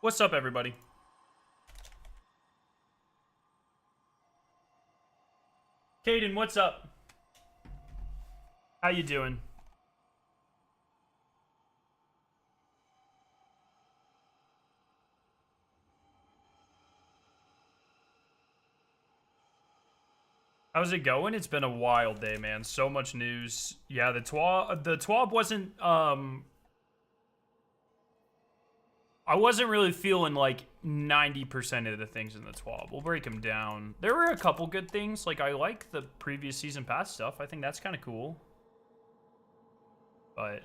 What's up, everybody? Caden, what's up? How you doing? How's it going? It's been a wild day, man. So much news. Yeah, the Twab wasn't I wasn't really feeling like 90% of the things in the Twab. We'll break them down. There were a couple good things. Like, I like the previous season pass stuff. I think that's kind of cool. But,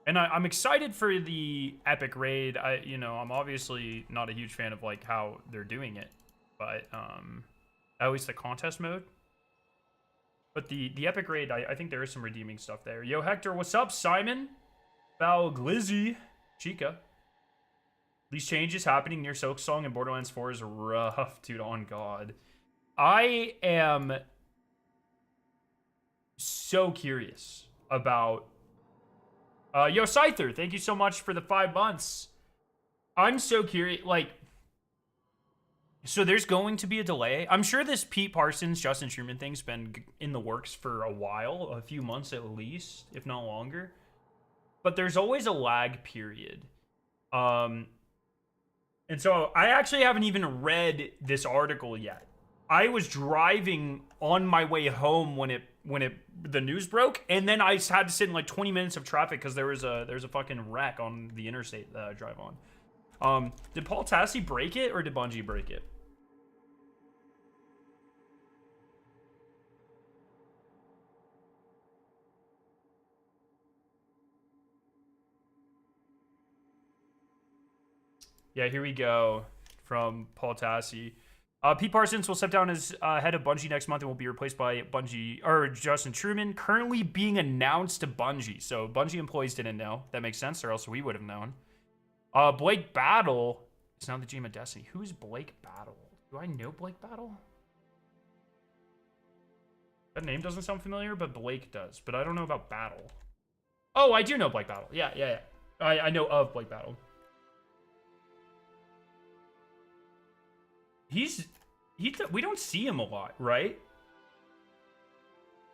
and I'm excited for the epic raid. I'm obviously not a huge fan of, like, how they're doing it. But, at least the contest mode. But the epic raid, I think there is some redeeming stuff there. Yo, Hector, what's up, Simon? Val Glizzy, Chica. These changes happening near Silksong and Borderlands 4 is rough, dude. On God. I am so curious about... Yo, Scyther, thank you so much for the 5 months. I'm so curious, like... So there's going to be a delay. I'm sure this Pete Parsons, Justin Truman thing's been in the works for a while, a few months at least, if not longer. But there's always a lag period. And so I actually haven't even read this article yet. I was driving on my way home when the news broke, and then I had to sit in like 20 minutes of traffic because there's a fucking wreck on the interstate that I drive on. Did Paul Tassi break it or did Bungie break it? Yeah, here we go from Paul Tassi. Pete Parsons will step down as head of Bungie next month and will be replaced by Justin Truman, currently being announced to Bungie. So Bungie employees didn't know. That makes sense, or else we would have known. Blake Battle is now the GM of Destiny. Who is Blake Battle? Do I know Blake Battle? That name doesn't sound familiar, but Blake does. But I don't know about Battle. Oh, I do know Blake Battle. Yeah. I know of Blake Battle. We don't see him a lot, right?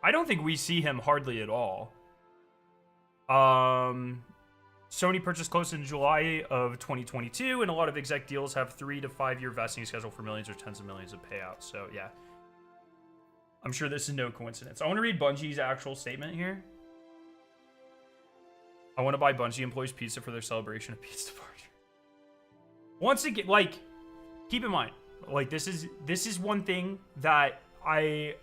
I don't think we see him hardly at all. Sony purchased close in July of 2022, and a lot of exec deals have 3 to 5 year vesting schedule for millions or tens of millions of payouts. So yeah, I'm sure this is no coincidence. I want to read Bungie's actual statement here. I want to buy Bungie employees pizza for their celebration of Pete's departure. Once again, like, keep in mind, like, this is one thing that I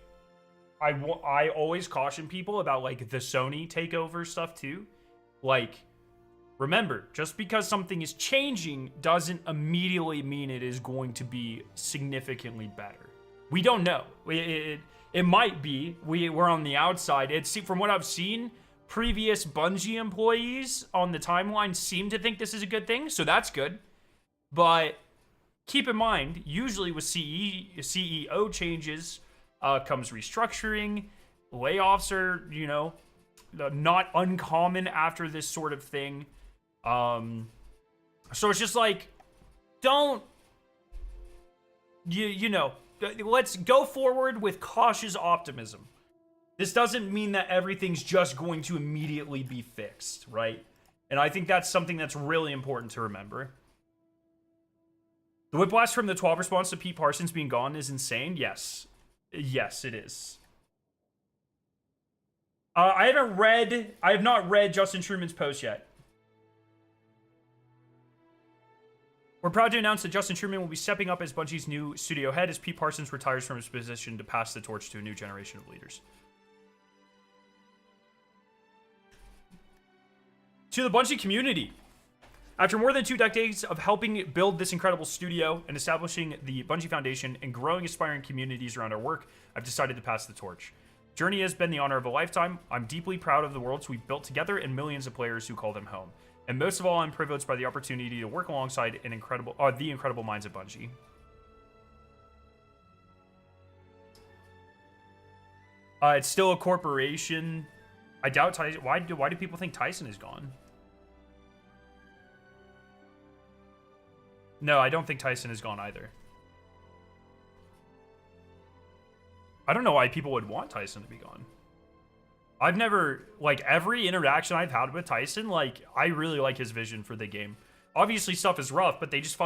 always caution people about, like, the Sony takeover stuff too. Like, remember, just because something is changing doesn't immediately mean it is going to be significantly better. We don't know. It might be. We're on the outside. From what I've seen, previous Bungie employees on the timeline seem to think this is a good thing, so that's good. But keep in mind, usually with CEO changes comes restructuring. Layoffs are, not uncommon after this sort of thing. So it's just like, don't, let's go forward with cautious optimism. This doesn't mean that everything's just going to immediately be fixed, right? And I think that's something that's really important to remember. The whiplash from the 12 response to Pete Parsons being gone is insane. Yes, it is. I have not read Justin Truman's post yet. We're proud to announce that Justin Truman will be stepping up as Bungie's new studio head as Pete Parsons retires from his position to pass the torch to a new generation of leaders. To the Bungie community. After more than 2 decades of helping build this incredible studio and establishing the Bungie Foundation and growing aspiring communities around our work, I've decided to pass the torch. Journey has been the honor of a lifetime. I'm deeply proud of the worlds we've built together and millions of players who call them home. And most of all, I'm privileged by the opportunity to work alongside the incredible minds at Bungie. It's still a corporation. I doubt Tyson. Why do people think Tyson is gone? No, I don't think Tyson is gone either. I don't know why people would want Tyson to be gone. I've never, like, every interaction I've had with Tyson, like, I really like his vision for the game. Obviously, stuff is rough, but they just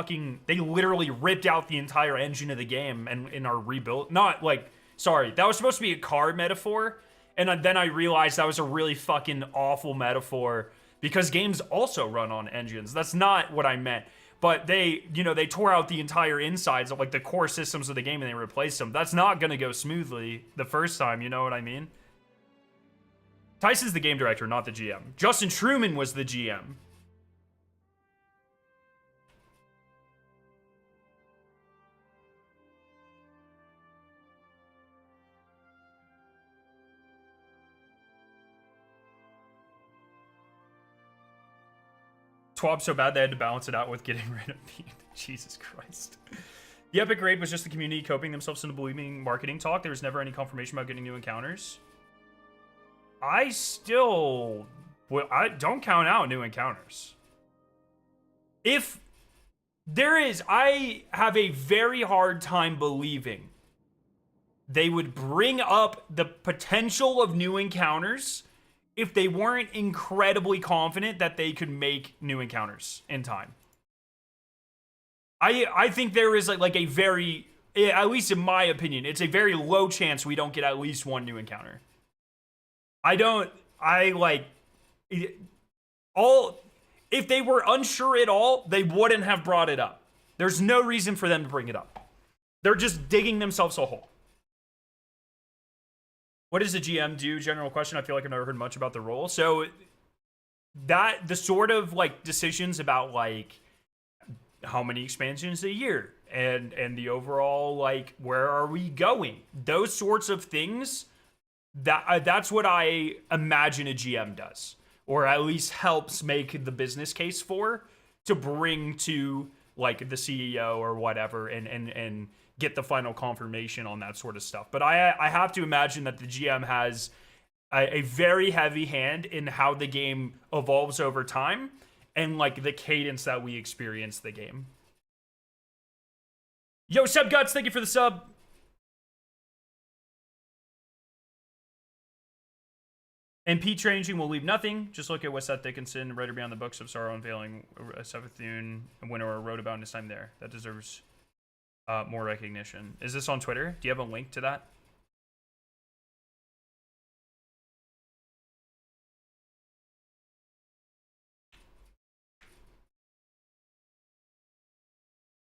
they literally ripped out the entire engine of the game and are rebuilt. Not, like, sorry, that was supposed to be a car metaphor, and then I realized that was a really fucking awful metaphor because games also run on engines. That's not what I meant. But they, you know, they tore out the entire insides of, like, the core systems of the game and they replaced them. That's not gonna go smoothly the first time, you know what I mean? Tyson's the game director, not the GM. Justin Truman was the GM. Twab so bad they had to balance it out with getting rid of me. Jesus Christ. The epic raid was just the community coping themselves into believing marketing talk. There was never any confirmation about getting new encounters. I still... Well, I don't count out new encounters. If there is... I have a very hard time believing they would bring up the potential of new encounters if they weren't incredibly confident that they could make new encounters in time. I think there is like a very, at least in my opinion, it's a very low chance we don't get at least one new encounter. If they were unsure at all, they wouldn't have brought it up. There's no reason for them to bring it up. They're just digging themselves a hole. What does the GM do? General question. I feel like I've never heard much about the role. So that the sort of like decisions about like how many expansions a year and the overall like where are we going? Those sorts of things. That's what I imagine a GM does, or at least helps make the business case for to bring to like the CEO or whatever and get the final confirmation on that sort of stuff. But I have to imagine that the GM has a very heavy hand in how the game evolves over time and like the cadence that we experience the game. Yo, Sub Guts, thank you for the sub. MP changing will leave nothing. Just look at what's that Dickinson, writer beyond the books of sorrow unveiling Savathun, a winner wrote about in his time there. That deserves more recognition. Is this on Twitter? Do you have a link to that?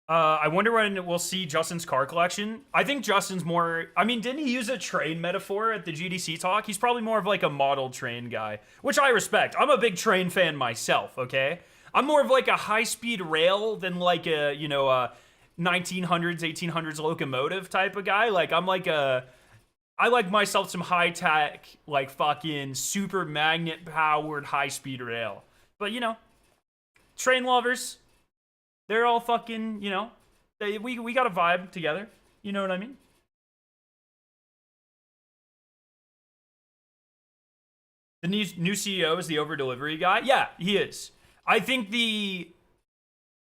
I wonder when we'll see Justin's car collection. I think Justin's more... I mean, didn't he use a train metaphor at the GDC talk? He's probably more of like a model train guy, which I respect. I'm a big train fan myself, okay? I'm more of like a high-speed rail than like a, you know, a 1900s, 1800s locomotive type of guy. Like, I'm like a... I like myself some high-tech, like fucking super magnet-powered high-speed rail. But, you know, train lovers... They're all fucking, you know, we got a vibe together. You know what I mean? The new CEO is the over-delivery guy? Yeah, he is. I think the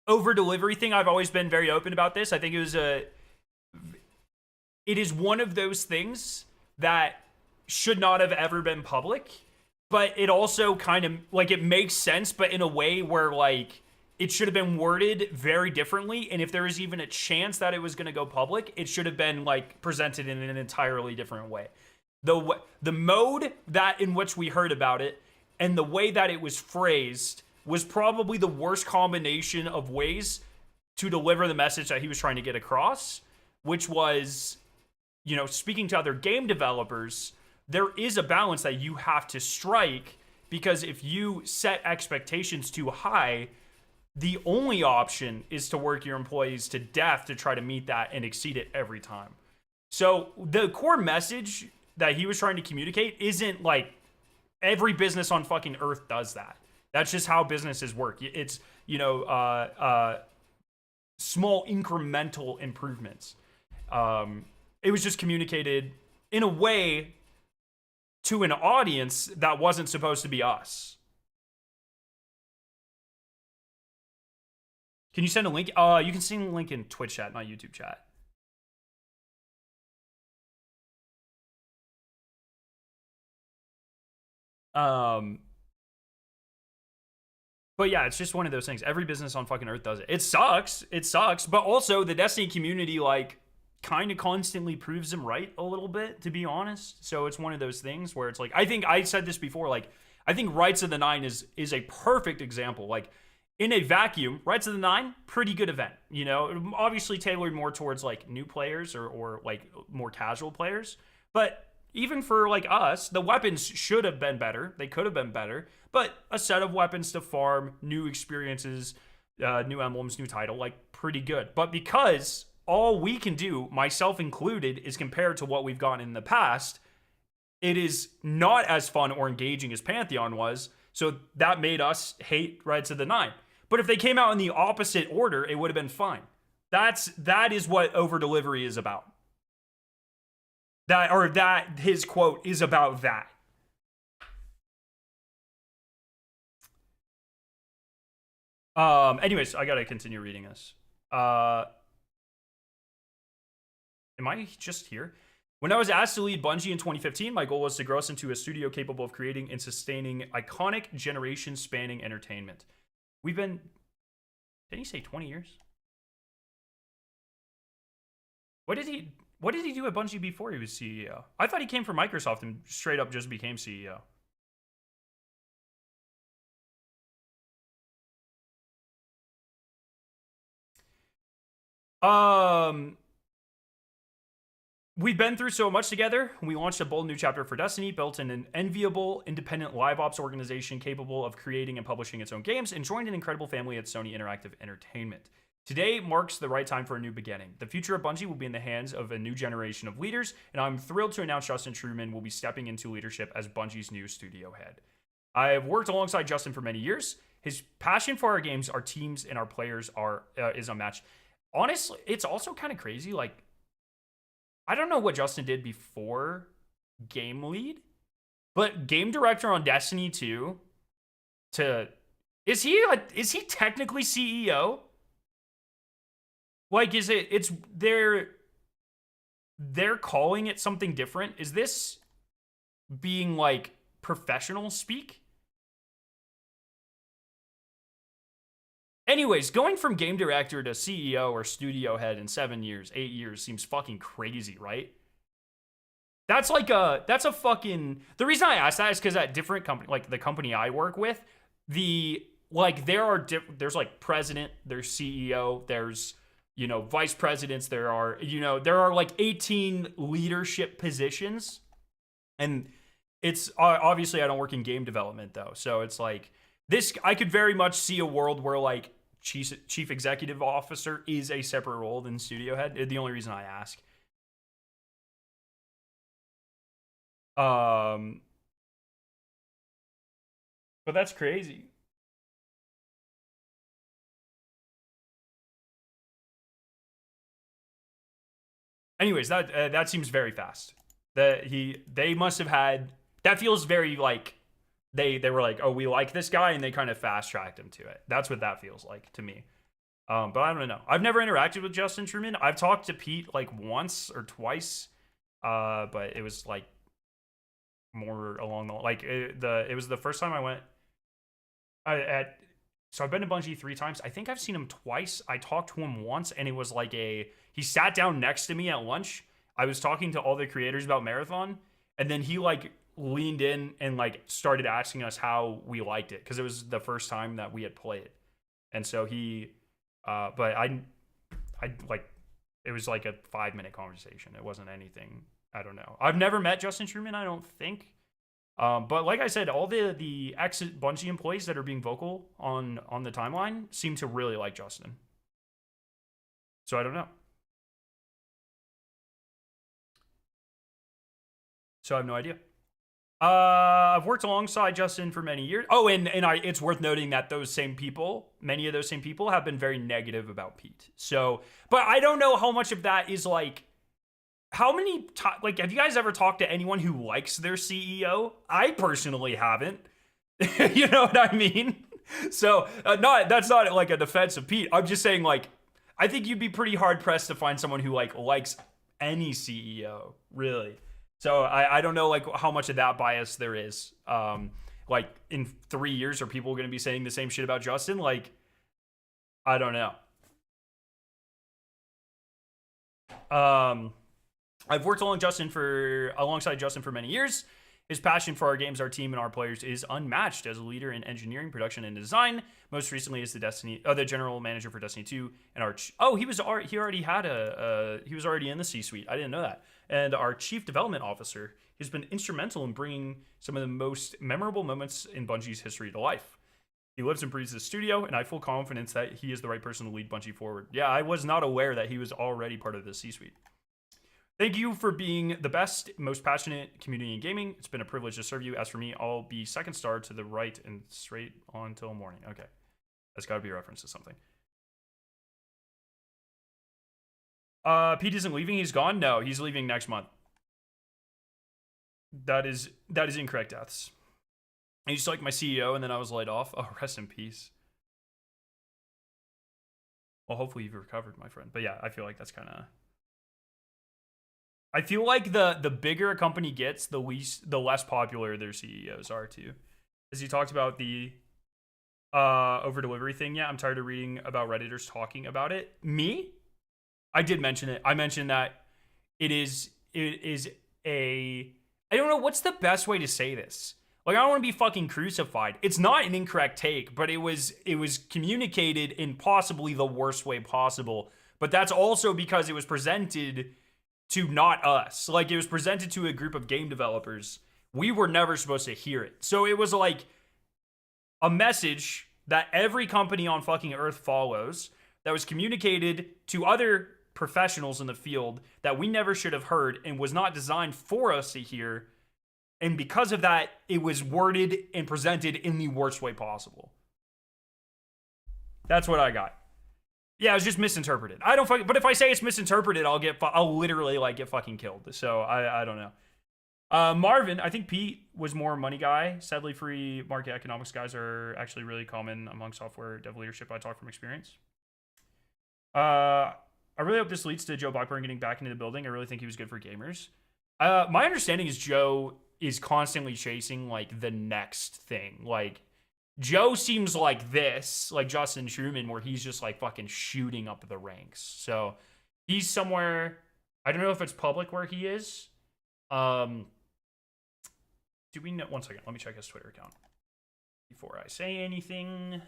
over-delivery thing, I've always been very open about this. I think it is one of those things that should not have ever been public, but it also kind of, like, it makes sense, but in a way where, like, it should have been worded very differently, and if there was even a chance that it was going to go public, it should have been like presented in an entirely different way. The mode that in which we heard about it and the way that it was phrased was probably the worst combination of ways to deliver the message that he was trying to get across, which was, you know, speaking to other game developers, there is a balance that you have to strike, because if you set expectations too high, the only option is to work your employees to death to try to meet that and exceed it every time. So the core message that he was trying to communicate isn't like every business on fucking earth does that. That's just how businesses work. It's, you know, small incremental improvements. It was just communicated in a way to an audience that wasn't supposed to be us. Can you send a link? You can send a link in Twitch chat, not YouTube chat. But yeah, it's just one of those things. Every business on fucking Earth does it. It sucks. It sucks. But also, the Destiny community, like, kind of constantly proves them right a little bit, to be honest. So it's one of those things where it's like, I think I said this before, like, I think Rights of the Nine is a perfect example. Like, in a vacuum, Rights of the Nine, pretty good event. You know, obviously tailored more towards, like, new players or like, more casual players. But even for like us, the weapons should have been better. They could have been better, but a set of weapons to farm, new experiences, new emblems, new title, like pretty good. But because all we can do, myself included, is compared to what we've gotten in the past, it is not as fun or engaging as Pantheon was. So that made us hate Rights of the Nine. But if they came out in the opposite order, it would have been fine. That is what over delivery is about. That his quote is about that. Anyways, I gotta continue reading this. Am I just here? When I was asked to lead Bungie in 2015, my goal was to grow us into a studio capable of creating and sustaining iconic generation-spanning entertainment. We've been... Didn't he say 20 years? What did he do at Bungie before he was CEO? I thought he came from Microsoft and straight up just became CEO. We've been through so much together. We launched a bold new chapter for Destiny, built an enviable, independent live ops organization capable of creating and publishing its own games, and joined an incredible family at Sony Interactive Entertainment. Today marks the right time for a new beginning. The future of Bungie will be in the hands of a new generation of leaders, and I'm thrilled to announce Justin Truman will be stepping into leadership as Bungie's new studio head. I have worked alongside Justin for many years. His passion for our games, our teams, and our players is unmatched. Honestly, it's also kind of crazy. Like, I don't know what Justin did before game lead, but game director on Destiny 2 is he technically CEO? Like, they're calling it something different? Is this being like professional speak? Anyways, going from game director to CEO or studio head in 7 years, 8 years seems fucking crazy, right? That's a fucking... The reason I asked that is because at different company, like the company I work with, there's like president, there's CEO, there's, you know, vice presidents, there are like 18 leadership positions. And it's obviously I don't work in game development though. So it's like this, I could very much see a world where like chief executive officer is a separate role than studio head. The only reason I ask. But that's crazy. Anyways, that seems very fast. They must have had, that feels very like they were like, oh, we like this guy, and they kind of fast tracked him to it. That's what that feels like to me. But I don't know. I've never interacted with Justin Truman. I've talked to Pete like once or twice, but it was like more along the like it was the first time I went. So I've been to Bungie 3 times. I think I've seen him twice. I talked to him once, and it was like he sat down next to me at lunch. I was talking to all the creators about Marathon, and then he like leaned in and like started asking us how we liked it because it was the first time that we had played. And so he but I like, it was like a 5-minute conversation. It wasn't anything, I don't know. I've never met Justin Truman, I don't think. But like I said, all the ex Bungie employees that are being vocal on the timeline seem to really like Justin. So I don't know. So I have no idea. I've worked alongside Justin for many years. Oh, and it's worth noting that many of those same people have been very negative about Pete. So, but I don't know how much of that is like, how many like, have you guys ever talked to anyone who likes their CEO? I personally haven't. You know what I mean? So that's not like a defense of Pete. I'm just saying, like, I think you'd be pretty hard pressed to find someone who like likes any CEO, really. So I don't know like how much of that bias there is. Like in 3 years, are people going to be saying the same shit about Justin? Like, I don't know. I've worked alongside Justin for many years. His passion for our games, our team, and our players is unmatched as a leader in engineering, production, and design. Most recently, as the general manager for Destiny 2, and he was already in the C-suite. I didn't know that. And our chief development officer has been instrumental in bringing some of the most memorable moments in Bungie's history to life. He lives and breathes the studio, and I have full confidence that he is the right person to lead Bungie forward. Yeah, I was not aware that he was already part of the C-suite. Thank you for being the best, most passionate community in gaming. It's been a privilege to serve you. As for me, I'll be second star to the right and straight on till morning. Okay. That's got to be a reference to something. Pete isn't leaving. He's gone? No, he's leaving next month. That is incorrect, Deaths. I used to like my CEO, and then I was laid off. Oh, rest in peace. Well, hopefully you've recovered, my friend. But yeah, I feel like that's kind of... I feel like the bigger a company gets, the less popular their CEOs are too. As you talked about the over delivery thing, yeah, I'm tired of reading about Redditors talking about it. Me? I did mention it. I mentioned that it is a... I don't know, what's the best way to say this? Like, I don't want to be fucking crucified. It's not an incorrect take, but it was communicated in possibly the worst way possible. But that's also because it was presented to not us. Like, it was presented to a group of game developers. We were never supposed to hear it. So it was like a message that every company on fucking Earth follows that was communicated to other professionals in the field that we never should have heard and was not designed for us to hear. And because of that, it was worded and presented in the worst way possible. That's what I got. Yeah, it was just misinterpreted. But if I say it's misinterpreted, I'll literally like get fucking killed. So I don't know. Marvin, I think Pete was more money guy. Sadly, free market economics guys are actually really common among software dev leadership. I talk from experience. I really hope this leads to Joe Blackburn getting back into the building. I really think he was good for gamers. My understanding is Joe is constantly chasing like the next thing. Like, Joe seems like this, like Justin Truman, where he's just like fucking shooting up the ranks. So he's somewhere, I don't know if it's public where he is. Do we know? One second, let me check his Twitter account before I say anything.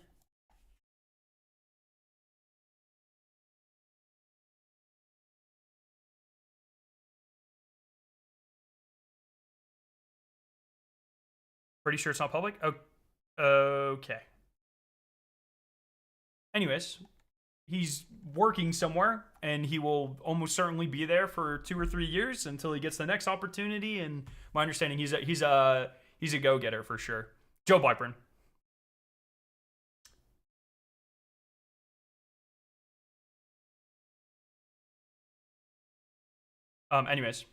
Pretty sure it's not public. Oh. Okay. Anyways, he's working somewhere, and he will almost certainly be there for 2 or 3 years until he gets the next opportunity. And my understanding, he's a go-getter for sure. Joe Blackburn. Anyways.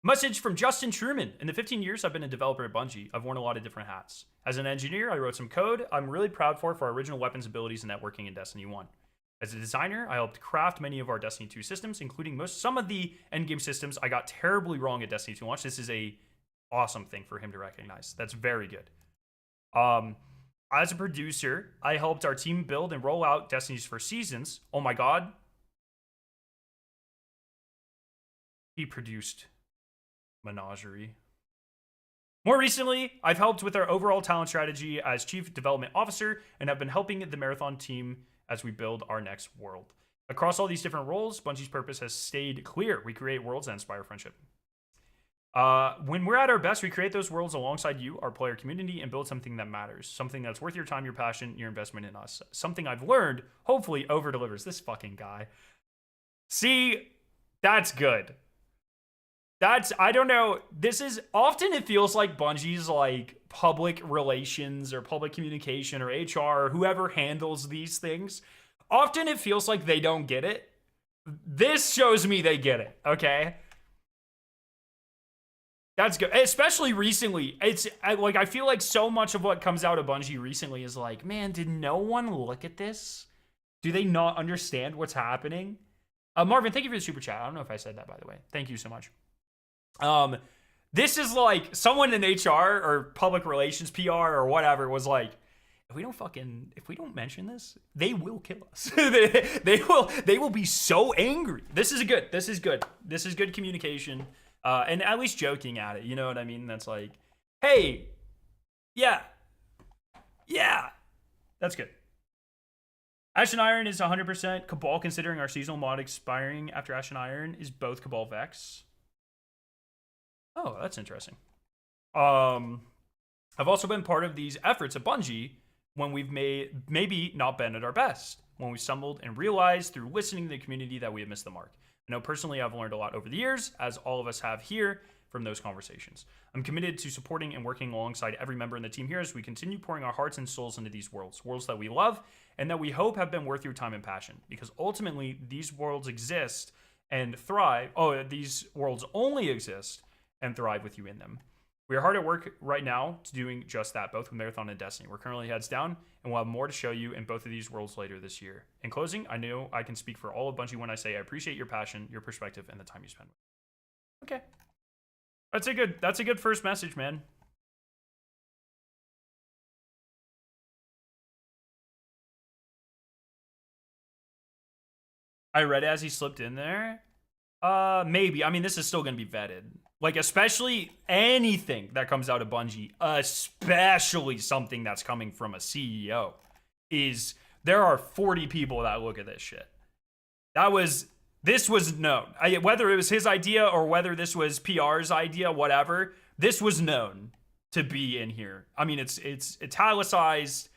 Message from Justin Truman. In the 15 years I've been a developer at Bungie, I've worn a lot of different hats. As an engineer, I wrote some code I'm really proud for our original weapons abilities and networking in Destiny 1. As a designer, I helped craft many of our Destiny 2 systems, including some of the endgame systems I got terribly wrong at Destiny 2 launch. This is a awesome thing for him to recognize. That's very good. As a producer, I helped our team build and roll out Destiny's first seasons. Oh my god. He produced Menagerie. More recently, I've helped with our overall talent strategy as Chief Development Officer and have been helping the Marathon team as we build our next world. Across all these different roles, Bungie's purpose has stayed clear. We create worlds that inspire friendship. When we're at our best, we create those worlds alongside you, our player community, and build something that matters. Something that's worth your time, your passion, your investment in us. Something I've learned, hopefully over-delivers. This fucking guy. See, that's good. I don't know, this is, often it feels like Bungie's like public relations or public communication or HR or whoever handles these things. Often it feels like they don't get it. This shows me they get it, okay? That's good, especially recently. I feel like so much of what comes out of Bungie recently is like, man, did no one look at this? Do they not understand what's happening? Marvin, thank you for the super chat. I don't know if I said that, by the way. Thank you so much. This is like someone in HR or public relations, PR or whatever was like, if we don't mention this, they will kill us. they will be so angry. This is good. This is good communication. And at least joking at it. You know what I mean? That's like, hey, yeah. That's good. Ash and Iron is 100% Cabal, considering our seasonal mod expiring after Ash and Iron is both Cabal Vex. Oh, that's interesting. I've also been part of these efforts at Bungie when we've maybe not been at our best, when we stumbled and realized through listening to the community that we have missed the mark. I know personally I've learned a lot over the years, as all of us have here, from those conversations. I'm committed to supporting and working alongside every member in the team here as we continue pouring our hearts and souls into these worlds that we love and that we hope have been worth your time and passion, because ultimately these worlds exist and thrive. Oh, these worlds only exist and thrive with you in them. We are hard at work right now to doing just that, both with Marathon and Destiny. We're currently heads down, and we'll have more to show you in both of these worlds later this year. In closing, I know I can speak for all of Bungie when I say I appreciate your passion, your perspective, and the time you spend with me. Okay. That's a good first message, man. I read it as he slipped in there. Maybe. I mean, this is still going to be vetted. Like, especially anything that comes out of Bungie, especially something that's coming from a CEO, is there are 40 people that look at this shit. This was known. Whether it was his idea or whether this was PR's idea, whatever, this was known to be in here. I mean, it's italicized.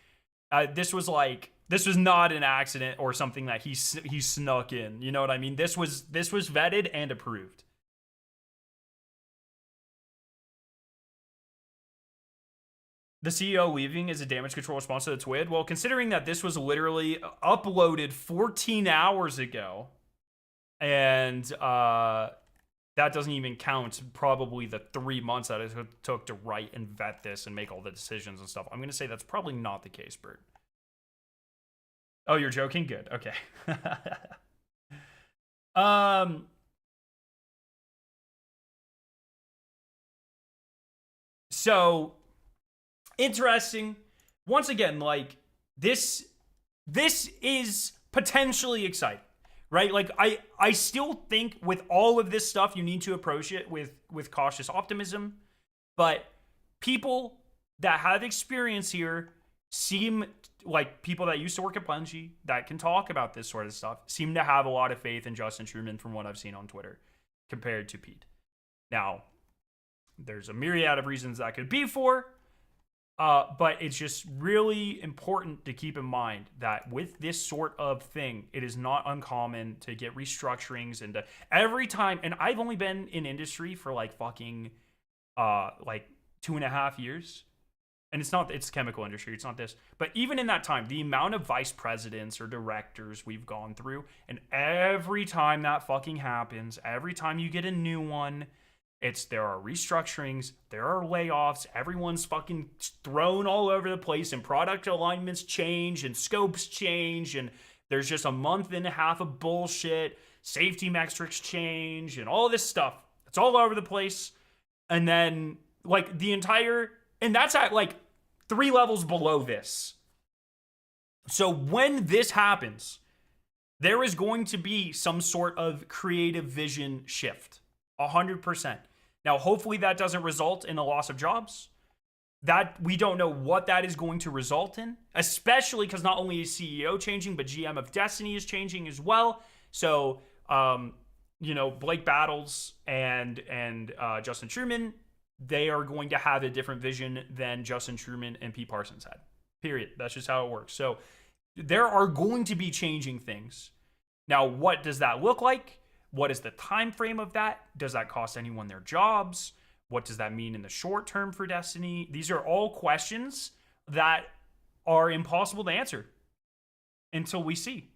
This was not an accident or something that he snuck in. You know what I mean? This was vetted and approved. The CEO leaving is a damage control response to the Twab. Well, considering that this was literally uploaded 14 hours ago, and that doesn't even count probably the 3 months that it took to write and vet this and make all the decisions and stuff, I'm going to say that's probably not the case, Bert. Oh, you're joking? Good. Okay. So interesting. Once again, like this is potentially exciting, right? Like I still think with all of this stuff, you need to approach it with cautious optimism, but people that have experience here seem like people that used to work at Bungie that can talk about this sort of stuff seem to have a lot of faith in Justin Truman from what I've seen on Twitter compared to Pete. Now, there's a myriad of reasons that could be for, but it's just really important to keep in mind that with this sort of thing, it is not uncommon to get restructurings and every time, and I've only been in industry for like fucking like 2.5 years. And it's chemical industry, it's not this. But even in that time, the amount of vice presidents or directors we've gone through, and every time that fucking happens, every time you get a new one, there are restructurings, there are layoffs, everyone's fucking thrown all over the place, and product alignments change, and scopes change, and there's just a month and a half of bullshit, safety metrics change, and all this stuff. It's all over the place. And then, like, and that's at, like, 3 levels below this. So when this happens, there is going to be some sort of creative vision shift. 100%. Now, hopefully that doesn't result in a loss of jobs. That we don't know what that is going to result in, especially because not only is CEO changing, but GM of Destiny is changing as well. So, Blake Battles and Justin Truman, they are going to have a different vision than Justin Truman and Pete Parsons had. Period. That's just how it works. So there are going to be changing things. Now, what does that look like? What is the time frame of that? Does that cost anyone their jobs? What does that mean in the short term for Destiny? These are all questions that are impossible to answer until we see.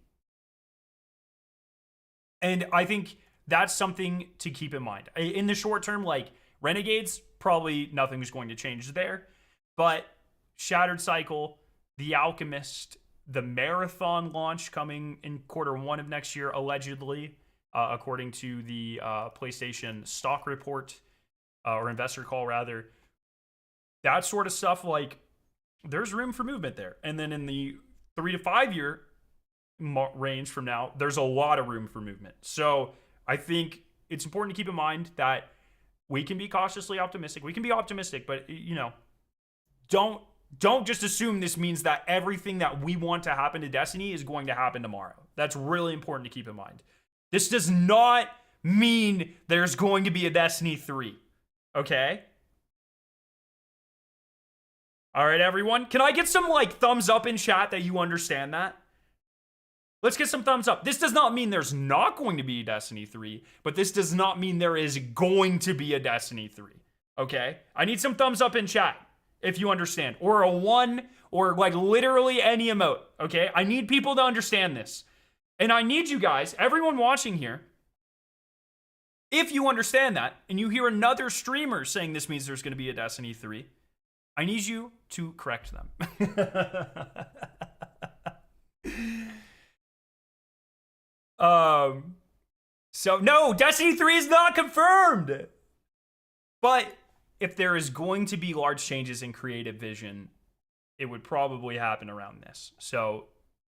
And I think that's something to keep in mind. In the short term, like, Renegades, probably nothing's going to change there. But Shattered Cycle, The Alchemist, the Marathon launch coming in Q1 of next year, allegedly, according to the PlayStation stock report, or investor call, rather. That sort of stuff, like, there's room for movement there. And then in the 3 to 5 year range from now, there's a lot of room for movement. So I think it's important to keep in mind that we can be cautiously optimistic. We can be optimistic, but, you know, don't just assume this means that everything that we want to happen to Destiny is going to happen tomorrow. That's really important to keep in mind. This does not mean there's going to be a Destiny 3. Okay? All right, everyone. Can I get some, like, thumbs up in chat that you understand that? Let's get some thumbs up. This does not mean there's not going to be a Destiny 3, but this does not mean there is going to be a Destiny 3. Okay? I need some thumbs up in chat, if you understand. Or a 1, or, like, literally any emote. Okay? I need people to understand this. And I need you guys, everyone watching here, if you understand that, and you hear another streamer saying this means there's going to be a Destiny 3, I need you to correct them. So no, Destiny 3 is not confirmed. But if there is going to be large changes in creative vision, it would probably happen around this. So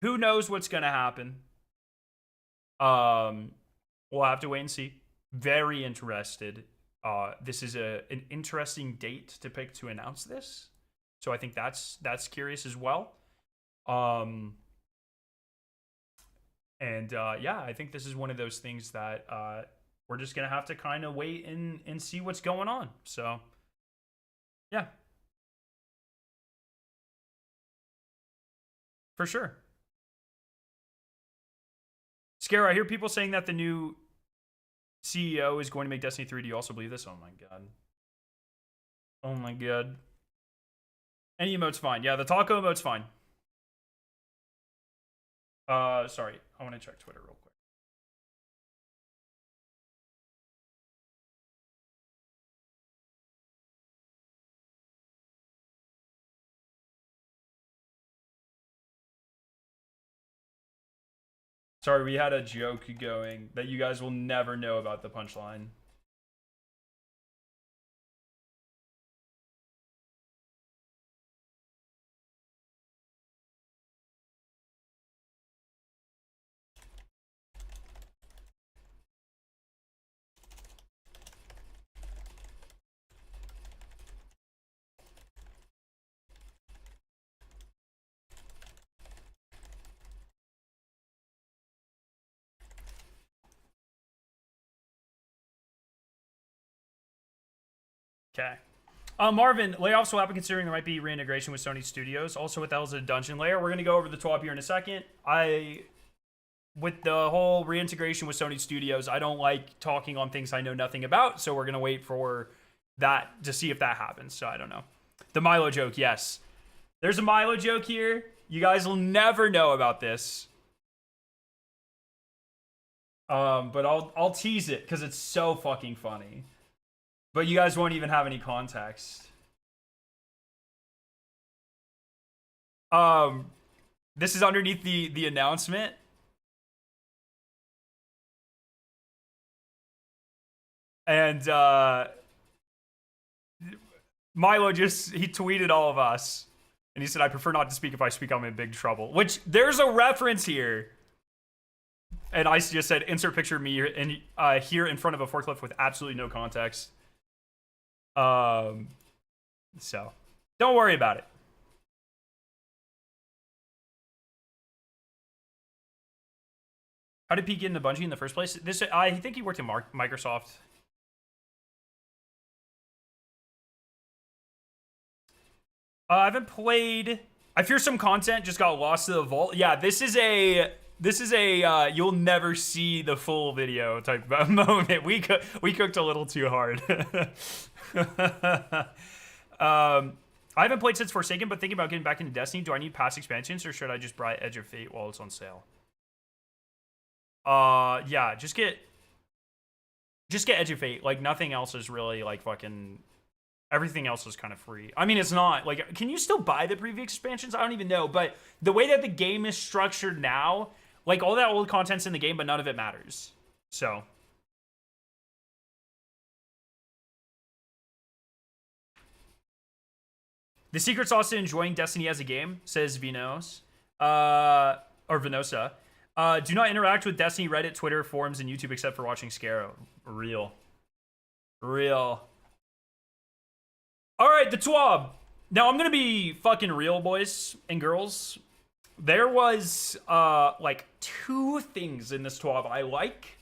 who knows what's going to happen? We'll have to wait and see. Very interested. This is an interesting date to pick to announce this. So I think that's curious as well. Yeah, I think this is one of those things that we're just going to have to kind of wait and see what's going on. So, yeah. For sure. Scare, I hear people saying that the new CEO is going to make Destiny 3. Do you also believe this? Oh my god. Oh my god. Any emote's fine. Yeah, the taco emote's fine. Sorry. I want to check Twitter real quick. Sorry, we had a joke going that you guys will never know about the punchline. Okay. Marvin, layoffs will happen considering there might be reintegration with Sony Studios. Also, what the hell is a dungeon layer? We're going to go over the Twab here in a second. With the whole reintegration with Sony Studios, I don't like talking on things I know nothing about, so we're going to wait for that to see if that happens. So I don't know. The Milo joke, yes. There's a Milo joke here. You guys will never know about this. But I'll tease it because it's so fucking funny. But you guys won't even have any context. This is underneath the announcement. And Milo he tweeted all of us. And he said, I prefer not to speak. If I speak, I'm in big trouble. Which, there's a reference here. And I just said, insert picture of me here in front of a forklift with absolutely no context. So don't worry about it. How did Pete get into Bungie in the first place? I think he worked in Microsoft. I haven't played. I fear some content just got lost to the vault. Yeah, this is a you'll never see the full video type of moment. We cooked a little too hard. I haven't played since Forsaken, but thinking about getting back into Destiny. Do I need past expansions, or should I just buy Edge of Fate while it's on sale? Yeah, just get Just get Edge of Fate. Like, nothing else is really, like, fucking... Everything else is kind of free. I mean, it's not. Like, can you still buy the previous expansions? I don't even know. But the way that the game is structured now, like, all that old content's in the game, but none of it matters. So... The secret sauce to enjoying Destiny as a game, says Vinos, or Venosa. Do not interact with Destiny, Reddit, Twitter, forums, and YouTube except for watching Scarrow. Real. All right, the Twab. Now, I'm going to be fucking real, boys and girls. There was, like, 2 things in this Twab I like.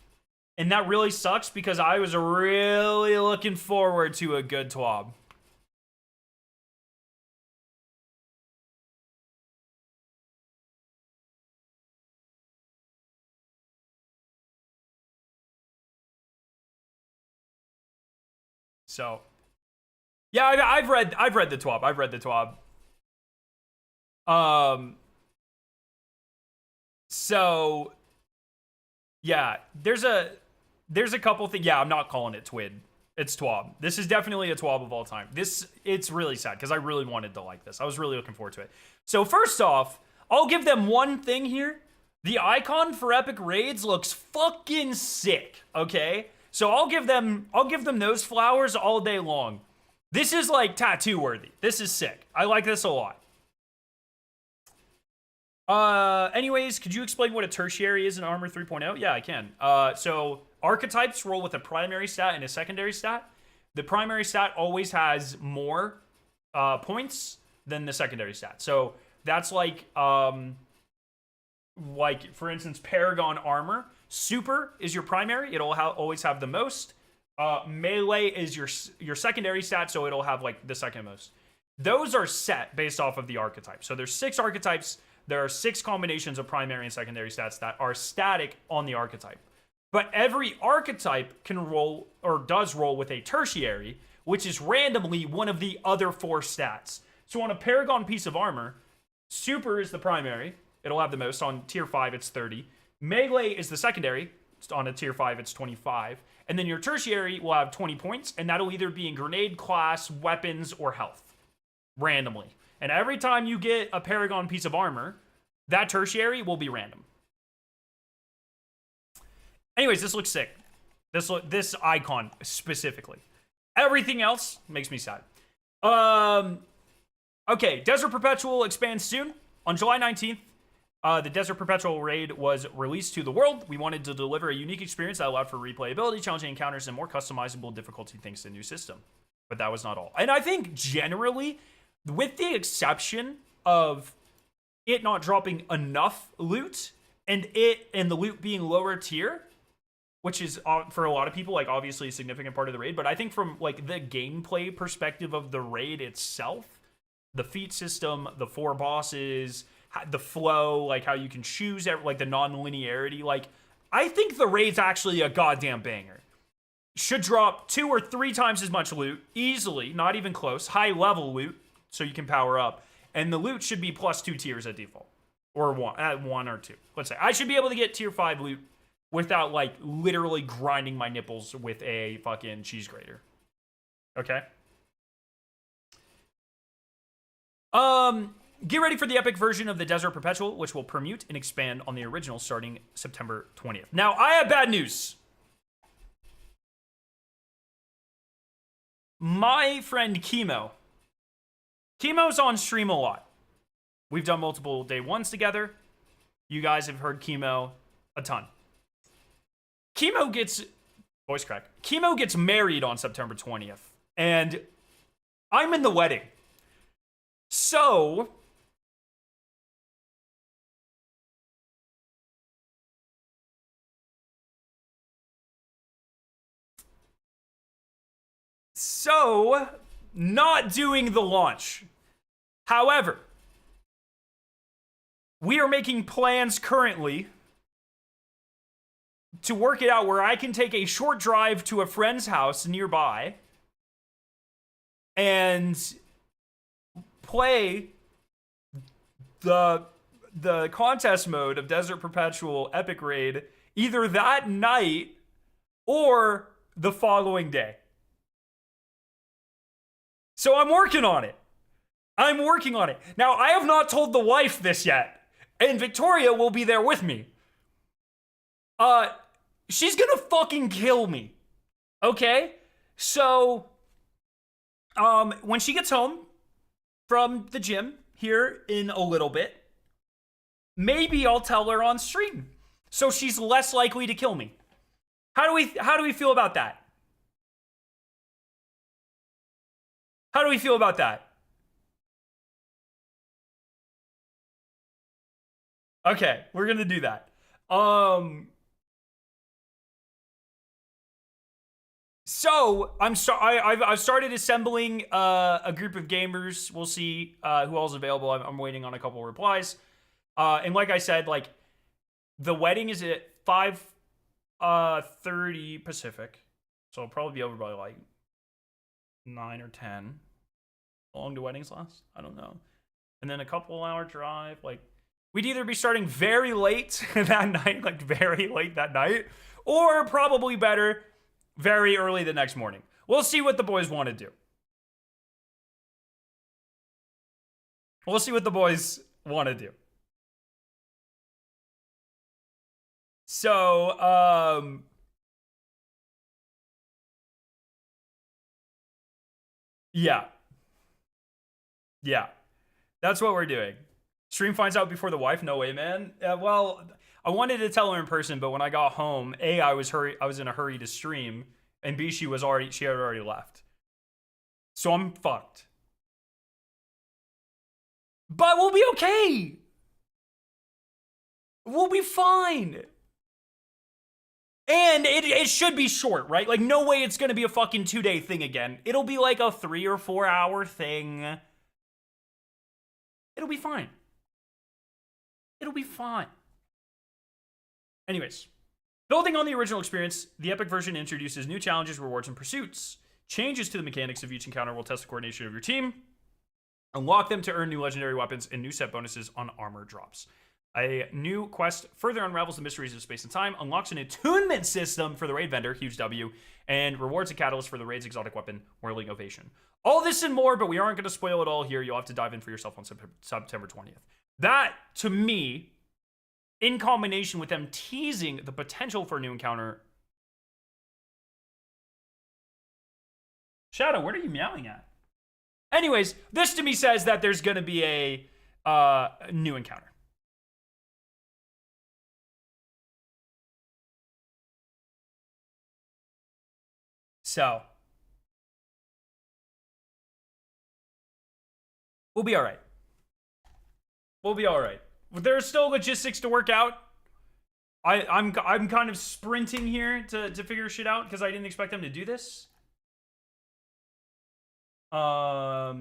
And that really sucks because I was really looking forward to a good Twab. So, yeah, I've read the Twab. I've read the Twab. So, yeah, there's a couple things. Yeah, I'm not calling it Twid. It's Twab. This is definitely a Twab of all time. It's really sad because I really wanted to like this. I was really looking forward to it. So first off, I'll give them one thing here. The icon for epic raids looks fucking sick. Okay. So I'll give them those flowers all day long. This is like tattoo worthy. This is sick. I like this a lot. Anyways, could you explain what a tertiary is in Armor 3.0? Yeah, I can. So archetypes roll with a primary stat and a secondary stat. The primary stat always has more points than the secondary stat. So that's like for instance, Paragon Armor. Super is your primary. It'll always have the most. Melee is your secondary stat, so it'll have like the second most. Those are set based off of the archetype. So there's 6 archetypes. There are 6 combinations of primary and secondary stats that are static on the archetype. But every archetype can roll or does roll with a tertiary, which is randomly one of the other 4 stats. So on a Paragon piece of armor, Super is the primary. It'll have the most. On tier 5, it's 30. Melee is the secondary. On a tier 5, it's 25. And then your tertiary will have 20 points, and that'll either be in grenade, class, weapons, or health. Randomly. And every time you get a Paragon piece of armor, that tertiary will be random. Anyways, this looks sick. This icon specifically. Everything else makes me sad. Okay, Desert Perpetual expands soon. On July 19th, the Desert Perpetual raid was released to the world. We wanted to deliver a unique experience that allowed for replayability, challenging encounters, and more customizable difficulty thanks to the new system. But that was not all. And I think generally, with the exception of it not dropping enough loot and the loot being lower tier, which is for a lot of people like obviously a significant part of the raid, but I think from like the gameplay perspective of the raid itself, the feat system, the 4 bosses, the flow, like how you can choose like the non-linearity, like I think the raid's actually a goddamn banger. Should drop 2 or 3 times as much loot easily, not even close, high level loot so you can power up, and the loot should be plus 2 tiers at default, or 1 or 2. Let's say I should be able to get tier 5 loot without like literally grinding my nipples with a fucking cheese grater. Okay. Get ready for the epic version of the Desert Perpetual, which will permute and expand on the original starting September 20th. Now, I have bad news. My friend Chemo's on stream a lot. We've done multiple day ones together. You guys have heard Chemo a ton. Chemo gets married on September 20th, and I'm in the wedding. So not doing the launch. However, we are making plans currently to work it out where I can take a short drive to a friend's house nearby and play the contest mode of Desert Perpetual Epic Raid either that night or the following day. So I'm working on it. I'm working on it. Now, I have not told the wife this yet, and Victoria will be there with me. She's gonna fucking kill me. Okay? So, when she gets home from the gym here in a little bit, maybe I'll tell her on stream, so she's less likely to kill me. How do we feel about that? How do we feel about that? Okay, we're gonna do that. So I've started assembling a group of gamers. We'll see who ell's available. I'm waiting on a couple replies. And like I said, like the wedding is at 5:30 Pacific, so it'll probably be over by like 9 or 10. How long do weddings last? I don't know. And then a couple hour drive. Like we'd either be starting very late that night, like very late that night, or probably better, very early the next morning. We'll see what the boys want to do. We'll see what the boys want to do. So, yeah. Yeah. That's what we're doing. Stream finds out before the wife? No way, man. Well, I wanted to tell her in person, but when I got home, A, I was in a hurry to stream, and B, she had already left. So I'm fucked. But we'll be okay. We'll be fine. And it should be short, right? Like, no way it's gonna be a fucking 2-day thing again. It'll be like a 3 or 4 hour thing. It'll be fine. It'll be fine. Anyways, building on the original experience, the Epic version introduces new challenges, rewards, and pursuits. Changes to the mechanics of each encounter will test the coordination of your team. Unlock them to earn new legendary weapons and new set bonuses on armor drops. A new quest further unravels the mysteries of space and time, unlocks an attunement system for the raid vendor, huge W, and rewards a catalyst for the raid's exotic weapon, Whirling Ovation. All this and more, but we aren't going to spoil it all here. You'll have to dive in for yourself on September 20th. That, to me, in combination with them teasing the potential for a new encounter. Shadow, what are you meowing at? Anyways, this to me says that there's going to be a new encounter. So, we'll be all right. We'll be all right. There's still logistics to work out. I'm kind of sprinting here to figure shit out because I didn't expect them to do this. But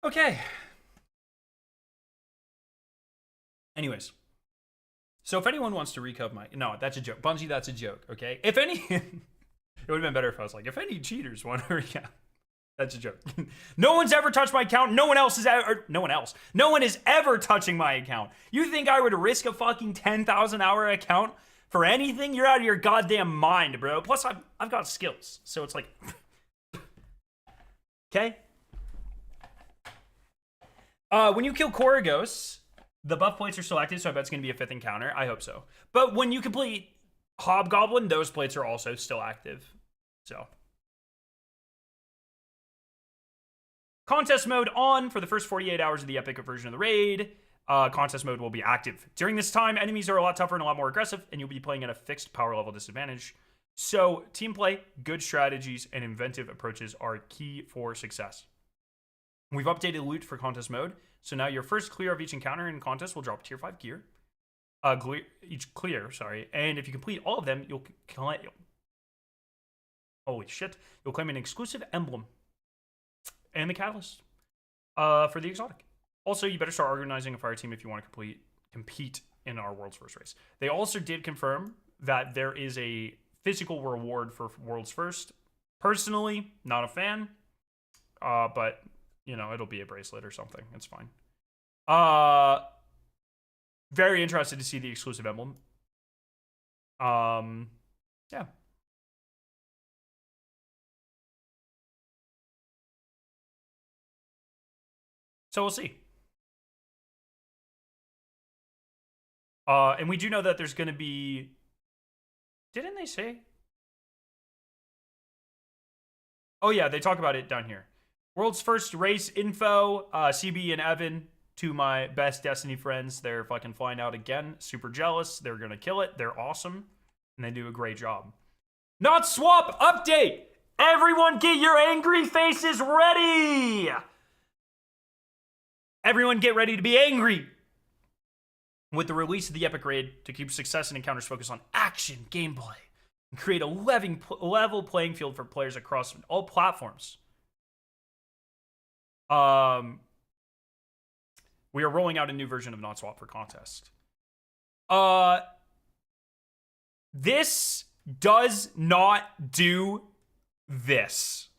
okay. Anyways. So if anyone wants to recode my... No, that's a joke. Bungie, that's a joke, okay? If any... It would have been better if I was like, if any cheaters want to recount. That's a joke. No one's ever touched my account. No one else is ever... No one else. No one is ever touching my account. You think I would risk a fucking 10,000 hour account for anything? You're out of your goddamn mind, bro. Plus, I've got skills. So it's like... Okay? When you kill Koragos... The buff plates are still active, so I bet it's going to be a 5th encounter. I hope so. But when you complete Hobgoblin, those plates are also still active. So. Contest mode on for the first 48 hours of the Epic version of the raid. Contest mode will be active. During this time, enemies are a lot tougher and a lot more aggressive, and you'll be playing at a fixed power level disadvantage. So, team play, good strategies, and inventive approaches are key for success. We've updated loot for contest mode. So now your first clear of each encounter in contest will drop tier 5 gear. Each clear, sorry. And if you complete all of them, you'll claim... Holy shit. You'll claim an exclusive emblem. And the catalyst. For the exotic. Also, you better start organizing a fire team if you want to compete in our World's First race. They also did confirm that there is a physical reward for World's First. Personally, not a fan. But, you know, it'll be a bracelet or something. It's fine. Very interested to see the exclusive emblem. Yeah. So we'll see. And we do know that there's going to be... Didn't they say? Oh, yeah, they talk about it down here. World's first race info. CB and Evan, two of my best Destiny friends. They're fucking flying out again. Super jealous. They're going to kill it. They're awesome. And they do a great job. Not swap update. Everyone get your angry faces ready. Everyone get ready to be angry. With the release of the Epic Raid, to keep success in encounters focus on action, gameplay, and create a level playing field for players across all platforms. We are rolling out a new version of Not Swap for contest. This does not do this.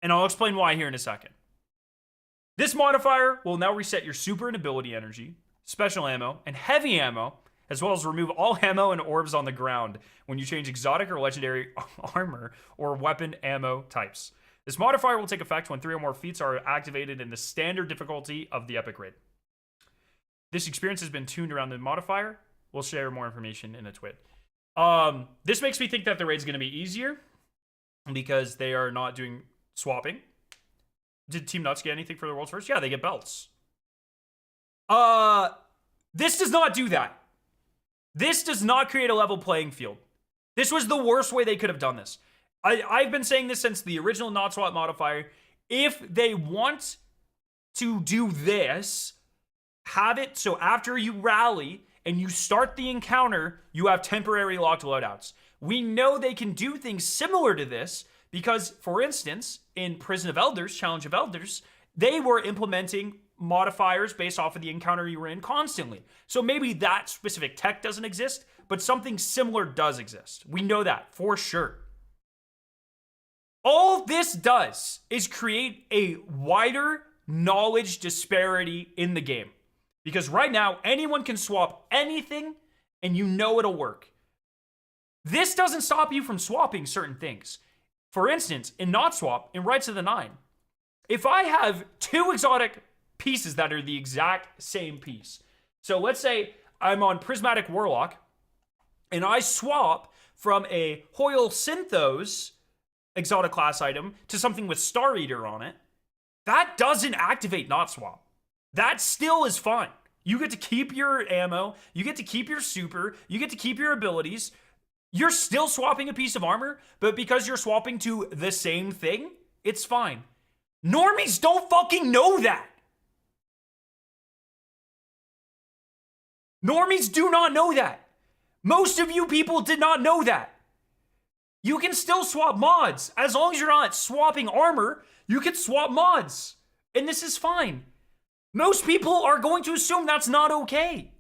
And I'll explain why here in a second. This modifier will now reset your super and ability energy, special ammo, and heavy ammo, as well as remove all ammo and orbs on the ground when you change exotic or legendary armor or weapon ammo types. This modifier will take effect when 3 or more feats are activated in the standard difficulty of the Epic Raid. This experience has been tuned around the modifier. We'll share more information in a twit. This makes me think that the raid's going to be easier because they are not doing swapping. Did Team Nuts get anything for the world's first? Yeah, they get belts. This does not do that. This does not create a level playing field. This was the worst way they could have done this. I've been saying this since the original Not Swap modifier. If they want to do this, have it so after you rally and you start the encounter, you have temporary locked loadouts. We know they can do things similar to this because, for instance, in Prison of Elders, Challenge of Elders, they were implementing modifiers based off of the encounter you were in constantly. So maybe that specific tech doesn't exist, but something similar does exist. We know that for sure. All this does is create a wider knowledge disparity in the game. Because right now, anyone can swap anything and you know it'll work. This doesn't stop you from swapping certain things. For instance, in Not Swap, in Rights of the Nine, if I have 2 exotic pieces that are the exact same piece. So let's say I'm on Prismatic Warlock and I swap from a Hoyle Synthos exotic class item to something with Star Eater on it. That doesn't activate Not Swap. That still is fine. You get to keep your ammo, you get to keep your super, you get to keep your abilities. You're still swapping a piece of armor, but because you're swapping to the same thing, it's fine. Normies don't fucking know that. Normies do not know that. Most of you people did not know that. You can still swap mods. As long as you're not swapping armor, you can swap mods. And this is fine. Most people are going to assume that's not okay.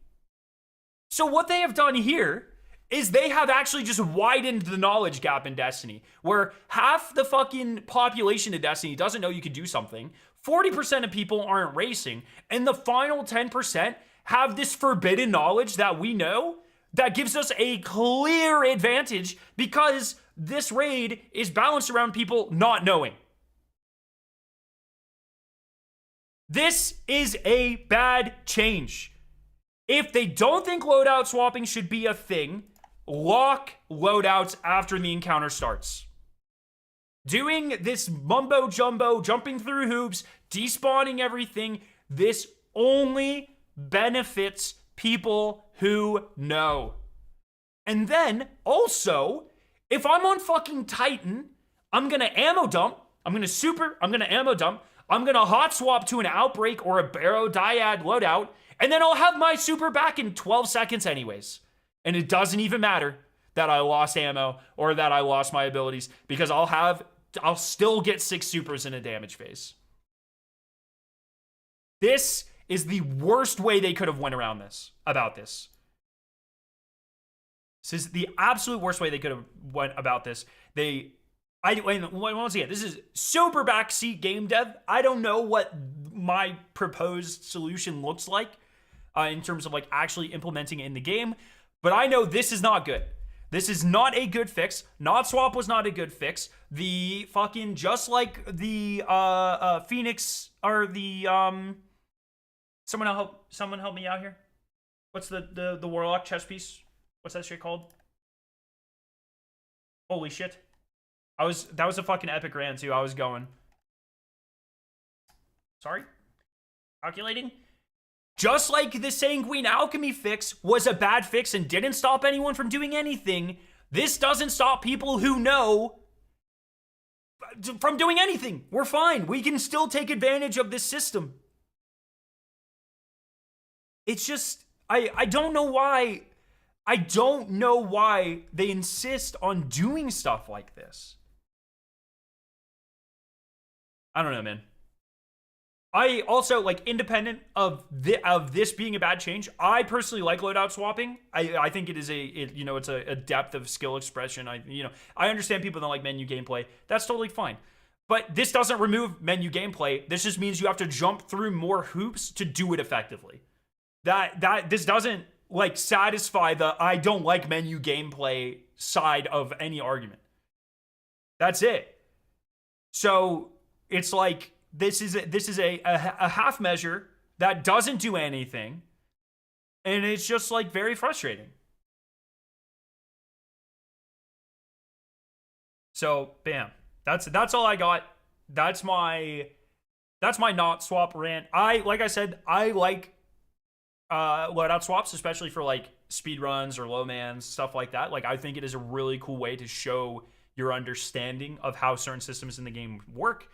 So what they have done here is they have actually just widened the knowledge gap in Destiny, where half the fucking population of Destiny doesn't know you can do something, 40% of people aren't racing, and the final 10% have this forbidden knowledge that we know that gives us a clear advantage because this raid is balanced around people not knowing. This is a bad change. If they don't think loadout swapping should be a thing, lock loadouts after the encounter starts. Doing this mumbo jumbo, jumping through hoops, despawning everything, this only benefits people who know. And then also, if I'm on fucking Titan, I'm gonna ammo dump, I'm gonna super, I'm gonna ammo dump, I'm gonna hot swap to an Outbreak or a Barrow Dyad loadout, and then I'll have my super back in 12 seconds anyways. And it doesn't even matter that I lost ammo or that I lost my abilities because I'll still get 6 supers in a damage phase. This is the worst way they could have went around this, about this. This is the absolute worst way they could have went about this. They Once again, this is super backseat game dev. I don't know what my proposed solution looks like in terms of like actually implementing it in the game, but I know this is not good. This is not a good fix. Not swap was not a good fix. The fucking, just like the Phoenix or the someone help me out here. What's the Warlock chess piece? What's that shit called? Holy shit. That was a fucking epic rant too. I was going. Sorry? Calculating? Just like the Sanguine Alchemy fix was a bad fix and didn't stop anyone from doing anything, this doesn't stop people who know from doing anything. We're fine. We can still take advantage of this system. It's just, I don't know why. I don't know why they insist on doing stuff like this. I don't know, man. I also, like, independent of this being a bad change, I personally like loadout swapping. I think it is it's a depth of skill expression. I understand people don't like menu gameplay. That's totally fine. But this doesn't remove menu gameplay. This just means you have to jump through more hoops to do it effectively. This doesn't, like, satisfy the I don't like menu gameplay side of any argument. That's it. So it's like, this is a half measure that doesn't do anything, and it's just like very frustrating. So bam, that's all I got. That's my not swap rant. Like I said, I like loadout swaps, especially for like speed runs or low mans, stuff like that. Like, I think it is a really cool way to show your understanding of how certain systems in the game work.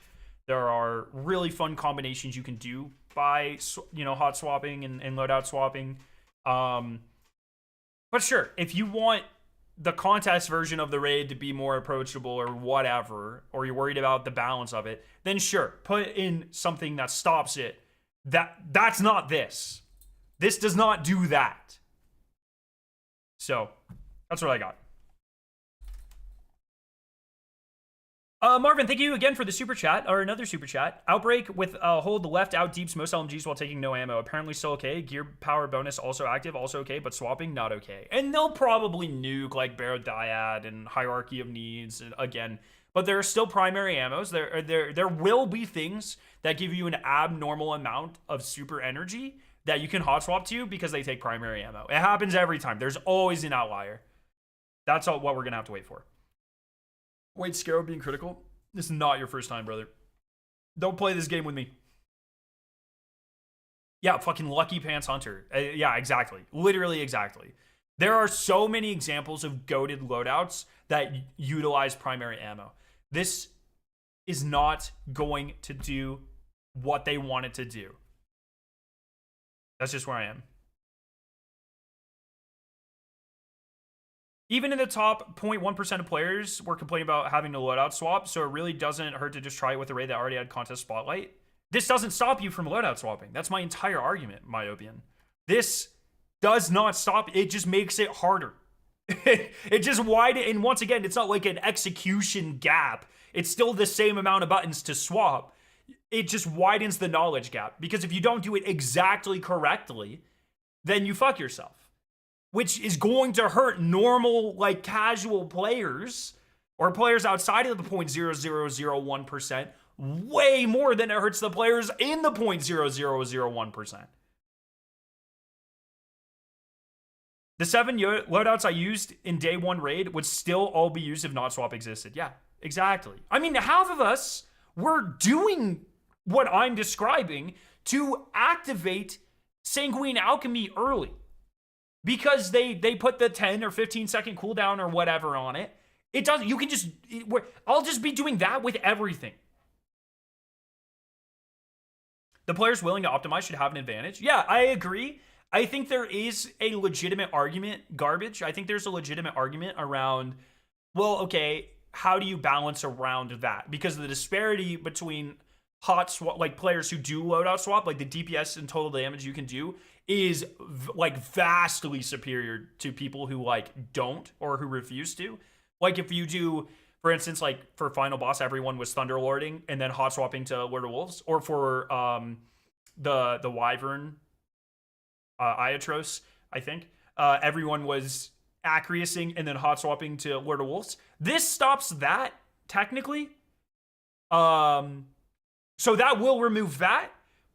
There are really fun combinations you can do by, hot swapping and loadout swapping. But sure, if you want the contest version of the raid to be more approachable or whatever, or you're worried about the balance of it, then sure, put in something that stops it. That's not this. This does not do that. So, that's what I got. Marvin, thank you again for the super chat, or another super chat. Outbreak with hold left out deeps most LMGs while taking no ammo. Apparently still okay. Gear power bonus also active, also okay, but swapping not okay. And they'll probably nuke like Barrow Dyad and Hierarchy of Needs again. But there are still primary ammos. There will be things that give you an abnormal amount of super energy that you can hot swap to because they take primary ammo. It happens every time. There's always an outlier. That's what we're gonna have to wait for. Wait, Scarab being critical? This is not your first time, brother. Don't play this game with me. Yeah, fucking Lucky Pants Hunter. Yeah, exactly. Literally exactly. There are so many examples of goated loadouts that utilize primary ammo. This is not going to do what they want it to do. That's just where I am. Even in the top 0.1% of players were complaining about having to loadout swap, so it really doesn't hurt to just try it with a raid that already had contest spotlight. This doesn't stop you from loadout swapping. That's my entire argument, in my opinion. This does not stop. It just makes it harder. It just widens, and once again, it's not like an execution gap. It's still the same amount of buttons to swap. It just widens the knowledge gap, because if you don't do it exactly correctly, then you fuck yourself. Which is going to hurt normal, like, casual players or players outside of the 0.0001% way more than it hurts the players in the 0.0001%. The 7 loadouts I used in day 1 raid would still all be used if not swap existed. Yeah, exactly. I mean, half of us were doing what I'm describing to activate Sanguine Alchemy early. Because they put the 10 or 15 second cooldown or whatever on it. It does. You can just. I'll just be doing that with everything. The players willing to optimize should have an advantage. Yeah, I agree. I think there is a legitimate argument. Garbage. I think there's a legitimate argument around, well, okay, how do you balance around that? Because of the disparity between hot swap, like players who do loadout swap, like the DPS and total damage you can do is like vastly superior to people who like don't or who refuse to. Like if you do For instance, like for final boss, everyone was thunderlording and then hot swapping to Lord of Wolves, or for the wyvern Iatros, I think everyone was acquiescing and then hot swapping to Lord of Wolves. This stops that technically. So that will remove that.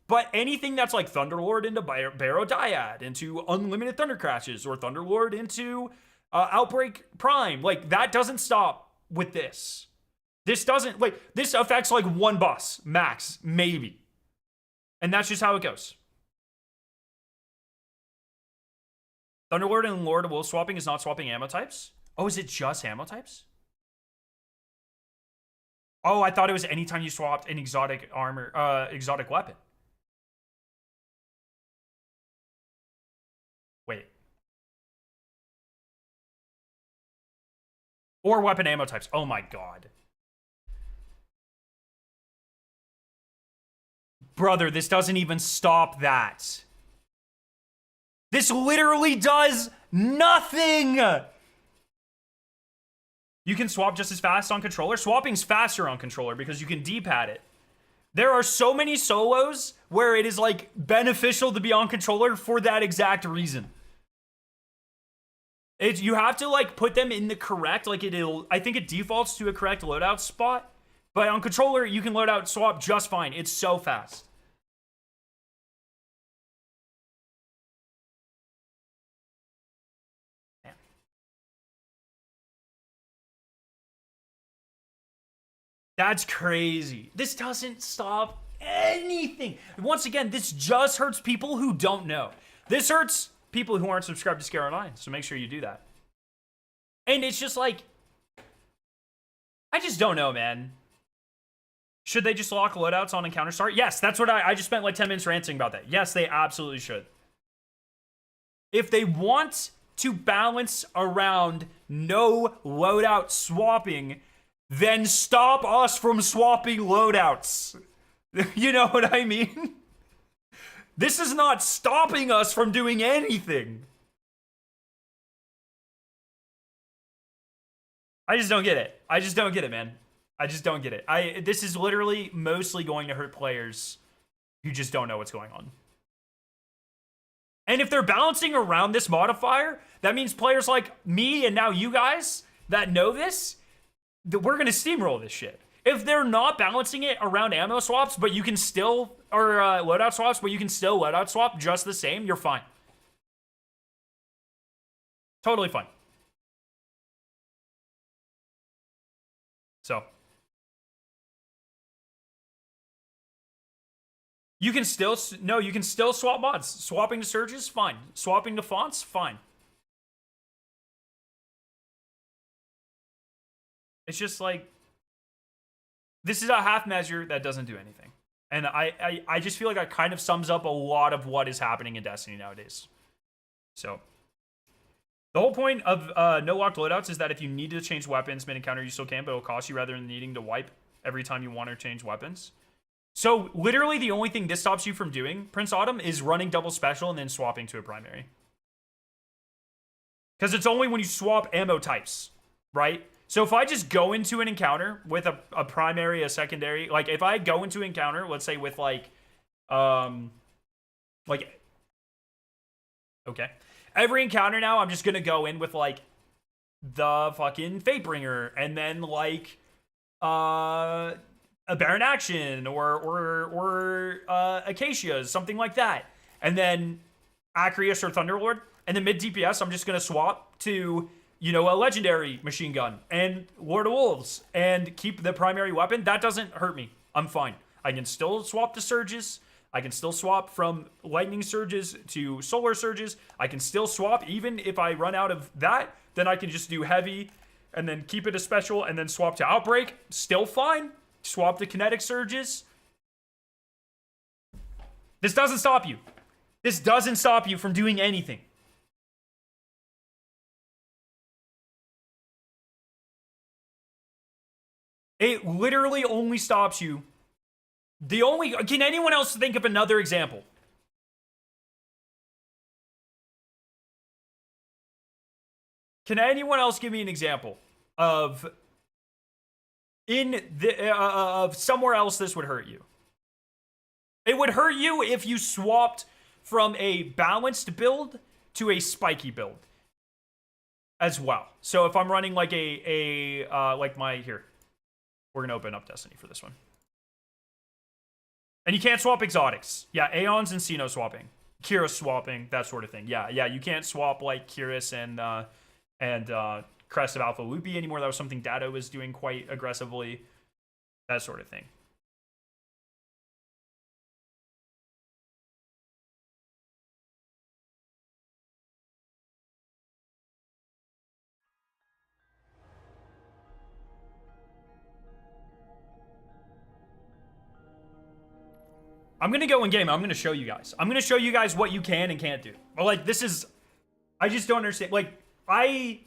But anything that's like Thunderlord into Barrow Dyad, into Unlimited Thunder Crashes, or Thunderlord into Outbreak Prime, like that doesn't stop with this. This doesn't, like, this affects like one boss, max, maybe. And that's just how it goes. Thunderlord and Lord of Wolves swapping is not swapping ammo types? Oh, is it just ammo types? Oh, I thought it was anytime you swapped an exotic armor, exotic weapon. Wait. Or weapon ammo types. Oh my god. Brother, this doesn't even stop that. This literally does nothing. You can swap just as fast on controller. Swapping's faster on controller because you can D-pad it. There are so many solos where it is like beneficial to be on controller for that exact reason. You have to like put them in the correct, like I think it defaults to a correct loadout spot, but on controller you can loadout swap just fine. It's so fast. Man. That's crazy. This doesn't stop anything. Once again, this just hurts people who don't know. This hurts people who aren't subscribed to Scare Online, so make sure you do that. And it's just like, I just don't know, man. Should they just lock loadouts on encounter start? Yes, that's what I just spent like 10 minutes ranting about that. Yes, they absolutely should. If they want to balance around no loadout swapping, then stop us from swapping loadouts. You know what I mean? This is not stopping us from doing anything. I just don't get it. I just don't get it, man. I just don't get it. This is literally mostly going to hurt players who just don't know what's going on. And if they're balancing around this modifier, that means players like me and now you guys that know this, that we're going to steamroll this shit. If they're not balancing it around ammo swaps, but you can still, or loadout swaps, but you can still loadout swap just the same, you're fine. Totally fine. So. You can still, no, you can still swap mods. Swapping to surges, fine. Swapping to fonts, fine. It's just like, this is a half measure that doesn't do anything. And I just feel like that kind of sums up a lot of what is happening in Destiny nowadays. So, the whole point of no locked loadouts is that if you need to change weapons mid-encounter, you still can, but it'll cost you rather than needing to wipe every time you want to change weapons. So, literally the only thing this stops you from doing, Prince Autumn, is running double special and then swapping to a primary. Because it's only when you swap ammo types, right? So if I just go into an encounter with a primary, a secondary, like if I go into an encounter, let's say with like, okay. Every encounter now, I'm just going to go in with like the fucking Fatebringer and then like, a Baron Action or Acacias, something like that. And then Acreus or Thunderlord. And then mid DPS, I'm just going to swap to, you know, a legendary machine gun and Lord of Wolves and keep the primary weapon. That doesn't hurt me. I'm fine. I can still swap to surges. I can still swap from lightning surges to solar surges. I can still swap even if I run out of that. Then I can just do heavy and then keep it a special and then swap to outbreak. Still fine. Swap to kinetic surges. This doesn't stop you. This doesn't stop you from doing anything. It literally only stops you. Can anyone else think of another example? Can anyone else give me an example of In the somewhere else, this would hurt you. It would hurt you if you swapped from a balanced build to a spiky build as well. So if I'm running like like my here, we're gonna open up Destiny for this one. And you can't swap exotics. Yeah, Aeons and Xeno swapping. Kira swapping, that sort of thing. Yeah, you can't swap like Kyrus and Crest of Alpha Loopy anymore. That was something Datto was doing quite aggressively. That sort of thing. I'm going to go in game. I'm going to show you guys. I'm going to show you guys what you can and can't do. But like, this is, I just don't understand. Like, I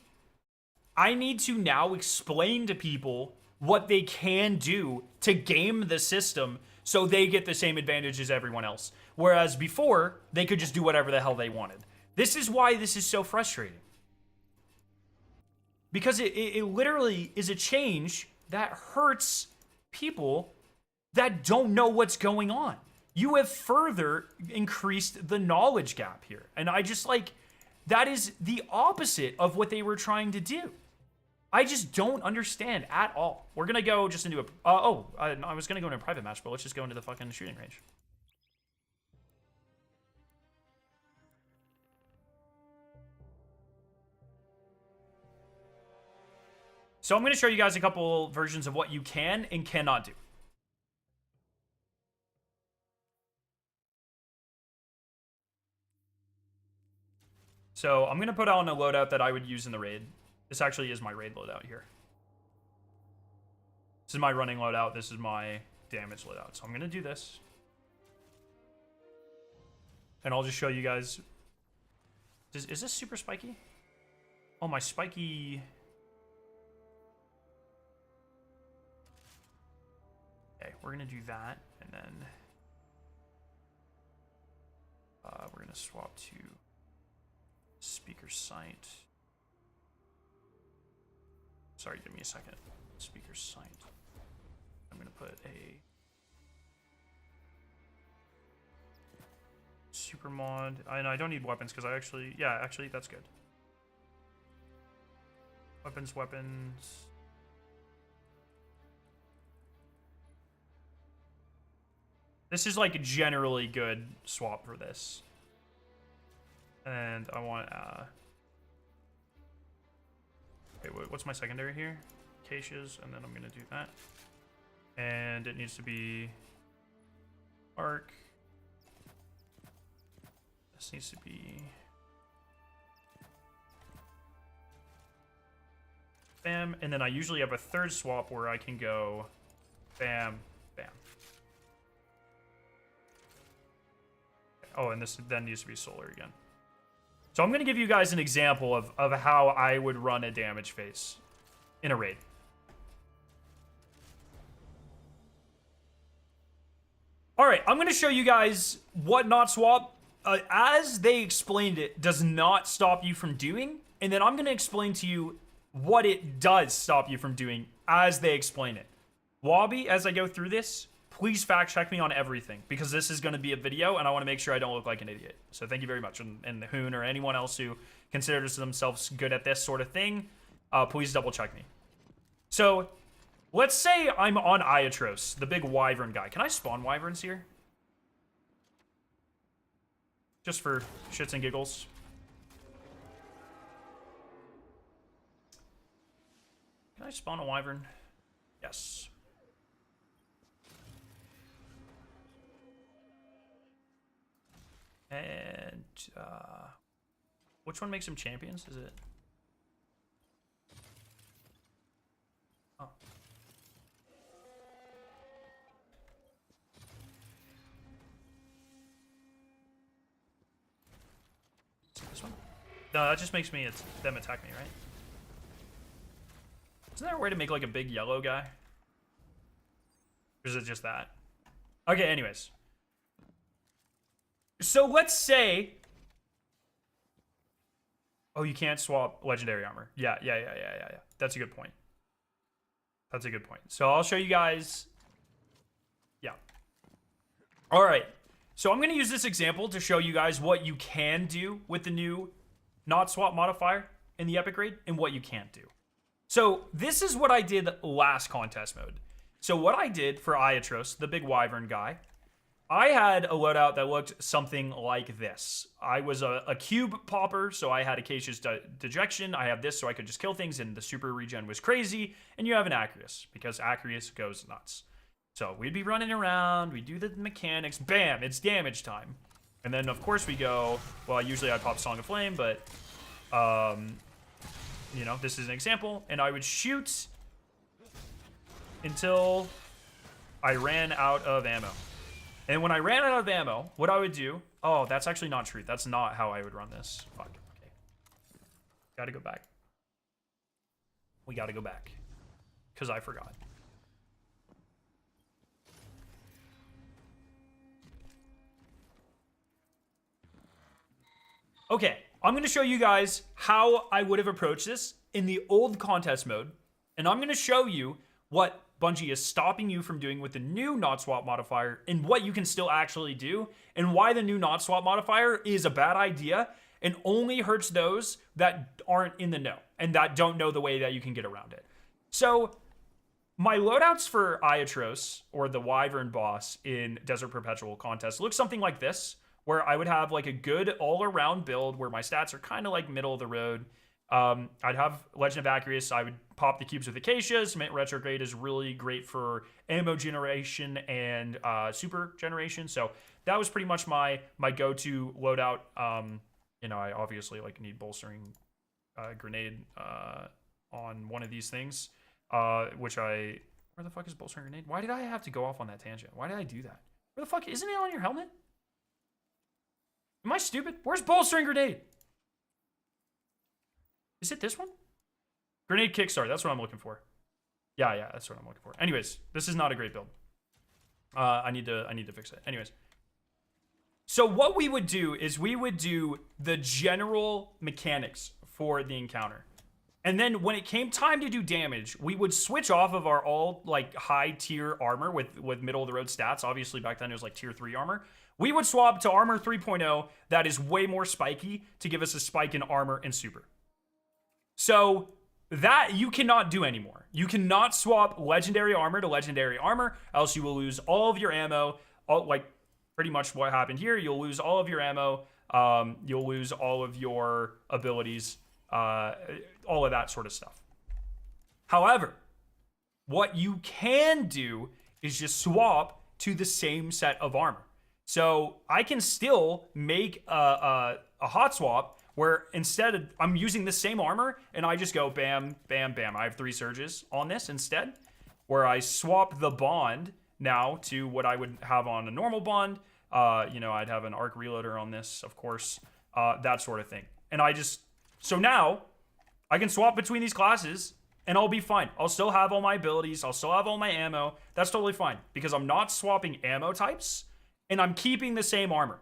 need to now explain to people what they can do to game the system so they get the same advantage as everyone else. Whereas before, they could just do whatever the hell they wanted. This is why this is so frustrating. Because it literally is a change that hurts people that don't know what's going on. You have further increased the knowledge gap here. And I just like, that is the opposite of what they were trying to do. I just don't understand at all. We're going to go just into a, I was going to go into a private match, but let's just go into the fucking shooting range. So I'm going to show you guys a couple versions of what you can and cannot do. So I'm going to put on a loadout that I would use in the raid. This actually is my raid loadout here. This is my running loadout. This is my damage loadout. So I'm going to do this. And I'll just show you guys. Is this super spiky? Oh, my spiky. Okay, we're going to do that. And then we're going to swap to speaker sight. Sorry, give me a second. Speaker sight. I'm going to put a super mod. And I don't need weapons because I actually, yeah, actually that's good. Weapons. This is like a generally good swap for this. And I want, okay, what's my secondary here? Acacias, and then I'm gonna do that. And it needs to be arc. This needs to be bam, and then I usually have a third swap where I can go bam, bam. Oh, and this then needs to be solar again. So I'm going to give you guys an example of how I would run a damage phase in a raid. All right, I'm going to show you guys what not swap, as they explained it, does not stop you from doing. And then I'm going to explain to you what it does stop you from doing as they explain it. Wobby, as I go through this, please fact check me on everything, because this is going to be a video and I want to make sure I don't look like an idiot. So thank you very much. And Hoon or anyone else who considers themselves good at this sort of thing, please double check me. So let's say I'm on Iatros, the big wyvern guy. Can I spawn wyverns here? Just for shits and giggles. Can I spawn a wyvern? Yes. And which one makes them champions? Is it? Oh. Is it this one? No, that just makes me them attack me, right? Isn't there a way to make like a big yellow guy? Or is it just that? Okay, anyways. So let's say, oh, you can't swap legendary armor. Yeah. That's a good point. That's a good point. So I'll show you guys. Yeah. All right. So I'm going to use this example to show you guys what you can do with the new not swap modifier in the epic raid and what you can't do. So this is what I did last contest mode. So what I did for Iatros, the big wyvern guy, I had a loadout that looked something like this. I was a cube popper, so I had Acacia's Dejection. I have this so I could just kill things, and the super regen was crazy. And you have an Acreus, because Acreus goes nuts. So we'd be running around, we do the mechanics, bam, it's damage time. And then, of course, we go, well, usually I'd pop Song of Flame, but, you know, this is an example. And I would shoot until I ran out of ammo. And when I ran out of ammo, what I would do... Oh, that's actually not true. That's not how I would run this. Fuck. Okay. Gotta go back. We gotta go back. Because I forgot. Okay. I'm going to show you guys how I would have approached this in the old contest mode. And I'm going to show you what Bungie is stopping you from doing with the new not swap modifier and what you can still actually do and why the new not swap modifier is a bad idea and only hurts those that aren't in the know and that don't know the way that you can get around it. So my loadouts for Iatros or the Wyvern boss in Desert Perpetual contest look something like this, where I would have like a good all-around build where my stats are kind of like middle of the road. I'd have Legend of Acreus. I would pop the cubes with Acacias. Mint Retrograde is really great for ammo generation and super generation. So that was pretty much my go-to loadout. You know, I obviously like need bolstering grenade on one of these things, which where the fuck is bolstering grenade? Why did I have to go off on that tangent? Why did I do that? Where the fuck, isn't it on your helmet? Am I stupid? Where's bolstering grenade? Is it this one? Grenade kickstart. That's what I'm looking for. Yeah, that's what I'm looking for. Anyways, this is not a great build. I need to fix it. Anyways. So what we would do is we would do the general mechanics for the encounter. And then when it came time to do damage, we would switch off of our all like high tier armor with middle of the road stats. Obviously back then it was like tier 3 armor. We would swap to armor 3.0 that is way more spiky to give us a spike in armor and super. So that you cannot do anymore. You cannot swap legendary armor to legendary armor, else you will lose all of your ammo. Like pretty much what happened here. You'll lose all of your ammo. You'll lose all of your abilities. All of that sort of stuff. However, what you can do is just swap to the same set of armor. So I can still make a hot swap where instead of, I'm using the same armor and I just go bam, bam, bam. I have 3 surges on this instead, where I swap the bond now to what I would have on a normal bond. You know, I'd have an arc reloader on this, of course, that sort of thing. And so now I can swap between these classes and I'll be fine. I'll still have all my abilities. I'll still have all my ammo. That's totally fine because I'm not swapping ammo types and I'm keeping the same armor.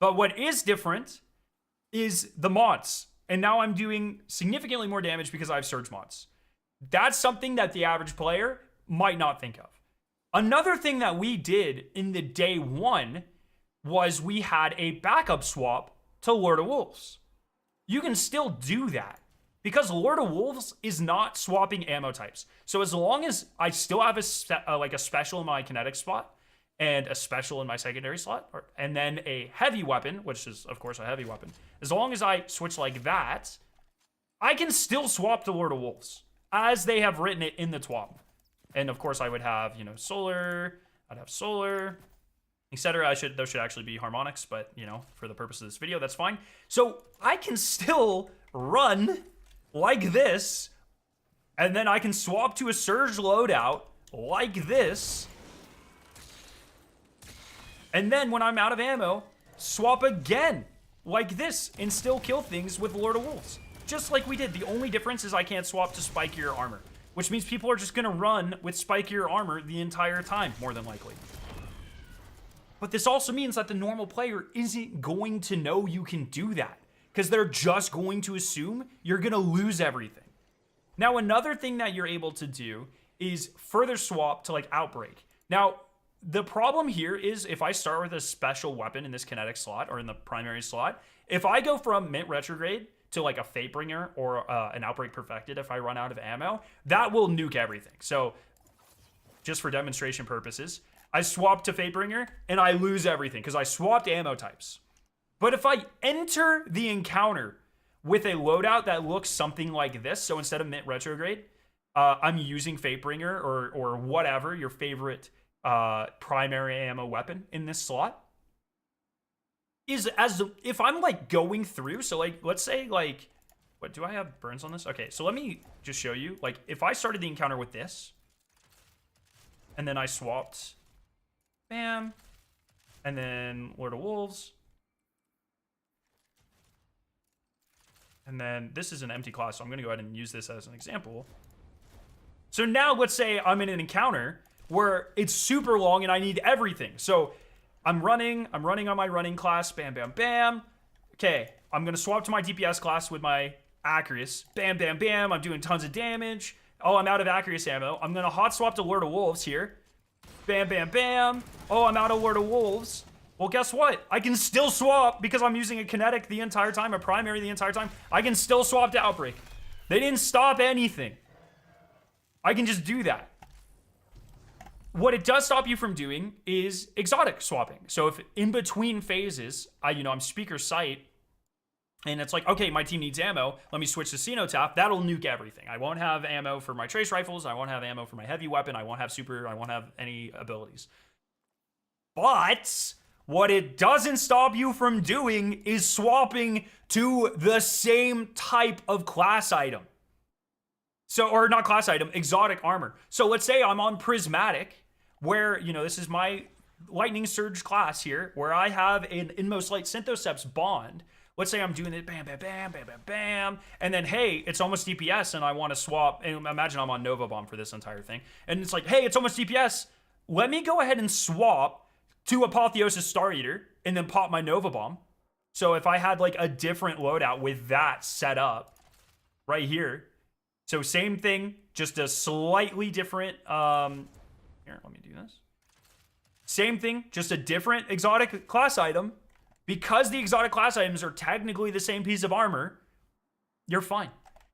But what is different is the mods. And now I'm doing significantly more damage because I have surge mods. That's something that the average player might not think of. Another thing that we did in the day 1 was we had a backup swap to Lord of Wolves. You can still do that because Lord of Wolves is not swapping ammo types. So as long as I still have a special in my kinetic spot and a special in my secondary slot, and then a heavy weapon, which is of course a heavy weapon, as long as I switch like that, I can still swap to Lord of Wolves as they have written it in the Twab. And of course I would have, you know, solar, I'd have solar, etc. Those should actually be harmonics, but you know, for the purpose of this video, that's fine. So I can still run like this, and then I can swap to a surge loadout like this. And then when I'm out of ammo, swap again like this and still kill things with Lord of Wolves. Just like we did. The only difference is I can't swap to spikier armor, which means people are just going to run with spikier armor the entire time, more than likely. But this also means that the normal player isn't going to know you can do that because they're just going to assume you're going to lose everything. Now, another thing that you're able to do is further swap to like Outbreak. Now, the problem here is if I start with a special weapon in this kinetic slot or in the primary slot, if I go from Mint Retrograde to like a Fatebringer or an Outbreak Perfected, if I run out of ammo, that will nuke everything. So just for demonstration purposes, I swap to Fatebringer and I lose everything because I swapped ammo types. But if I enter the encounter with a loadout that looks something like this, so instead of Mint Retrograde, I'm using Fatebringer or whatever, your favorite primary ammo weapon in this slot, is as if I'm like going through, so like let's say like, what, do I have burns on this? Okay, so let me just show you, like if I started the encounter with this and then I swapped, bam, and then Lord of Wolves, and then this is an empty class, so I'm gonna go ahead and use this as an example. So now let's say I'm in an encounter where it's super long and I need everything. So I'm running on my running class, bam, bam, bam. Okay, I'm gonna swap to my DPS class with my Acreus, bam, bam, bam. I'm doing tons of damage. Oh, I'm out of Acreus ammo. I'm gonna hot swap to Lord of Wolves here. Bam, bam, bam. Oh, I'm out of Lord of Wolves. Well, guess what? I can still swap because I'm using a kinetic the entire time, a primary the entire time. I can still swap to Outbreak. They didn't stop anything. I can just do that. What it does stop you from doing is exotic swapping. So if in between phases, I'm speaker sight, and it's like, okay, my team needs ammo, let me switch to Cenotaph, that'll nuke everything. I won't have ammo for my trace rifles, I won't have ammo for my heavy weapon, I won't have super, I won't have any abilities. But what it doesn't stop you from doing is swapping to the same type of class item. So, or not class item, exotic armor. So let's say I'm on Prismatic, where, this is my Lightning Surge class here, where I have an Inmost Light Synthoceps bond. Let's say I'm doing it, bam, bam, bam, bam, bam, bam. And then, hey, it's almost DPS, and I want to swap. And imagine I'm on Nova Bomb for this entire thing. And it's like, hey, it's almost DPS. Let me go ahead and swap to Apotheosis Star Eater, and then pop my Nova Bomb. So if I had like a different loadout with that set up right here, so same thing, just a slightly different, here, let me do this. Same thing, just a different exotic class item. Because the exotic class items are technically the same piece of armor, you're fine.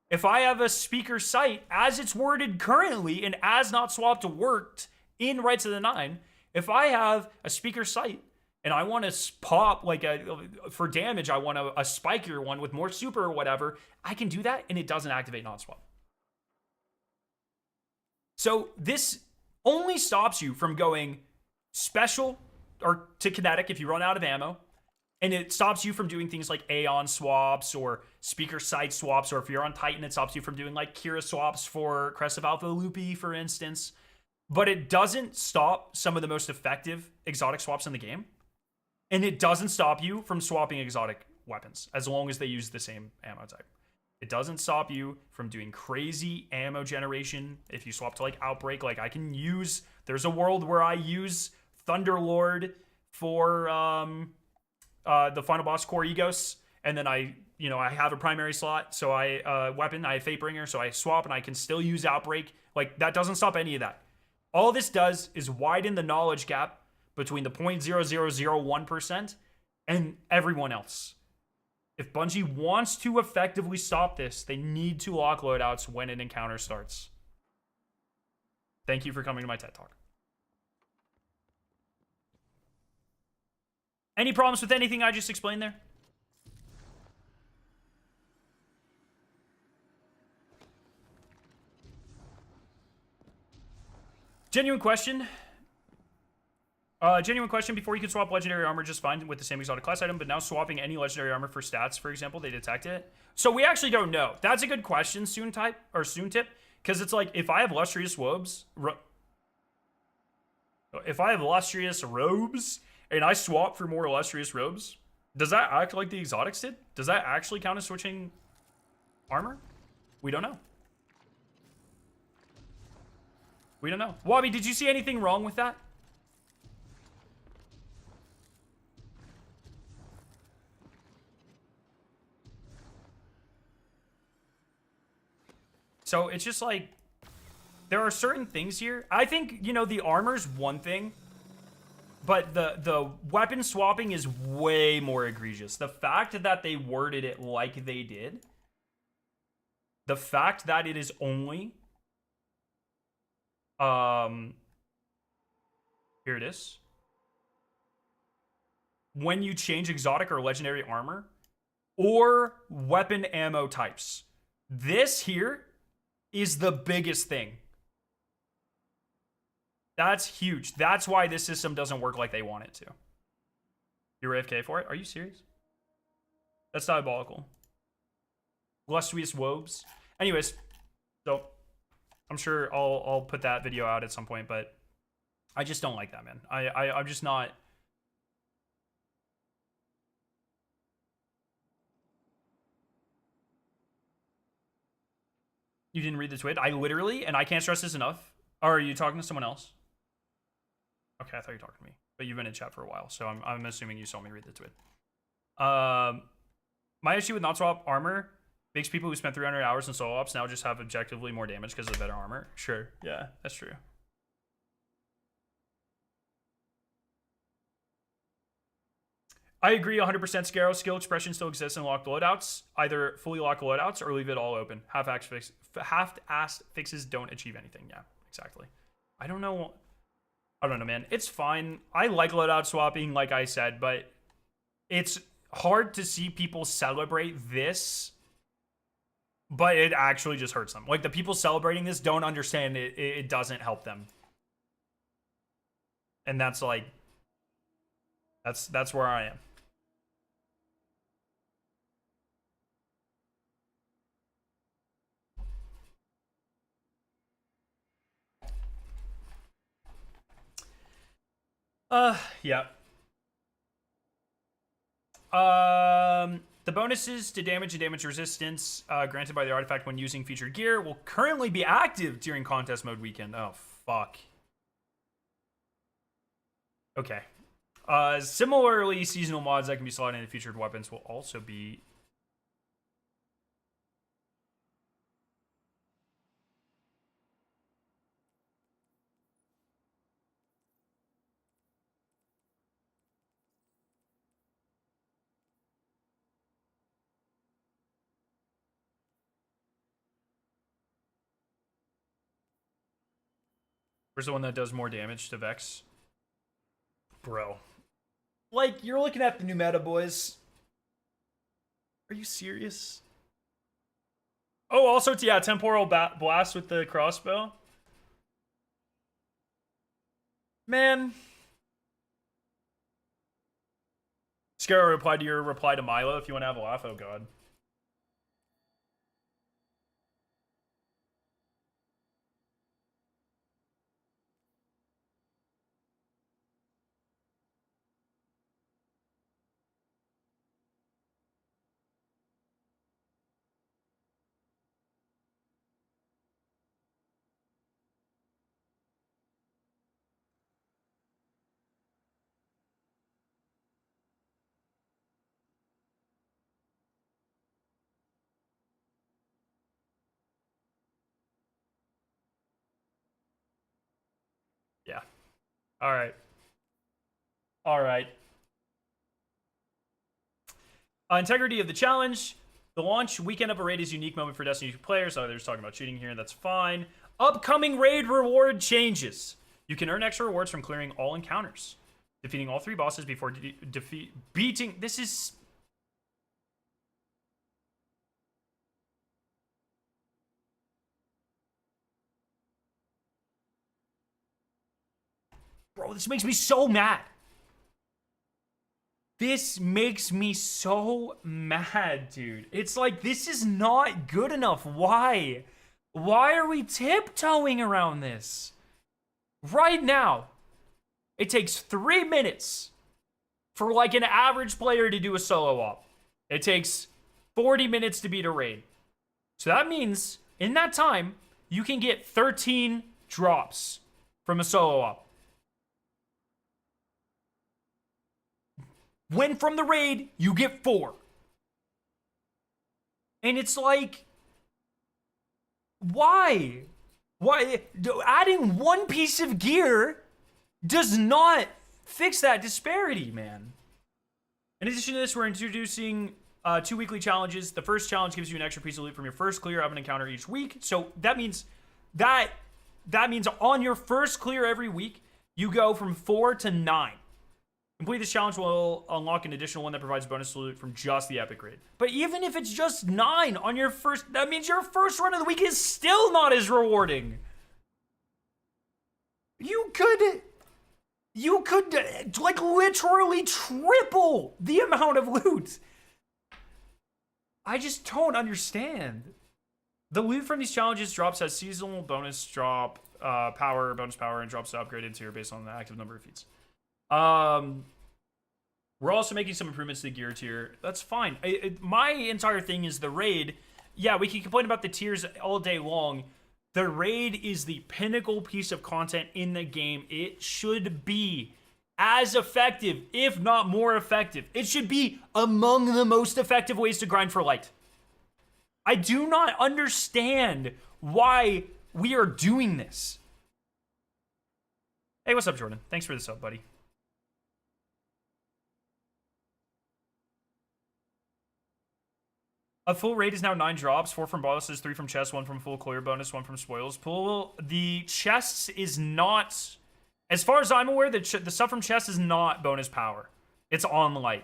If I have a speaker sight, as it's worded currently and as not swapped to worked in Rights of the Nine, if I have a speaker sight and I want to pop like for damage, I want a spikier one with more super or whatever, I can do that and it doesn't activate non-swap. So this only stops you from going special or to kinetic if you run out of ammo. And it stops you from doing things like Aeon swaps or speaker sight swaps. Or if you're on Titan, it stops you from doing like Kira swaps for Crest of Alpha Lupi, for instance. But it doesn't stop some of the most effective exotic swaps in the game. And it doesn't stop you from swapping exotic weapons as long as they use the same ammo type. It doesn't stop you from doing crazy ammo generation. If you swap to like Outbreak, like I can use, there's a world where I use Thunderlord for the final boss Core Egos, and then I have a primary slot, so I weapon, I have Fatebringer, so I swap and I can still use Outbreak. Like that doesn't stop any of that. All this does is widen the knowledge gap between the 0.0001% and everyone else. If Bungie wants to effectively stop this, they need to lock loadouts when an encounter starts. Thank you for coming to my TED Talk. Any problems with anything I just explained there? Genuine question. Before you could swap legendary armor just fine with the same exotic class item, but now swapping any legendary armor for stats, for example, they detect it. So we actually don't know. That's a good question, Soon Tip, because it's like if I have lustrous robes, and I swap for more illustrious robes, does that act like the exotics did? Does that actually count as switching armor? We don't know. We don't know. Wabi, did you see anything wrong with that? So it's just like, there are certain things here. I think, you know, the armor's one thing, but the weapon swapping is way more egregious. The fact that they worded it like they did, the fact that it is only, here it is. When you change exotic or legendary armor or weapon ammo types. This here is the biggest thing. That's huge. That's why this system doesn't work like they want it to. You're AFK for it? Are you serious? That's diabolical. Illustrious Wobes. Anyways, so I'm sure I'll put that video out at some point, but I just don't like that, man. I'm just not. You didn't read the tweet? I literally, and I can't stress this enough. Or are you talking to someone else? Okay, I thought you were talking to me. But you've been in chat for a while, so I'm assuming you saw me read the tweet. My issue with not swap armor makes people who spent 300 hours in solo ops now just have objectively more damage because of the better armor. Sure, yeah, that's true. I agree 100%. Scarrow skill expression still exists in locked loadouts. Either fully lock loadouts or leave it all open. Half-assed fixes don't achieve anything. Yeah, exactly. I don't know, man. It's fine. I like loadout swapping, like I said, but it's hard to see people celebrate this, but it actually just hurts them. Like, the people celebrating this don't understand it. It doesn't help them. And that's like, that's where I am. Yeah. The bonuses to damage and damage resistance granted by the artifact when using featured gear will currently be active during contest mode weekend. Oh, fuck. Okay. Similarly, seasonal mods that can be slotted into featured weapons will also be... Where's the one that does more damage to Vex? Bro. Like, you're looking at the new meta, boys. Are you serious? Oh, also, yeah, temporal blast with the crossbow. Man. Scarrow replied to your reply to Milo if you want to have a laugh. Oh, God. Yeah. All right. All right. Integrity of the challenge. The launch weekend of a raid is a unique moment for Destiny 2 players. Oh, they're just talking about cheating here. That's fine. Upcoming raid reward changes. You can earn extra rewards from clearing all encounters, defeating all 3 bosses before beating. This is... Bro, this makes me so mad. This makes me so mad, dude. It's like, this is not good enough. Why? Why are we tiptoeing around this? Right now, it takes 3 minutes for like an average player to do a solo op. It takes 40 minutes to beat a raid. So that means in that time, you can get 13 drops from a solo op. When from the raid, you get 4. And it's like, why? Why adding one piece of gear does not fix that disparity, man. In addition to this, we're introducing 2 weekly challenges. The first challenge gives you an extra piece of loot from your first clear of an encounter each week. So that means on your first clear every week, you go from 4 to 9. Complete this challenge will unlock an additional one that provides bonus loot from just the epic grade. But even if it's just 9 on your first, that means your first run of the week is still not as rewarding. You could like literally triple the amount of loot. I just don't understand. The loot from these challenges drops as seasonal bonus drop, bonus power, and drops to upgrade into your based on the active number of feats. We're also making some improvements to the gear tier. That's fine. My entire thing is the raid. Yeah, we can complain about the tiers all day long. The raid is the pinnacle piece of content in the game. It should be as effective, if not more effective. It should be among the most effective ways to grind for light. I do not understand why we are doing this. Hey, what's up, Jordan? Thanks for the sub, buddy. A full raid is now 9 drops, 4 from bosses, 3 from chests, 1 from full clear bonus, 1 from spoils. The chests is not, as far as I'm aware, the stuff from chests is not bonus power. It's on light.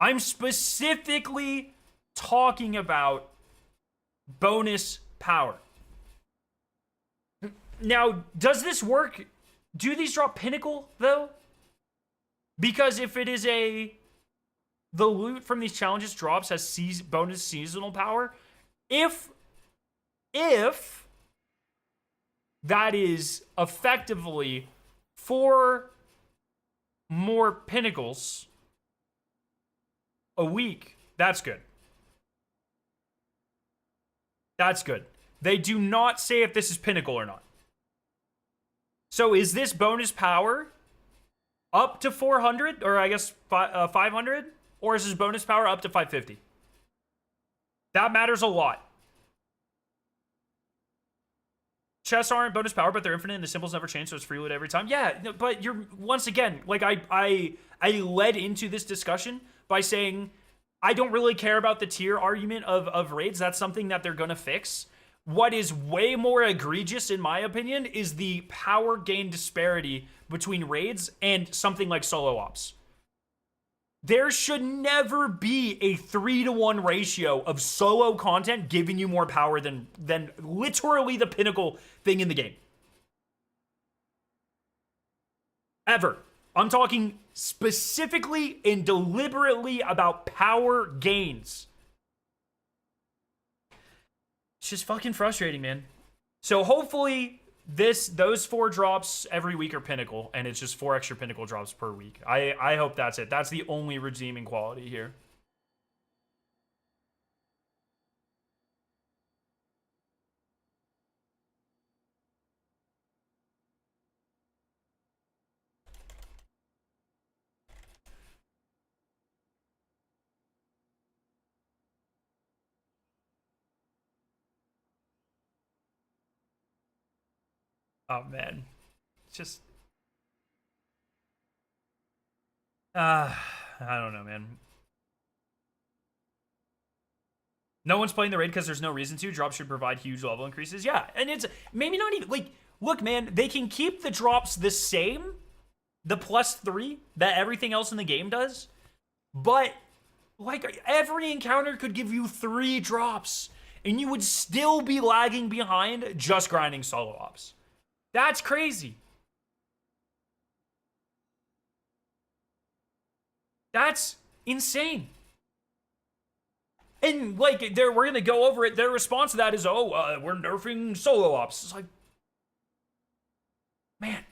I'm specifically talking about bonus power. Now, does this work? Do these drop pinnacle, though? Because if it is the loot from these challenges drops as bonus seasonal power, if that is effectively 4 more pinnacles a week, that's good. That's good. They do not say if this is pinnacle or not. So is this bonus power up to 400, or I guess 500? Or is this bonus power up to 550? That matters a lot. Chests aren't bonus power, but they're infinite and the symbols never change, so it's free loot every time. Yeah, but you're, once again, like I led into this discussion by saying I don't really care about the tier argument of raids. That's something that they're gonna fix. What is way more egregious, in my opinion, is the power gain disparity between raids and something like solo ops. There should never be a 3-to-1 ratio of solo content giving you more power than literally the pinnacle thing in the game. Ever. I'm talking specifically and deliberately about power gains. It's just fucking frustrating, man. So hopefully those 4 drops every week are pinnacle, and it's just 4 extra pinnacle drops per week. I hope that's it. That's the only redeeming quality here. Oh man, it's just I don't know, man. No one's playing the raid because there's no reason to. Drops should provide huge level increases. Yeah, and it's maybe not even like, look, man, they can keep the drops the same, the +3 that everything else in the game does, but like every encounter could give you 3 drops, and you would still be lagging behind just grinding solo ops. That's crazy. That's insane. And like, we're gonna go over it. Their response to that is, "Oh, we're nerfing solo ops." It's like, man,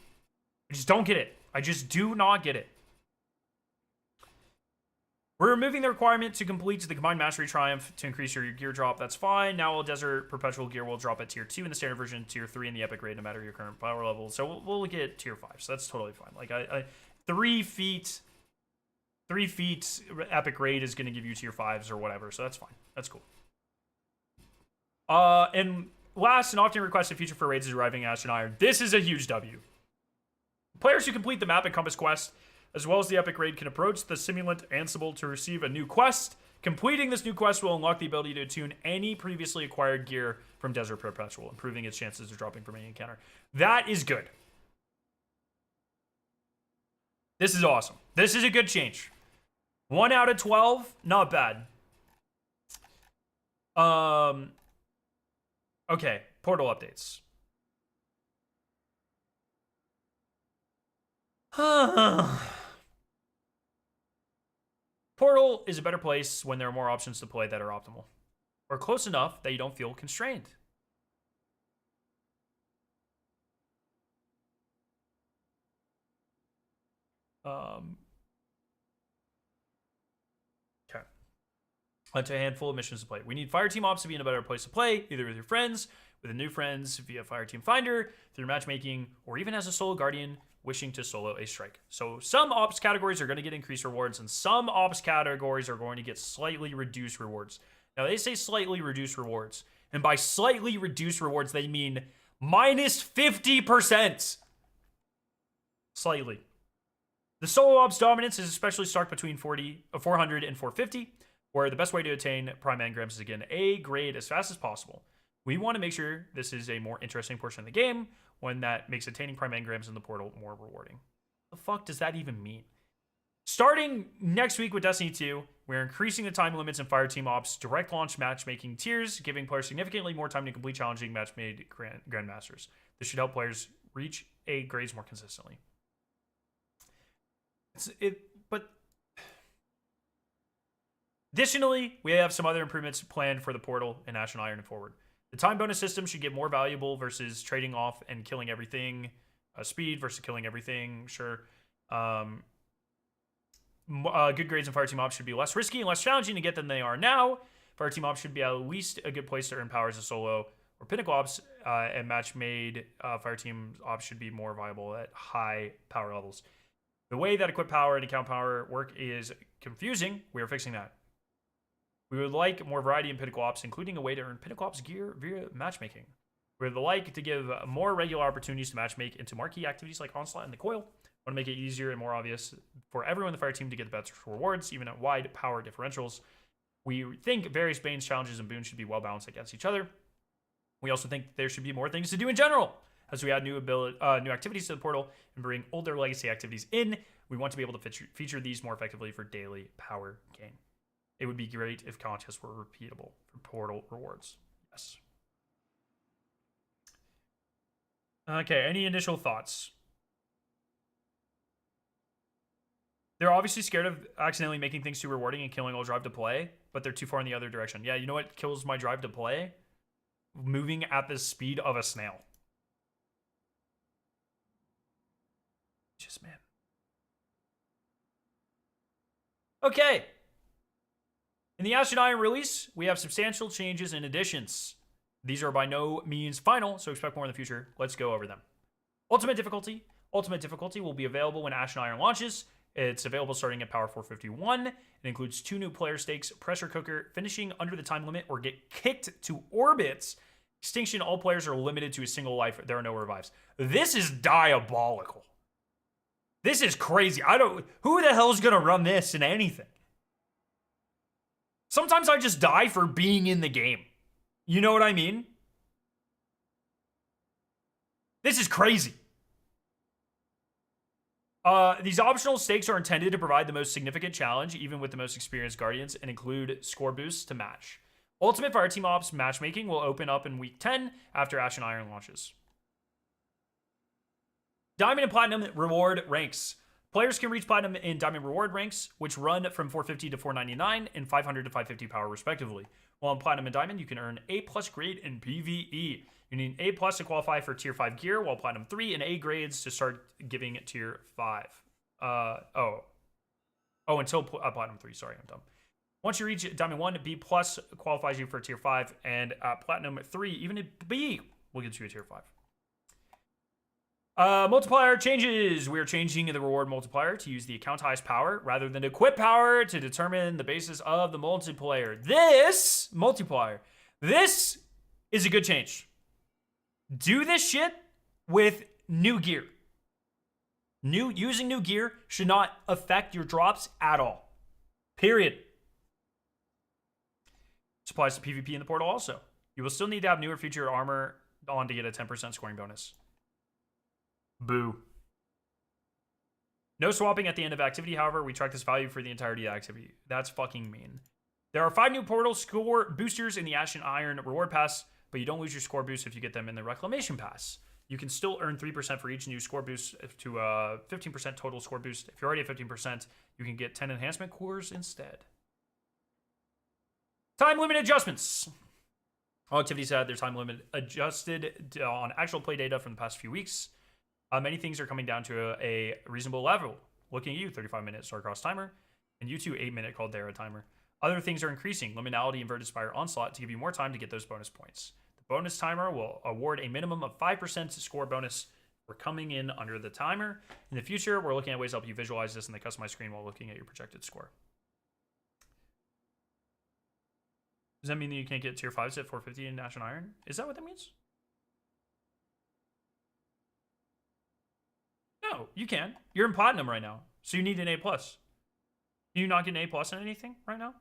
I just don't get it. I just do not get it. We're removing the requirement to complete the Combined Mastery Triumph to increase your gear drop. That's fine. Now all Desert Perpetual gear will drop at Tier 2 in the standard version, Tier 3 in the Epic grade, no matter your current power level. So we'll get Tier 5. So that's totally fine. Like, 3 feet Epic grade is going to give you Tier 5s or whatever. So that's fine. That's cool. And last and often requested feature for raids is arriving at Ash and Iron. This is a huge W. Players who complete the map and compass quest, as well as the epic raid, can approach the simulant Ansible to receive a new quest. Completing this new quest will unlock the ability to attune any previously acquired gear from Desert Perpetual, improving its chances of dropping from any encounter. That is good. This is awesome. This is a good change. 1 out of 12, not bad. Okay, portal updates. Portal is a better place when there are more options to play that are optimal, or close enough that you don't feel constrained. Okay. Onto a handful of missions to play. We need Fireteam Ops to be in a better place to play, either with your friends, with the new friends, via Fireteam Finder, through matchmaking, or even as a solo guardian wishing to solo a strike. So some ops categories are going to get increased rewards, and some ops categories are going to get slightly reduced rewards. Now, they say slightly reduced rewards, and by slightly reduced rewards, they mean minus 50%. Slightly. The solo ops dominance is especially stark between 400 and 450, where the best way to attain prime engrams is, again, A grade as fast as possible. We want to make sure this is a more interesting portion of the game, one that makes attaining prime engrams in the portal more rewarding. The fuck does that even mean? Starting next week with Destiny 2, we're increasing the time limits in Fireteam Ops direct launch matchmaking tiers, giving players significantly more time to complete challenging match-made Grandmasters. This should help players reach A grades more consistently. But additionally, we have some other improvements planned for the portal in Ash and Iron and forward. The time bonus system should get more valuable versus trading off and killing everything. Speed versus killing everything, sure. Good grades in Fireteam Ops should be less risky and less challenging to get than they are now. Fireteam Ops should be at least a good place to earn power as a solo or Pinnacle Ops, and match-made Fireteam Ops should be more viable at high power levels. The way that equip power and account power work is confusing. We are fixing that. We would like more variety in Pinnacle Ops, including a way to earn Pinnacle Ops gear via matchmaking. We would like to give more regular opportunities to matchmake into marquee activities like Onslaught and the Coil. We want to make it easier and more obvious for everyone in the fire team to get the best rewards, even at wide power differentials. We think various Bane's challenges and boons should be well balanced against each other. We also think there should be more things to do in general. As we add new activities to the portal and bring older legacy activities in, we want to be able to feature these more effectively for daily power gain. It would be great if contests were repeatable for portal rewards. Yes. Okay, any initial thoughts? They're obviously scared of accidentally making things too rewarding and killing all drive to play, but they're too far in the other direction. Yeah, you know what kills my drive to play? Moving at the speed of a snail. Just, man. Okay. In the Ash and Iron release, we have substantial changes and additions. These are by no means final, so expect more in the future. Let's go over them. Ultimate difficulty. Ultimate difficulty will be available when Ash and Iron launches. It's available starting at power 451. It includes 2 new player stakes, pressure cooker, finishing under the time limit, or get kicked to orbits. Extinction, all players are limited to a single life. There are no revives. This is diabolical. This is crazy. Who the hell is going to run this in anything? Sometimes I just die for being in the game. You know what I mean? This is crazy. These optional stakes are intended to provide the most significant challenge, even with the most experienced Guardians, and include score boosts to match. Ultimate Fireteam Ops matchmaking will open up in Week 10 after Ash and Iron launches. Diamond and Platinum reward ranks. Players can reach Platinum in Diamond reward ranks, which run from 450 to 499 and 500 to 550 power, respectively. While in Platinum and Diamond, you can earn A+ grade in PvE. You need A+ to qualify for Tier 5 gear, while Platinum 3 and A grades to start giving Tier 5. Until Platinum 3. Sorry, I'm dumb. Once you reach Diamond 1, B+ qualifies you for Tier 5, and Platinum 3, even a B, will get you a Tier 5. Multiplier changes. We're changing the reward multiplier to use the account highest power rather than equip power to determine the basis of the multiplayer. This multiplier. This is a good change. Do this shit with new gear. Using new gear should not affect your drops at all. Period. This applies to PvP in the portal also. You will still need to have newer feature armor on to get a 10% scoring bonus. Boo. No swapping at the end of activity, however, we track this value for the entirety of the activity. That's fucking mean. There are 5 new portal score boosters in the Ash and Iron reward pass, but you don't lose your score boost if you get them in the Reclamation pass. You can still earn 3% for each new score boost to a 15% total score boost. If you're already at 15%, you can get 10 enhancement cores instead. Time limit adjustments. All activities had their time limit adjusted on actual play data from the past few weeks. Many things are coming down to a reasonable level. Looking at you, 35-minute Starcross timer, and you 2 8-minute Caldera timer. Other things are increasing. Liminality Inverted Spire Onslaught to give you more time to get those bonus points. The bonus timer will award a minimum of 5% score bonus for coming in under the timer. In the future, we're looking at ways to help you visualize this in the customized screen while looking at your projected score. Does that mean that you can't get tier 5s at 450 in Ash and Iron? Is that what that means? No, you can. You're in Platinum right now, so you need an A+. Can you not get an A+ in anything right now?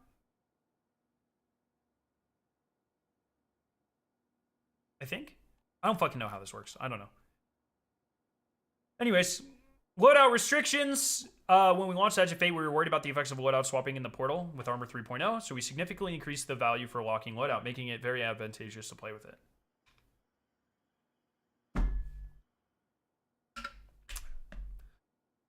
I think. I don't fucking know how this works. I don't know. Anyways, loadout restrictions. When we launched Edge of Fate, we were worried about the effects of loadout swapping in the portal with Armor 3.0, so we significantly increased the value for locking loadout, making it very advantageous to play with it.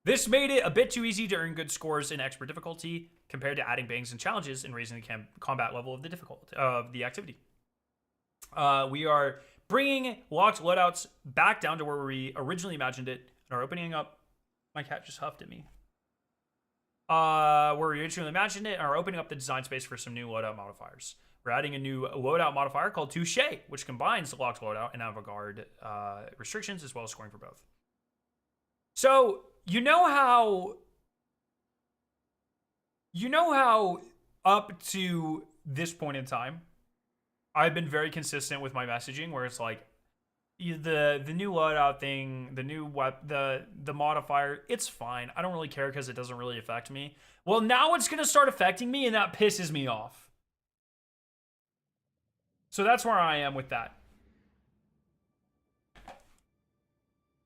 This made it a bit too easy to earn good scores in expert difficulty compared to adding bangs and challenges and raising the combat level of the activity. We are bringing locked loadouts back down to where we originally imagined it and are opening up. My cat just huffed at me. Where we originally imagined it and are opening up the design space for some new loadout modifiers. We're adding a new loadout modifier called Touche, which combines the locked loadout and avant-garde restrictions as well as scoring for both. So you know how up to this point in time, I've been very consistent with my messaging where it's like the new loadout thing, the modifier, it's fine. I don't really care because it doesn't really affect me. Well, now it's gonna start affecting me, and that pisses me off. So that's where I am with that.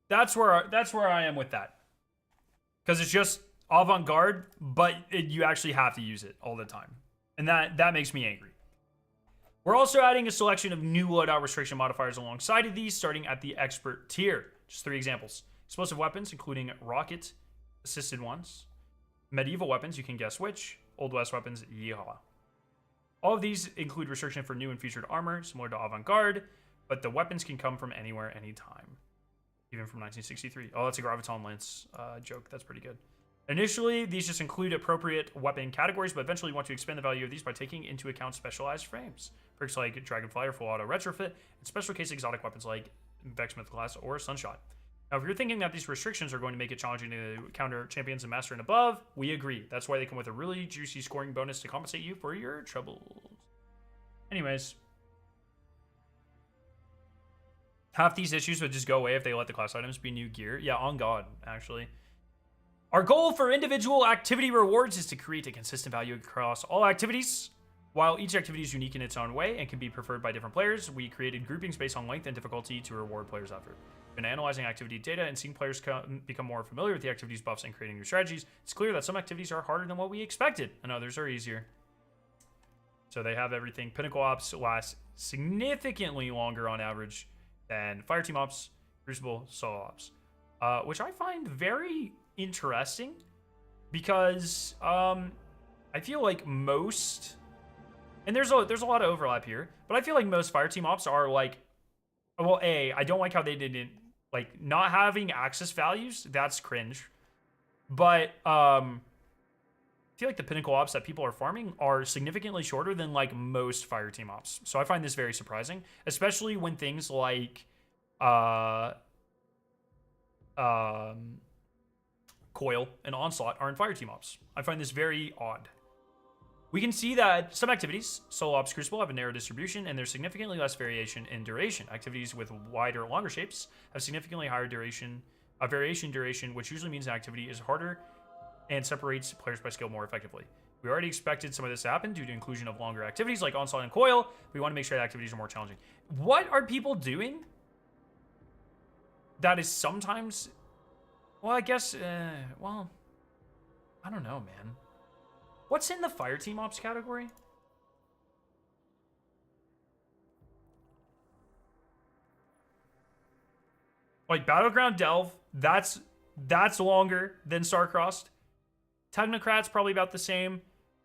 That's where I am with that. Because it's just avant-garde, but you actually have to use it all the time. And that makes me angry. We're also adding a selection of new loadout restriction modifiers alongside of these, starting at the expert tier. Just 3 examples. Explosive weapons, including rocket-assisted ones. Medieval weapons, you can guess which. Old West weapons, yeehaw. All of these include restriction for new and featured armor, similar to avant-garde, but the weapons can come from anywhere, anytime. Even from 1963. Oh, that's a Graviton Lance joke. That's pretty good. Initially, these just include appropriate weapon categories, but eventually you want to expand the value of these by taking into account specialized frames. Perks like Dragonfly or Full Auto Retrofit, and special case exotic weapons like Vexmith Class or Sunshot. Now, if you're thinking that these restrictions are going to make it challenging to counter champions and master and above, we agree. That's why they come with a really juicy scoring bonus to compensate you for your troubles. Anyways. Half these issues would just go away if they let the class items be new gear. Yeah, on God, actually. Our goal for individual activity rewards is to create a consistent value across all activities. While each activity is unique in its own way and can be preferred by different players, we created groupings based on length and difficulty to reward players' effort. We've been analyzing activity data and seeing players become more familiar with the activities buffs and creating new strategies. It's clear that some activities are harder than what we expected, and others are easier. So they have everything. Pinnacle Ops last significantly longer on average than Fireteam Ops, Crucible, Solo Ops, which I find very interesting because I feel like most, and there's a lot of overlap here, but I feel like most Fireteam Ops are like, well, I don't like how they didn't, like, not having access values, that's cringe, but I feel like the Pinnacle Ops that people are farming are significantly shorter than like most Fireteam Ops. So I find this very surprising, especially when things like Coil and Onslaught are in Fireteam Ops. I find this very odd. we can see that some activities, Solo Ops Crucible, have a narrow distribution, and there's significantly less variation in duration. Activities with wider, longer shapes have significantly higher duration, variation duration, which usually means an activity is harder and separates players by skill more effectively. We already expected some of this to happen due to inclusion of longer activities like Onslaught and Coil. We want to make sure that activities are more challenging. What are people doing that is sometimes... Well, I guess... well, I don't know, man. What's in the fire team ops category? Like Battleground Delve, that's longer than Starcrossed. Technocrat's probably about the same.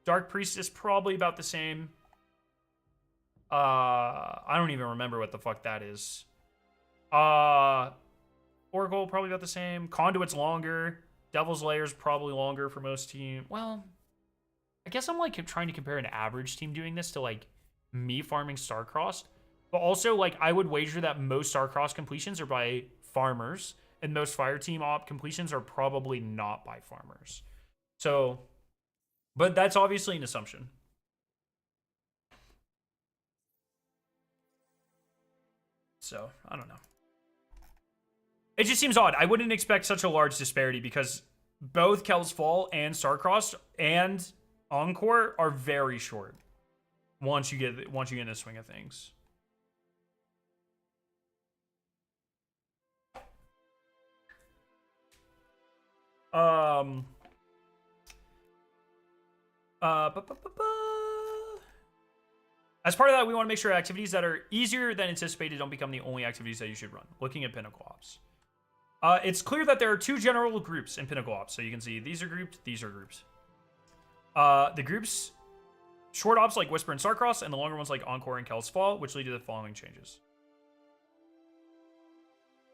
Dark Priestess probably about the same. I don't even remember what the fuck that is. Oracle probably about the same. Conduit's longer. Devil's Layer's probably longer for most teams. Well, I guess I'm like trying to compare an average team doing this to like me farming Starcrossed. But also like I would wager that most Starcrossed completions are by farmers and most fire team op completions are probably not by farmers. So, but that's obviously an assumption. So, I don't know. It just seems odd. I wouldn't expect such a large disparity because both Kel's Fall and Starcrossed and Encore are very short once you get in the swing of things. As part of that, we want to make sure activities that are easier than anticipated don't become the only activities that you should run. Looking at Pinnacle Ops. It's clear that there are two general groups in Pinnacle Ops. So you can see these are grouped, these are groups. The groups, short ops like Whisper and Starcross, and the longer ones like Encore and Kel's Fall, which lead to the following changes.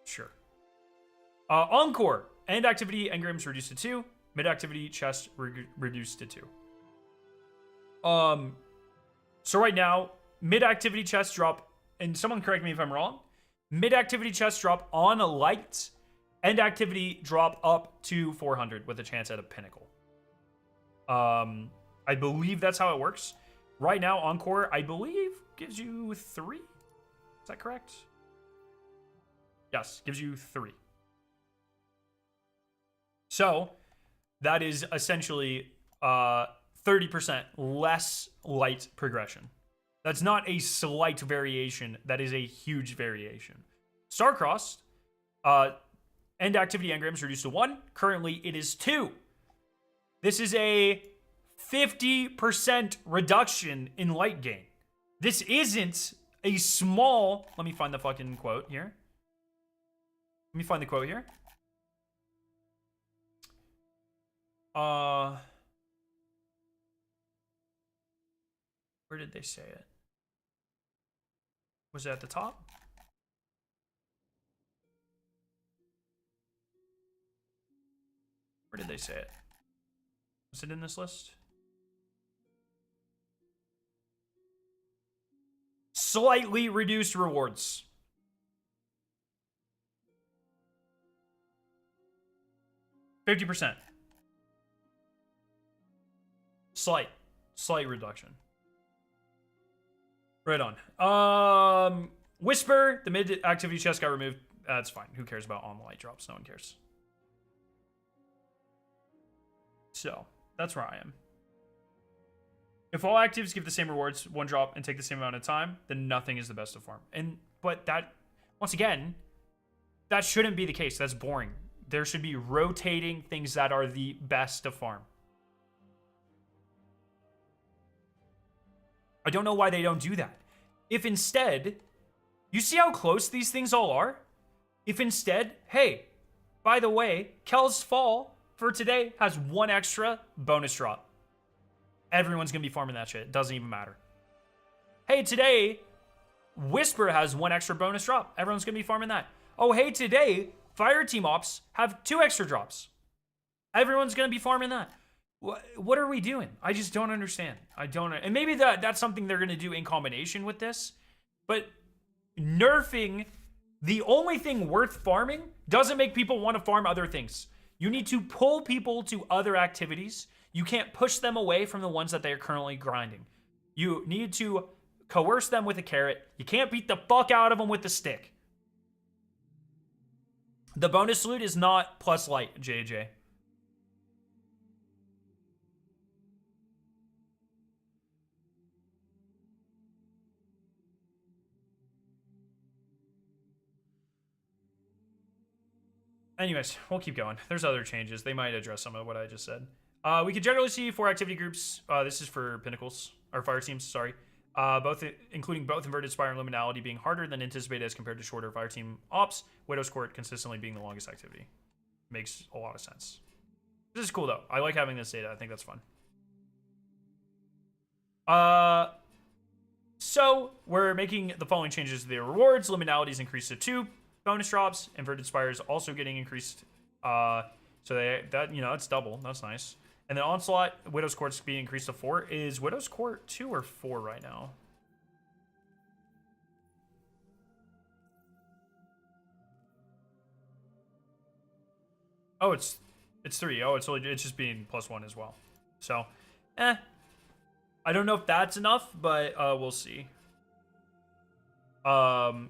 Sure. Encore, end activity engrams reduced to 2. Mid activity chest reduced to 2. So right now, mid activity chests drop, and someone correct me if I'm wrong. Mid activity chests drop on light, end activity drop up to 400 with a chance at a pinnacle. I believe that's how it works. Right now, Encore, I believe, gives you 3. Is that correct? Yes, gives you 3. So, that is essentially 30% less light progression. That's not a slight variation. That is a huge variation. Starcrossed, end activity engrams reduced to 1. Currently, it is 2. This is a 50% reduction in light gain. This isn't a small... Let me find the fucking quote here. Let me find the quote here. Where did they say it? Was it at the top? Where did they say it? Was it in this list? Slightly reduced rewards. %. Slight reduction. Right on. Whisper, the mid activity chest got removed. That's fine. Who cares about on the light drops? No one cares. So, that's where I am. If all actives give the same rewards, 1 drop, and take the same amount of time, then nothing is the best of farm. But that, once again, that shouldn't be the case. That's boring. There should be rotating things that are the best of farm. I don't know why they don't do that. If instead, you see how close these things all are? If instead, hey, by the way, Kel's Fall for today has 1 extra bonus drop. Everyone's going to be farming that shit. It doesn't even matter. Hey, today, Whisper has 1 extra bonus drop. Everyone's going to be farming that. Oh, hey, today, Fire Team Ops have 2 extra drops. Everyone's going to be farming that. What are we doing? I just don't understand. And maybe that's something they're going to do in combination with this. But nerfing the only thing worth farming doesn't make people want to farm other things. You need to pull people to other activities. You can't push them away from the ones that they are currently grinding. You need to coerce them with a carrot. You can't beat the fuck out of them with the stick. The bonus loot is not plus light, JJ. Anyways, we'll keep going. There's other changes. They might address some of what I just said. We could generally see 4 activity groups. This is for pinnacles, or fire teams, sorry. Including both Inverted Spire and Liminality being harder than anticipated as compared to shorter fire team ops. Widow's Court consistently being the longest activity. Makes a lot of sense. This is cool, though. I like having this data. I think that's fun. So, we're making the following changes to the rewards. Liminality is increased to 2. Bonus drops. Inverted Spire is also getting increased. So that's double. That's nice. And then Onslaught, Widow's Court's being increased to 4. Is Widow's Court 2 or 4 right now? Oh, it's 3. Oh, it's just being +1 as well. So, I don't know if that's enough, but we'll see. Lastly,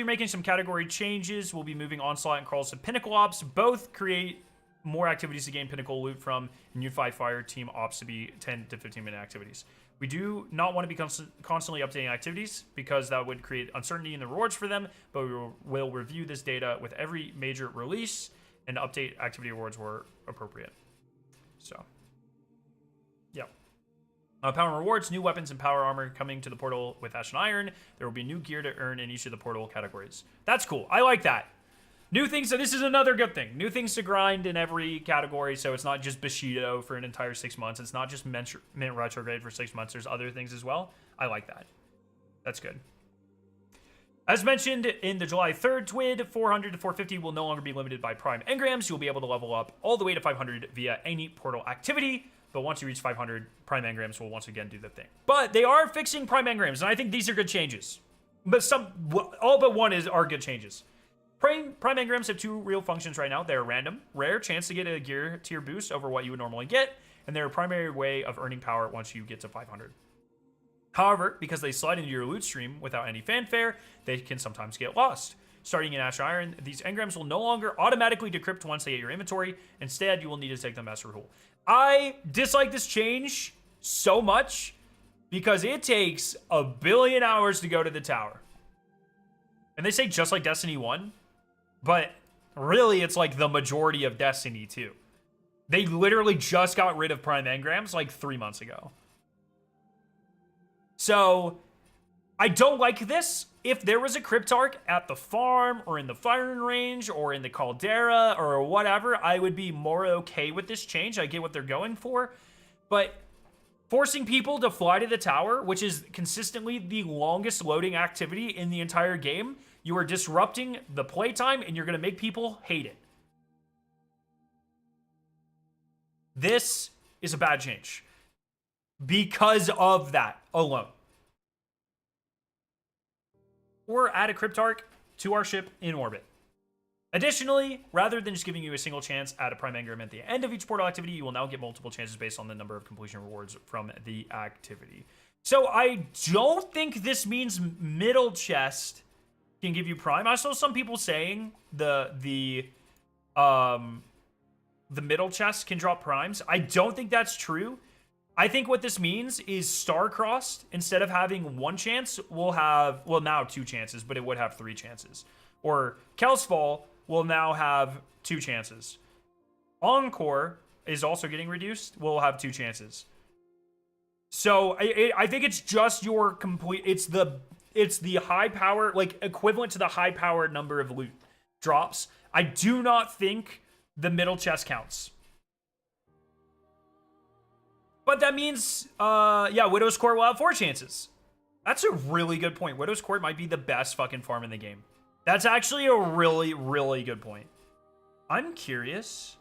you're making some category changes. We'll be moving Onslaught and Crawls to Pinnacle Ops. Both create more activities to gain Pinnacle loot from, and Unified Fire Team Ops to be 10 to 15-minute activities. We do not want to be constantly updating activities because that would create uncertainty in the rewards for them, but we will review this data with every major release and update activity rewards where appropriate. So, yeah. Power and rewards, new weapons and power armor coming to the portal with Ash and Iron. There will be new gear to earn in each of the portal categories. That's cool. I like that. New things, so this is another good thing. New things to grind in every category, so it's not just Bushido for an entire 6 months. It's not just Mint Retrograde for 6 months. There's other things as well. I like that. That's good. As mentioned in the July 3rd TWID, 400 to 450 will no longer be limited by Prime Engrams. You'll be able to level up all the way to 500 via any portal activity. But once you reach 500, Prime Engrams will once again do the thing. But they are fixing Prime Engrams, and I think these are good changes. But all but one are good changes. Prime Engrams have 2 real functions right now. They're random, rare chance to get a gear tier boost over what you would normally get, and they're a primary way of earning power once you get to 500. However, because they slide into your loot stream without any fanfare, they can sometimes get lost. Starting in Ash Iron, these engrams will no longer automatically decrypt once they hit your inventory. Instead, you will need to take them as a rule. I dislike this change so much because it takes 1 billion hours to go to the tower. And they say just like Destiny 1, but really it's like the majority of Destiny 2. They literally just got rid of Prime Engrams like 3 months ago. So, I don't like this. If there was a Cryptarch at the farm or in the firing range or in the Caldera or whatever, I would be more okay with this change. I get what they're going for. But forcing people to fly to the tower, which is consistently the longest loading activity in the entire game, you are disrupting the playtime and you're going to make people hate it. This is a bad change because of that alone. Or add a Cryptarch to our ship in orbit. Additionally, rather than just giving you a single chance at a Prime Engram at the end of each portal activity, you will now get multiple chances based on the number of completion rewards from the activity. So I don't think this means middle chest can give you Prime. I saw some people saying the middle chest can drop Primes. I don't think that's true. I think what this means is Star-Crossed, instead of having 1 chance, will have, well, now 2 chances, but it would have 3 chances. Or Kelsfall will now have 2 chances. Encore is also getting reduced, will have 2 chances. So I think it's just your complete, it's the high power, like equivalent to the high power number of loot drops. I do not think the middle chest counts. But that means, yeah, Widow's Court will have 4 chances. That's a really good point. Widow's Court might be the best fucking farm in the game. That's actually a really, really good point. I'm curious.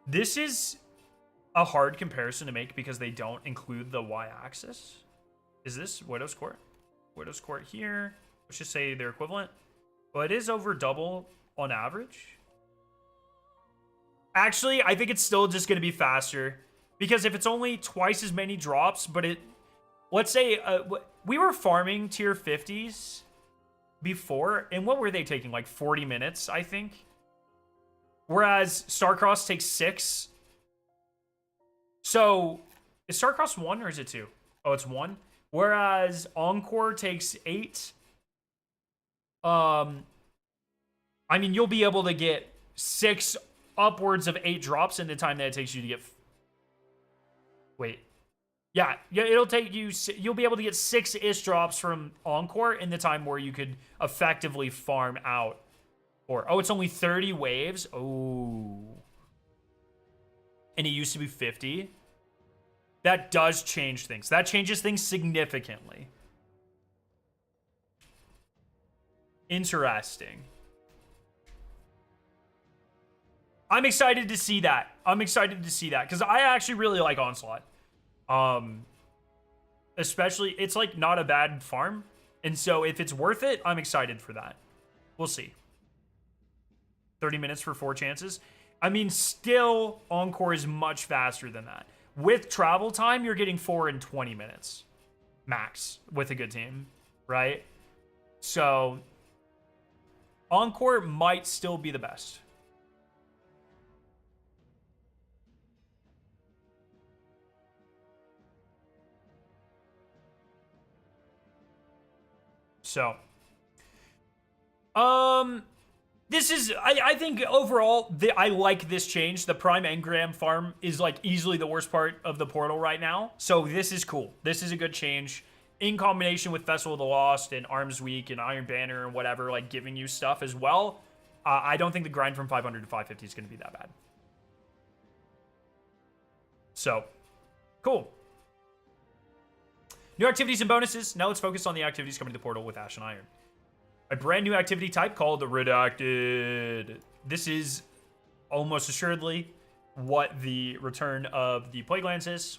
This is a hard comparison to make because they don't include the y-axis. Is this Widow's Court? Widow's Court here. Let's just say they're equivalent. Well, it is over double on average. Actually, I think it's still just going to be faster. Because if it's only twice as many drops, but it... Let's say we were farming tier 50s before. And what were they taking? Like 40 minutes, I think. Whereas Starcross takes 6. So, is Starcross 1 or is it 2? Oh, it's 1. Whereas Encore takes 8. I mean, you'll be able to get 6 upwards of 8 drops in the time that it takes you to get... Wait. Yeah, it'll take you... You'll be able to get 6-ish drops from Encore in the time where you could effectively farm out. Or, oh, it's only 30 waves? Oh. And it used to be 50. That does change things. That changes things significantly. Interesting. I'm excited to see that. Because I actually really like Onslaught. Especially, it's like not a bad farm. And so if it's worth it, I'm excited for that. We'll see. 30 minutes for 4 chances. I mean, still, Encore is much faster than that. With travel time, you're getting 4 in 20 minutes. Max, with a good team, right? So, Encore might still be the best. So, this is, I think overall, I like this change. The Prime Engram farm is like easily the worst part of the portal right now. So this is cool. This is a good change. In combination with Festival of the Lost and Arms Week and Iron Banner and whatever, like giving you stuff as well. I don't think the grind from 500 to 550 is going to be that bad. So, cool. New activities and bonuses. Now let's focus on the activities coming to the portal with Ash and Iron. A brand new activity type called the Redacted. This is almost assuredly what the return of the Plague Lands is.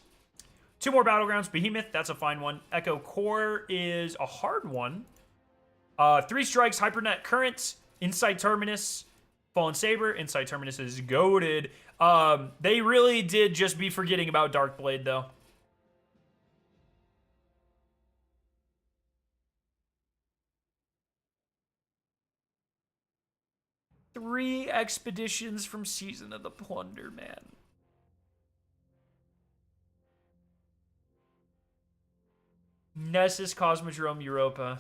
2 more Battlegrounds. Behemoth, that's a fine one. Echo Core is a hard one. 3 strikes, Hypernet Current, Inside Terminus, Fallen Saber. Inside Terminus is goated. They really did just be forgetting about Darkblade, though. Three expeditions from Season of the Plunder, man. Nessus, Cosmodrome, Europa.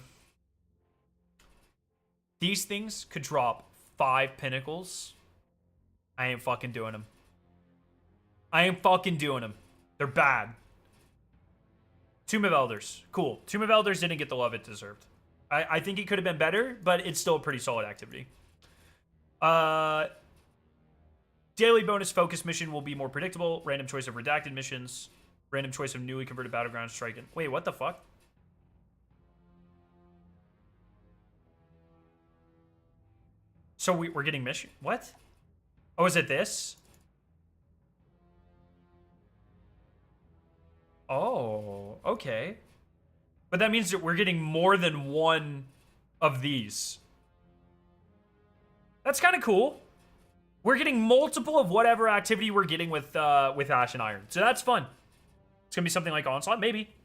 These things could drop 5 pinnacles. I ain't fucking doing them. They're bad. Tomb of Elders. Cool. Tomb of Elders didn't get the love it deserved. I think it could have been better, but it's still a pretty solid activity. Daily bonus focus mission will be more predictable. Random choice of redacted missions. Random choice of newly converted battleground striking. Wait, what the fuck? So we're getting mission. What? Oh, is it this? Oh, okay. But that means that we're getting more than one of these. That's kind of cool. We're getting multiple of whatever activity we're getting with Ash and Iron. So that's fun. It's going to be something like Onslaught, maybe.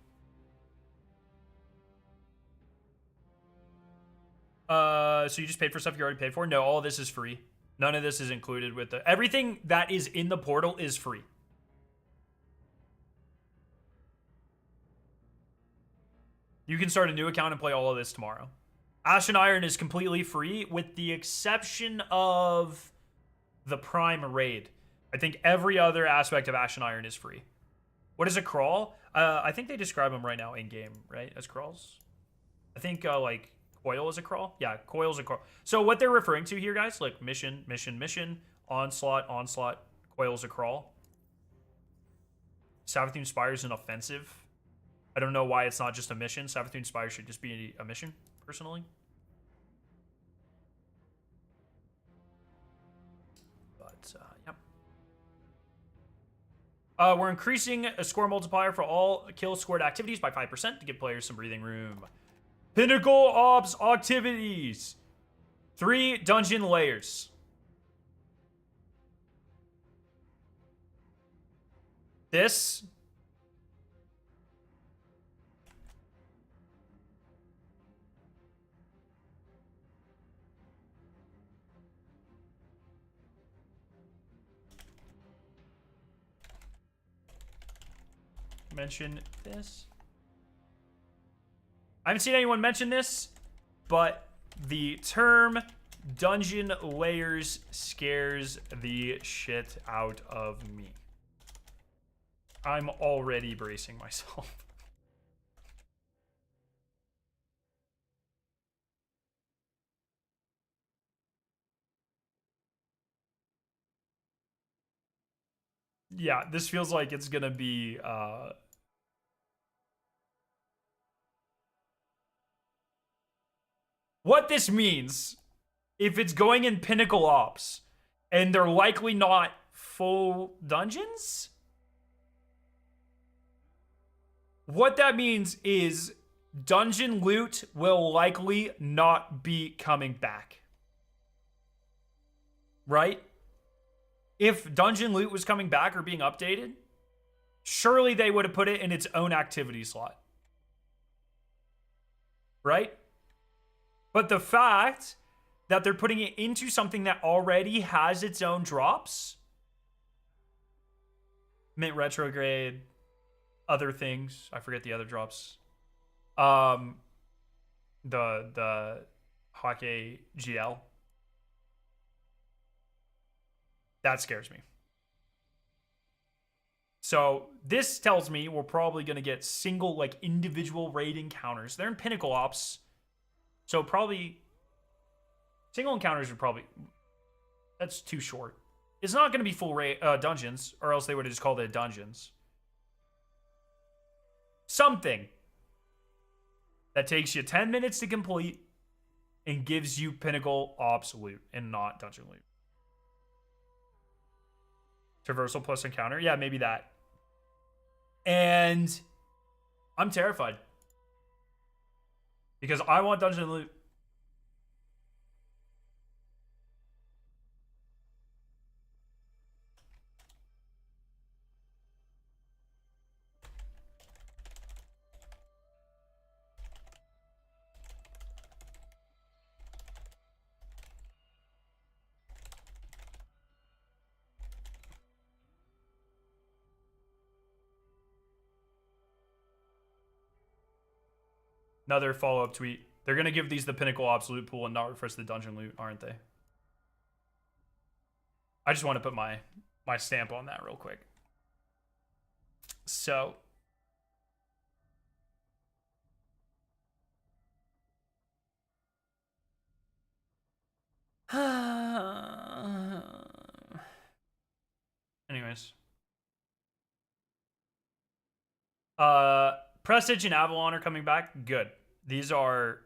So you just paid for stuff you already paid for? No, all of this is free. None of this is included with the... Everything that is in the portal is free. You can start a new account and play all of this tomorrow. Ash and Iron is completely free with the exception of the Prime Raid. I think every other aspect of Ash and Iron is free. What is a crawl? I think they describe them right now in-game, right? As crawls? I think, like, Coil is a crawl? Yeah, Coil is a crawl. So what they're referring to here, guys, like mission, mission, mission, Onslaught, Onslaught, Coil is a crawl. Savathûn Spire is an offensive. I don't know why it's not just a mission. Savathûn Spire should just be a mission, personally. But, yeah. We're increasing a score multiplier for all kill scored activities by 5% to give players some breathing room. Pinnacle Ops activities. 3 dungeon layers. This. Mention this. I haven't seen anyone mention this, but the term dungeon layers scares the shit out of me. I'm already bracing myself. Yeah, this feels like it's gonna be what this means, if it's going in Pinnacle Ops, and they're likely not full dungeons, what that means is dungeon loot will likely not be coming back. Right? If dungeon loot was coming back or being updated, surely they would have put it in its own activity slot. Right? But the fact that they're putting it into something that already has its own drops, Mint Retrograde, other things, I forget the other drops. The Hockey GL. That scares me. So this tells me we're probably going to get single, like, individual raid encounters. They're in Pinnacle Ops. So probably single encounters would probably, that's too short. It's not going to be full dungeons, or else they would have just called it dungeons. Something that takes you 10 minutes to complete and gives you Pinnacle Ops loot and not dungeon loot. Traversal plus encounter. Yeah, maybe that. And I'm terrified. Because I want dungeon loot. Another follow-up tweet. They're going to give these the Pinnacle Ops loot pool and not refresh the dungeon loot, aren't they? I just want to put my stamp on that real quick. So. Anyways. Prestige and Avalon are coming back. Good. These are,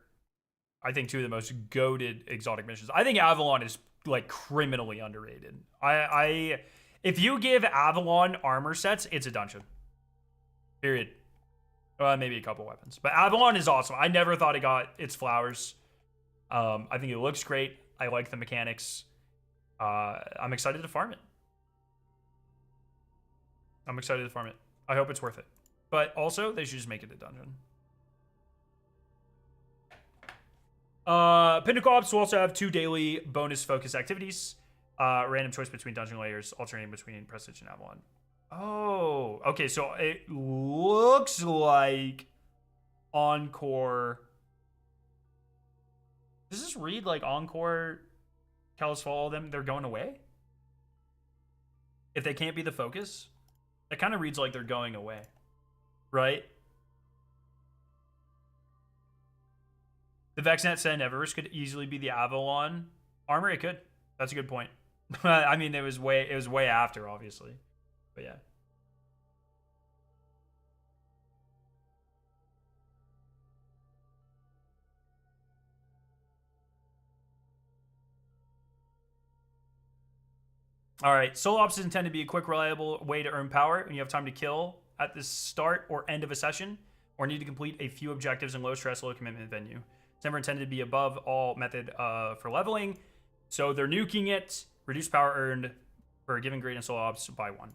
I think, two of the most goated exotic missions. I think Avalon is, like, criminally underrated. If you give Avalon armor sets, it's a dungeon. Period. Maybe a couple weapons. But Avalon is awesome. I never thought it got its flowers. I think it looks great. I like the mechanics. I'm excited to farm it. I hope it's worth it. But also, they should just make it a dungeon. Pinnacle Ops will also have 2 daily bonus focus activities. Random choice between dungeon layers, alternating between Prestige and Avalon. Oh, okay. So it looks like Encore. Does this read like Encore, Callous Fall, them? They're going away? If they can't be the focus? That kind of reads like they're going away. Right? The Vexnet Send Everest could easily be the Avalon armor. It could. That's a good point. I mean, it was way after, obviously. But yeah. All right. Solo ops is intended to be a quick, reliable way to earn power when you have time to kill at the start or end of a session, or need to complete a few objectives in low stress, low commitment venue. It's never intended to be above all method for leveling. So they're nuking it. Reduce power earned for a given grade in solo ops by 1.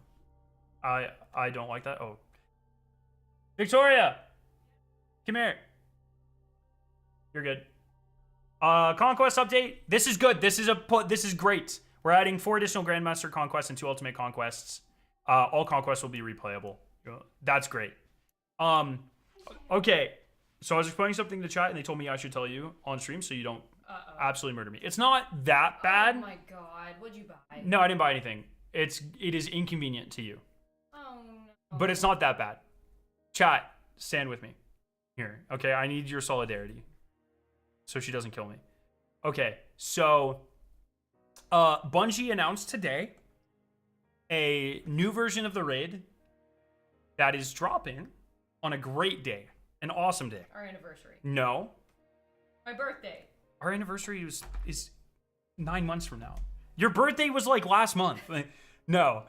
I don't like that. Oh. Victoria! Come here. You're good. Conquest update. This is good. This is great. We're adding 4 additional Grandmaster conquests and 2 Ultimate conquests. All conquests will be replayable. That's great. Okay. So I was explaining something to chat, and they told me I should tell you on stream so you don't absolutely murder me. It's not that bad. Oh my god, what'd you buy? No, I didn't buy anything. It is inconvenient to you. Oh no. But it's not that bad. Chat, stand with me. Here, okay? I need your solidarity. So she doesn't kill me. Okay, so Bungie announced today a new version of the raid that is dropping on a great day. An awesome day. Our anniversary. No. My birthday. Our anniversary is 9 months from now. Your birthday was like last month. No.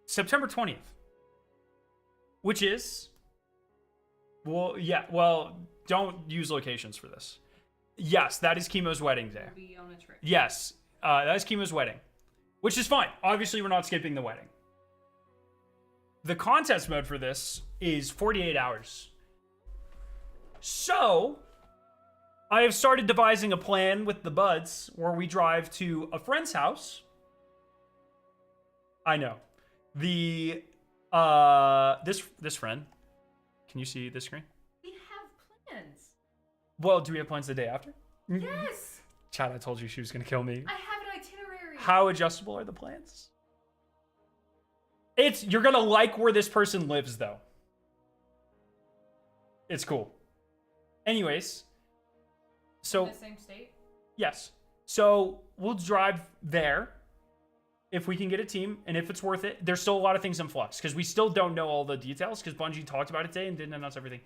September 20th. Which is... Well, yeah, well, don't use locations for this. Yes, that is Chemo's wedding day. We'll be on a trip. Yes, that is Chemo's wedding. Which is fine. Obviously, we're not skipping the wedding. The contest mode for this is 48 hours. So, I have started devising a plan with the buds where we drive to a friend's house. I know. The, this friend. Can you see this screen? We have plans. Well, do we have plans the day after? Yes. Chad, I told you she was going to kill me. I have an itinerary. How adjustable are the plans? You're going to like where this person lives, though. It's cool. Anyways. So. In the same state? Yes. So, we'll drive there. If we can get a team, and if it's worth it. There's still a lot of things in flux, because we still don't know all the details, because Bungie talked about it today and didn't announce everything.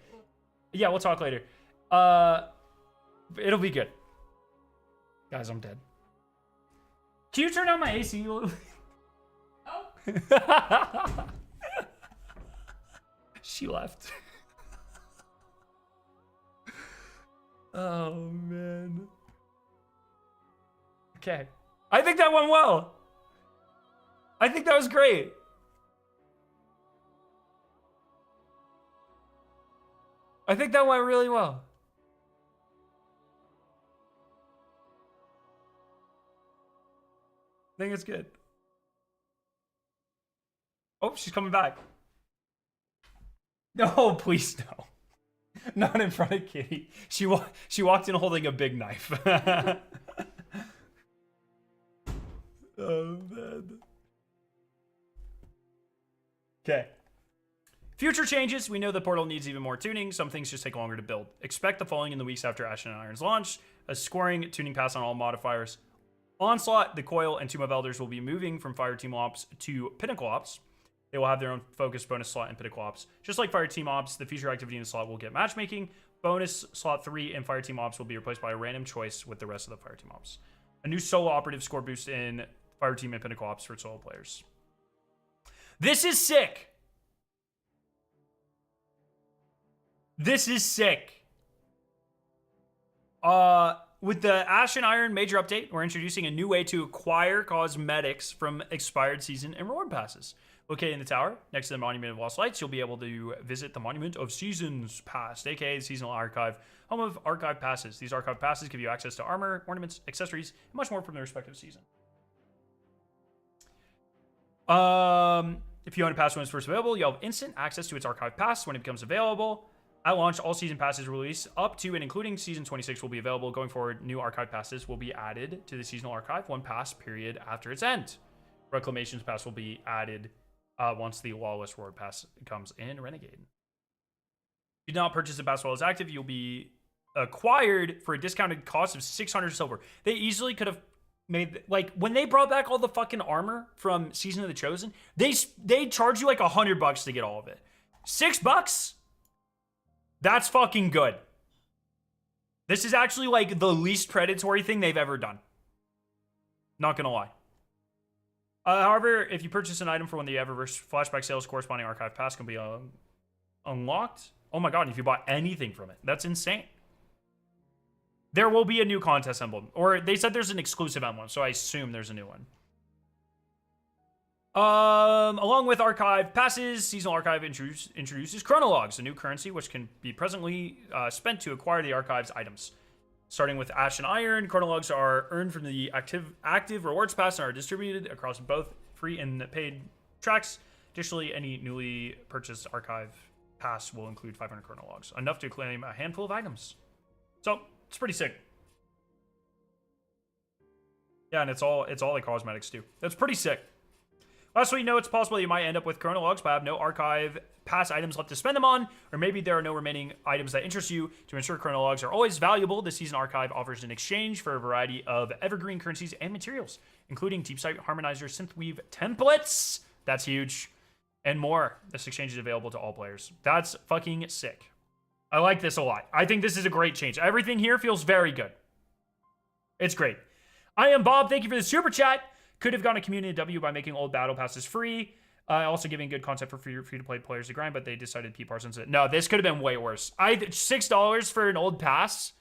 Yeah, we'll talk later. It'll be good. Guys, I'm dead. Can you turn on my AC? Oh. She left. Oh, man. Okay. I think that went well. I think that was great. I think that went really well. I think it's good. Oh, she's coming back. No, please no. Not in front of Kitty. She walked in holding a big knife. Oh, man. Okay. Future changes. We know the portal needs even more tuning. Some things just take longer to build. Expect the following in the weeks after Ashen and Iron's launch. A scoring tuning pass on all modifiers. Onslaught, the Coil, and Tomb of Elders will be moving from Fire Team Ops to Pinnacle Ops. They will have their own focus bonus slot in Pinnacle Ops. Just like Fire Team Ops, the feature activity in the slot will get matchmaking. Bonus slot 3 in Fire Team Ops will be replaced by a random choice with the rest of the Fire Team Ops. A new solo operative score boost in Fire Team and Pinnacle Ops for solo players. This is sick. This is sick. With the Ash and Iron major update, we're introducing a new way to acquire cosmetics from expired season and reward passes. Located in the tower, next to the Monument of Lost Lights, you'll be able to visit the Monument of Seasons Past, aka the Seasonal Archive, home of archive passes. These archive passes give you access to armor, ornaments, accessories, and much more from the respective season. If you own a pass when it's first available, you'll have instant access to its archive pass when it becomes available. At launch, all season passes released up to and including season 26 will be available. Going forward, new archive passes will be added to the seasonal archive one pass period after its end. Reclamation's pass will be added once the Lawless Road pass comes in Renegade. If you do not purchase the pass while it's active, you'll be acquired for a discounted cost of 600 silver. They easily could have made, like, when they brought back all the fucking armor from Season of the Chosen, they charge you like $100 to get all of it. $6? That's fucking good. This is actually like the least predatory thing they've ever done. Not gonna lie. However, if you purchase an item for one of the Eververse flashback sales, corresponding archive pass can be unlocked. Oh my god, and if you bought anything from it, that's insane. There will be a new contest emblem. Or they said there's an exclusive emblem, so I assume there's a new one. Along with archive passes, seasonal archive introduces chronologues, a new currency which can be presently spent to acquire the archive's items. Starting with Ash and Iron, chronologues are earned from the active rewards pass and are distributed across both free and paid tracks. Additionally, any newly purchased archive pass will include 500 chronologues, enough to claim a handful of items. So it's pretty sick. Yeah, and it's all the cosmetics too. That's pretty sick. Lastly, note it's possible you might end up with chronologues but have no archive pass items left to spend them on, or maybe there are no remaining items that interest you. To ensure chronologues are always valuable, the season archive offers an exchange for a variety of evergreen currencies and materials, including deep sight harmonizer synthweave templates. That's huge. And more. This exchange is available to all players. That's fucking sick. I like this a lot. I think this is a great change. Everything here feels very good. It's great. I am Bob. Thank you for the super chat. Could have gone a community W by making old battle passes free. Also giving good concept for free-to-play players to grind, but they decided P. Parsons it. No, this could have been way worse. $6 for an old pass.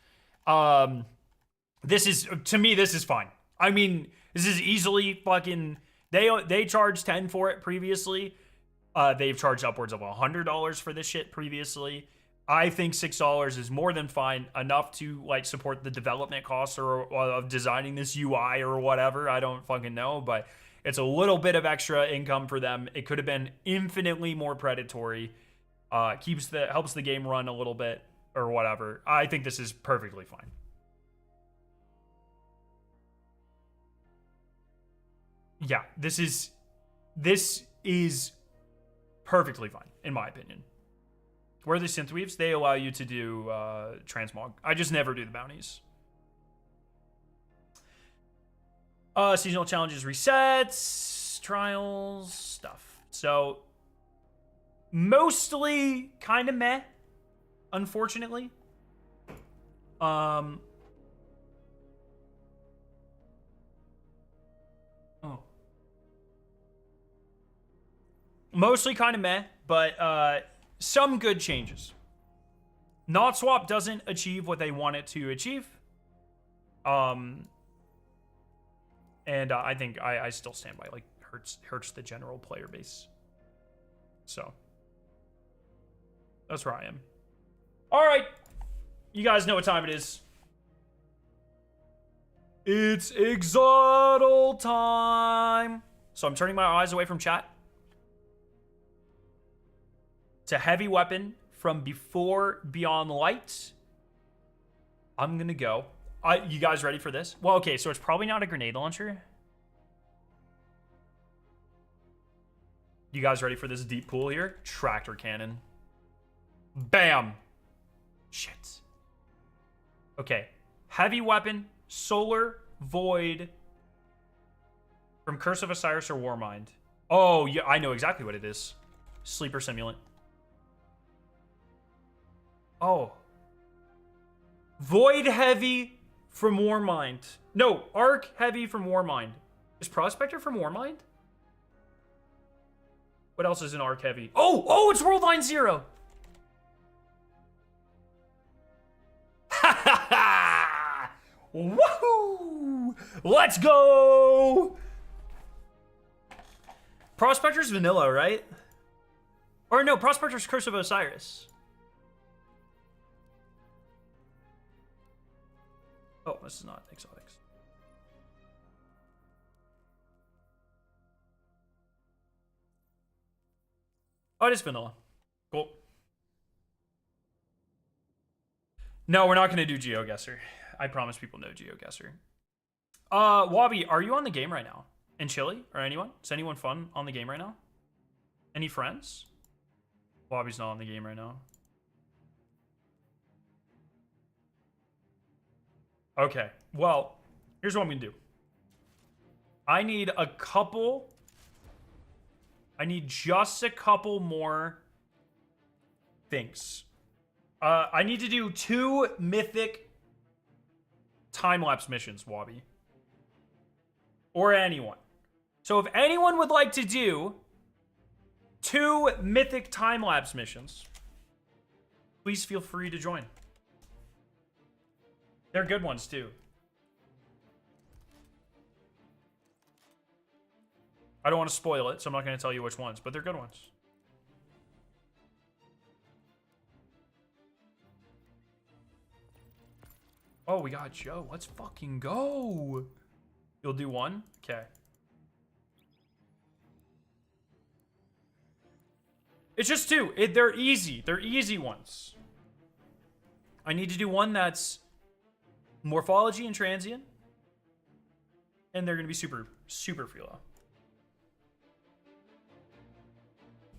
This is, to me, this is fine. I mean, this is easily fucking, they charged 10 for it previously. They've charged upwards of $100 for this shit previously. I think $6 is more than fine, enough to like support the development costs or of designing this UI or whatever. I don't fucking know, but it's a little bit of extra income for them. It could have been infinitely more predatory. Helps the game run a little bit or whatever. I think this is perfectly fine. Yeah, this is perfectly fine in my opinion. Where are the synthweaves? They allow you to do transmog. I just never do the bounties. Seasonal challenges, resets, trials, stuff. So, mostly kind of meh, unfortunately. Oh. Mostly kind of meh, but some good changes. Not swap doesn't achieve what they want it to achieve. And I think I still stand by, like, hurts the general player base. So that's where I am. All right, you guys know what time it is. It's Exoddle time. So I'm turning my eyes away from chat. It's a heavy weapon from before Beyond Light. I'm gonna go. You guys ready for this? Well, okay, so it's probably not a grenade launcher. You guys ready for this deep pool here? Tractor cannon. Bam. Shit. Okay. Heavy weapon, solar, void. From Curse of Osiris or Warmind. Oh, yeah, I know exactly what it is. Sleeper simulant. Oh. Void heavy from Warmind. No, Arc heavy from Warmind. Is Prospector from Warmind? What else is an Arc heavy? Oh, it's Worldline Zero. Ha ha ha! Woohoo! Let's go! Prospector's vanilla, right? Or no, Prospector's Curse of Osiris. Oh, this is not exotics. Oh, it is vanilla. Cool. No, we're not going to do GeoGuessr. I promise people know GeoGuessr. Wobby, are you on the game right now? And Chili? Or anyone? Is anyone fun on the game right now? Any friends? Wobby's not on the game right now. Okay, well, here's what I'm gonna do. I need just a couple more things. I need to do 2 mythic time-lapse missions, Wobby. Or anyone. So if anyone would like to do 2 mythic time-lapse missions, please feel free to join. They're good ones, too. I don't want to spoil it, so I'm not going to tell you which ones, but they're good ones. Oh, we got Joe. Let's fucking go. You'll do one? Okay. It's just two. They're easy. They're easy ones. I need to do one that's morphology and transient. And they're going to be super, super freelo.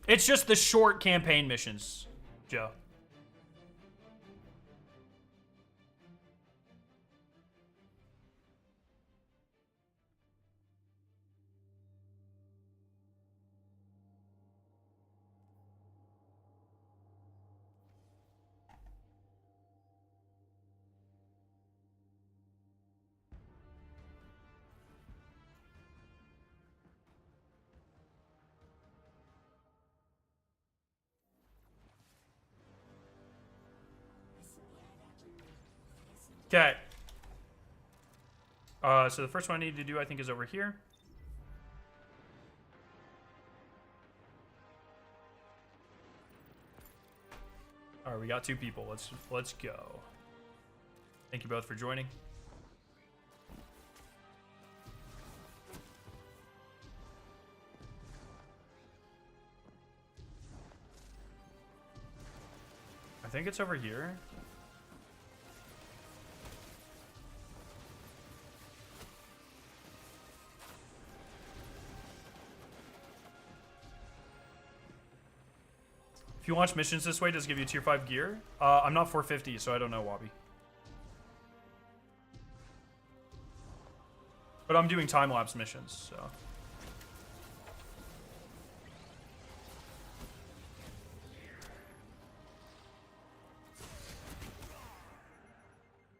It's just the short campaign missions, Joe. Okay. So the first one I need to do, I think, is over here. All right, we got two people. Let's go. Thank you both for joining. I think it's over here. If you launch missions this way, does it give you tier 5 gear? I'm not 450, so I don't know, Wabi. But I'm doing time-lapse missions, so.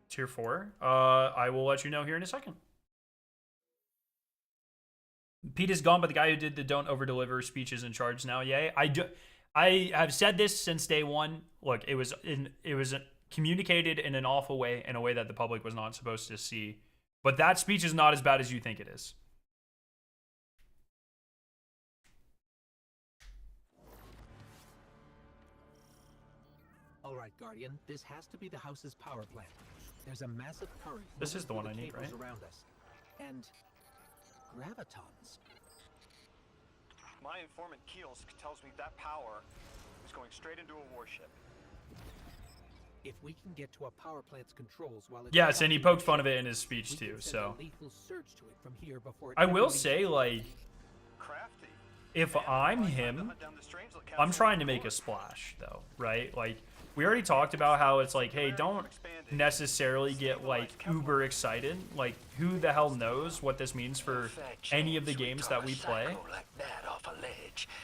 Tier 4. I will let you know here in a second. Pete is gone, but the guy who did the don't over-deliver speech is in charge now. Yay. I have said this since day one. Look, it was communicated in an awful way, in a way that the public was not supposed to see. But that speech is not as bad as you think it is. All right, Guardian. This has to be the house's power plant. There's a massive current. This is the one I need, right? Around us. And gravitons. My informant Keels tells me that power is going straight into a warship. If we can get to a power plant's controls while it's yes, and he poked fun of it in his speech too. So I will say, like, Crafty. if I'm him, I'm trying to make a splash though, right? Like, we already talked about how it's like, hey, don't necessarily get like uber excited. Like, who the hell knows what this means for any of the games that we play?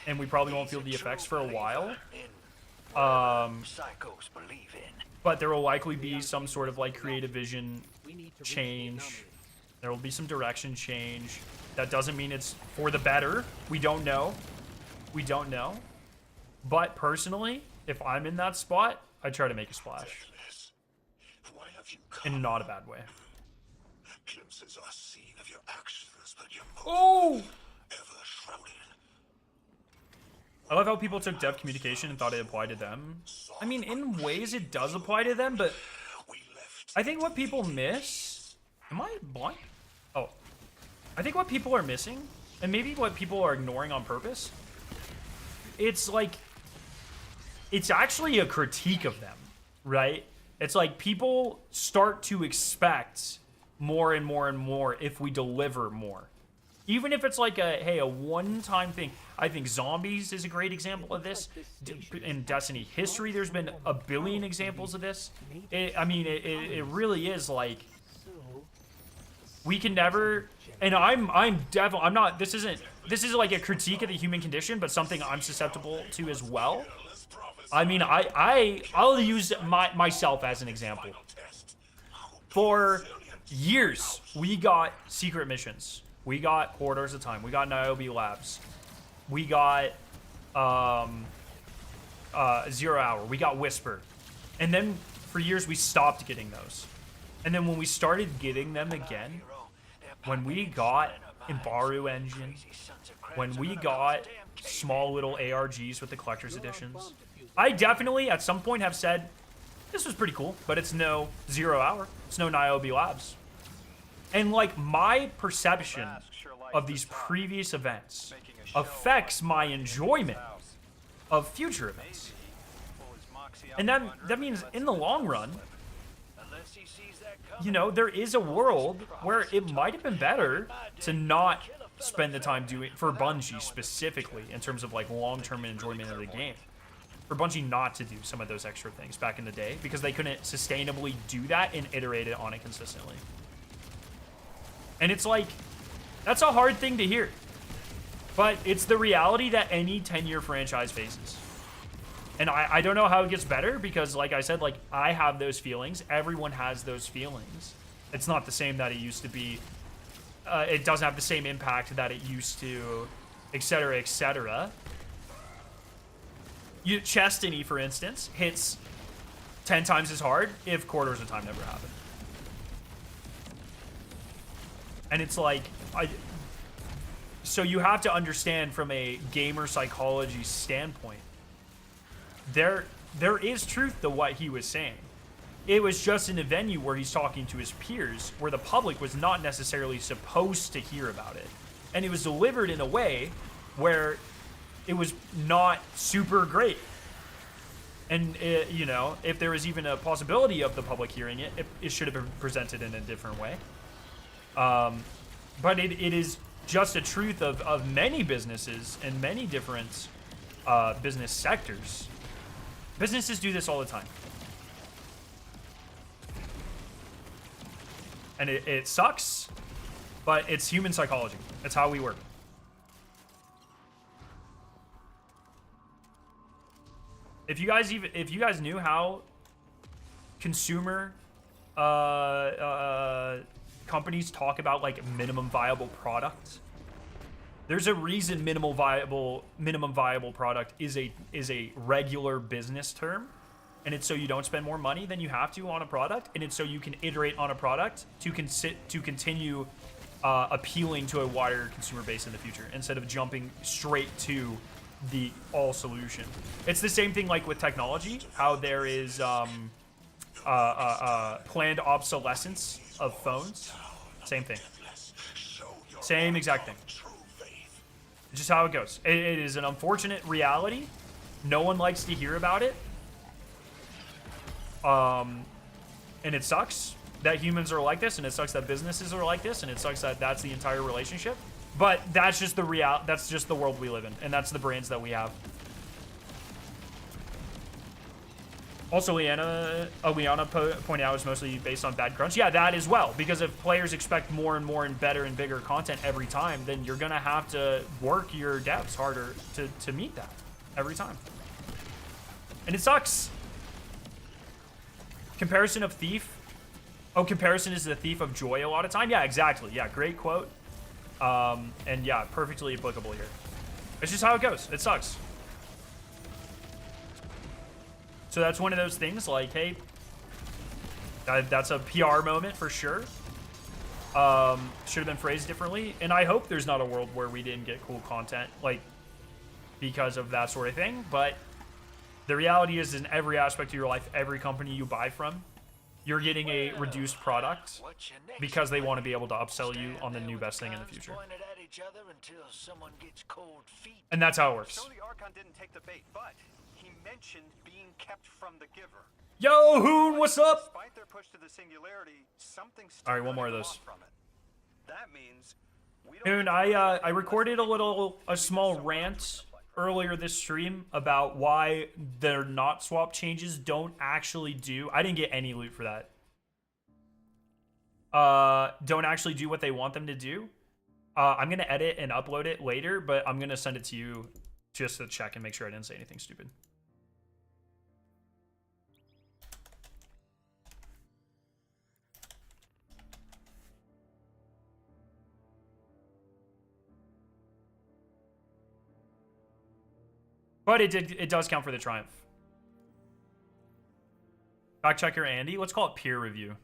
And we probably won't feel the effects for a while. But there will likely be some sort of like creative vision change. There will be some direction change. That doesn't mean it's for the better. We don't know. We don't know. But personally, if I'm in that spot, I try to make a splash. In not a bad way. Glimpses are seen of your actions, but your Oh! ever shrouded. I love how people took dev communication and thought it applied to them. I mean, in ways it does apply to them, but I think what people miss... Am I blind? Oh. I think what people are missing, and maybe what people are ignoring on purpose, it's like... It's actually a critique of them, right? It's like people start to expect more and more and more if we deliver more. Even if it's like a one-time thing. I think Zombies is a great example of this. In Destiny history, there's been a billion examples of this. It really is like, we can never, and I'm definitely, I'm not, this is like a critique of the human condition, but something I'm susceptible to as well. I mean, I'll use myself as an example. For years, we got secret missions. We got Corridors of Time. We got Niobe Labs. We got 0 Hour. We got Whisper. And then for years, we stopped getting those. And then when we started getting them again, when we got in Baru engine, when we got small little ARGs with the collector's editions, I definitely at some point have said, this was pretty cool, but it's no 0 Hour. It's no Niobe Labs. And like my perception of these previous events affects my enjoyment of future events. And that means in the long run, you know, there is a world where it might have been better to not spend the time doing, for Bungie specifically, in terms of like long-term enjoyment of the game, for Bungie not to do some of those extra things back in the day, because they couldn't sustainably do that and iterate it on it consistently. And it's like, that's a hard thing to hear, but it's the reality that any 10-year franchise faces. And I don't know how it gets better, because like I said, like I have those feelings. Everyone has those feelings. It's not the same that it used to be. It doesn't have the same impact that it used to, etc., etc. Chestiny, for instance, hits 10 times as hard if quarters of time never happened. And it's like, so you have to understand from a gamer psychology standpoint, there is truth to what he was saying. It was just in a venue where he's talking to his peers, where the public was not necessarily supposed to hear about it. And it was delivered in a way where it was not super great. And, you know, if there was even a possibility of the public hearing it, it should have been presented in a different way. But it is just a truth of many businesses and many different business sectors. Businesses do this all the time. And it sucks, but it's human psychology. It's how we work. If you guys knew how consumer companies talk about like minimum viable product, there's a reason minimum viable product is a regular business term, and it's so you don't spend more money than you have to on a product, and it's so you can iterate on a product to continue appealing to a wider consumer base in the future, instead of jumping straight to the all solution. It's the same thing like with technology, how there is planned obsolescence of phones. Same thing. Same exact thing. It's just how it goes. It is an unfortunate reality. No one likes to hear about it. And it sucks that humans are like this, and it sucks that businesses are like this, and it sucks that that's the entire relationship. But that's just the that's just the world we live in, and that's the brands that we have. Also, Liana pointed out it's mostly based on bad crunch. Yeah, that as well. Because if players expect more and more and better and bigger content every time, then you're gonna have to work your devs harder to meet that every time. And it sucks. Comparison of thief. Oh, comparison is the thief of joy a lot of time. Yeah, exactly. Yeah, great quote. And yeah, perfectly applicable here. It's just how it goes. It sucks. So that's one of those things like, hey, that's a PR moment for sure. Should have been phrased differently. And I hope there's not a world where we didn't get cool content, like, because of that sort of thing. But the reality is, in every aspect of your life, every company you buy from, you're getting a reduced product because they want to be able to upsell you on the new best thing in the future. And that's how it works. So the Archon didn't take the bait, but he mentioned being kept from the giver. Yo, Hoon, what's up? Despite their push to the singularity, something still all right, one more of those. from it. That means we don't Hoon, I recorded a small rant earlier this stream about why their not swap changes don't actually do. I didn't get any loot for that. Don't actually do what they want them to do. I'm gonna edit and upload it later, but I'm gonna send it to you just to check and make sure I didn't say anything stupid. But it does count for the triumph. Fact checker Andy, let's call it peer review.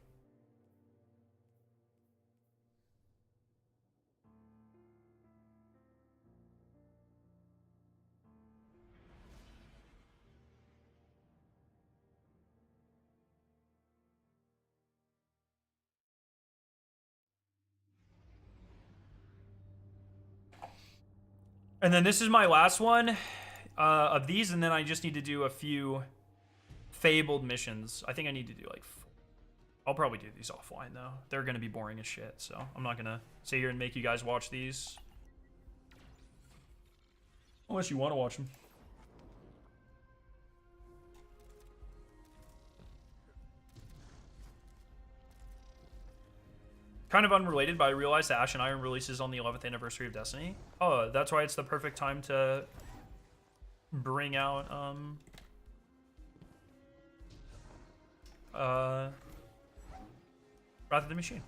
And then this is my last one of these, and then I just need to do a few fabled missions. I think I need to do like 4. I'll probably do these offline though. They're gonna be boring as shit, so I'm not gonna sit here and make you guys watch these. Unless you want to watch them. Kind of unrelated, but I realized that Ash and Iron releases on the 11th anniversary of Destiny. Oh, that's why it's the perfect time to bring out Wrath of the Machine.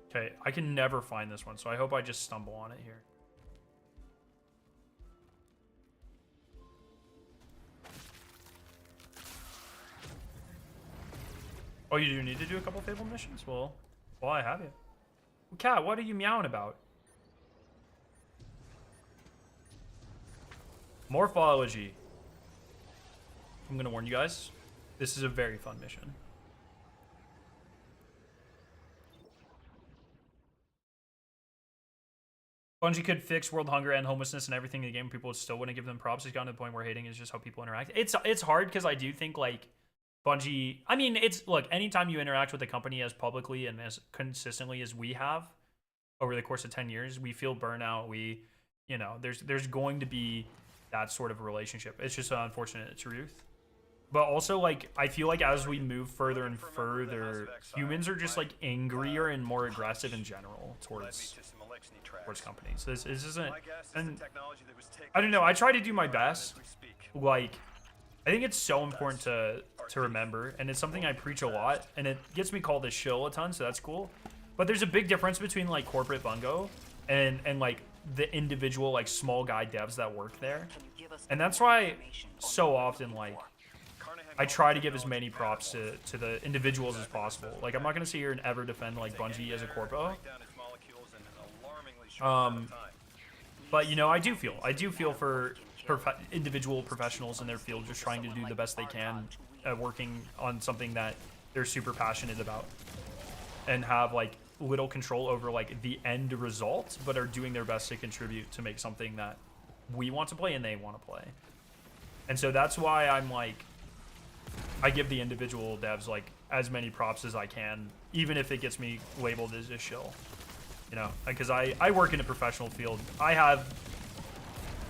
Okay, I can never find this one, so I hope I just stumble on it here. Oh, you do need to do a couple Fable missions? Well, I have you. Cat, what are you meowing about? Morphology. I'm gonna warn you guys. This is a very fun mission. Bungie could fix world hunger and homelessness and everything in the game. People still wouldn't give them props. It's gotten to the point where hating is just how people interact. It's hard because I do think like Bungie, I mean, look, anytime you interact with a company as publicly and as consistently as we have over the course of 10 years, we feel burnout. You know, there's going to be that sort of relationship. It's just an unfortunate truth. But also, like, I feel like as we move further and further, humans are just like angrier and more aggressive in general towards companies. This isn't, and I don't know. I try to do my best. Like, I think it's so important to remember, and it's something I preach a lot, and it gets me called a shill a ton, so that's cool. But there's a big difference between like corporate Bungo and like the individual like small guy devs that work there, and that's why so often like I try to give as many props to the individuals as possible. Like, I'm not gonna sit here and ever defend like Bungie as a corpo. But you know, I do feel for individual professionals in their field just trying to do the best they can at working on something that they're super passionate about and have like little control over like the end result, but are doing their best to contribute to make something that we want to play and they want to play. And so that's why I'm like, I give the individual devs like as many props as I can, even if it gets me labeled as a shill, you know, because I work in a professional field. I have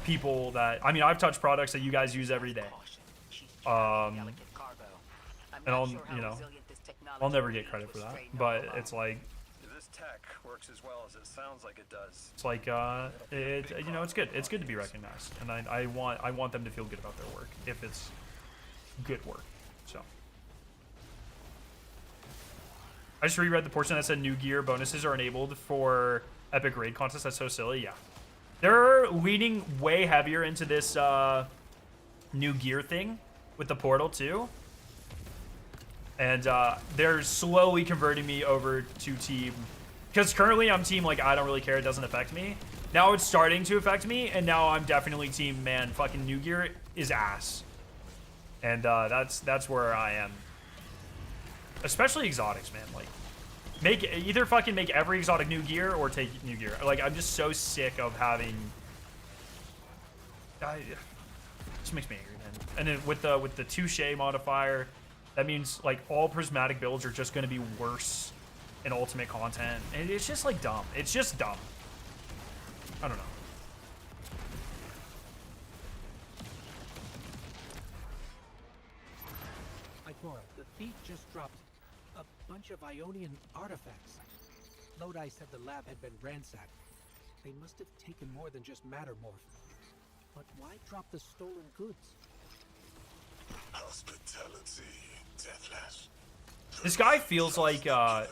people that, I mean, I've touched products that you guys use every day. And I'll never get credit for that, but it's like, this tech works as well as it sounds like it does. it's like, you know, it's good. It's good to be recognized, and I want them to feel good about their work if it's good work. So I just reread the portion that said new gear bonuses are enabled for epic raid contests. That's so silly. Yeah, they're leaning way heavier into this new gear thing with the portal too, and they're slowly converting me over to team, because currently I'm team like I don't really care, it doesn't affect me. Now it's starting to affect me, and now I'm definitely team, man, fucking new gear is ass. And that's where I am. Especially exotics, man. Like, either fucking make every exotic new gear or take new gear. Like, I'm just so sick of having. This makes me angry, man. And then with the touche modifier, that means like all prismatic builds are just gonna be worse in ultimate content, and it's just like dumb. It's just dumb. I don't know. The thief just dropped a bunch of Ionian artifacts. Lodi said the lab had been ransacked. They must have taken more than just matter morph. But why drop the stolen goods? Hospitality, deathless. This guy feels like a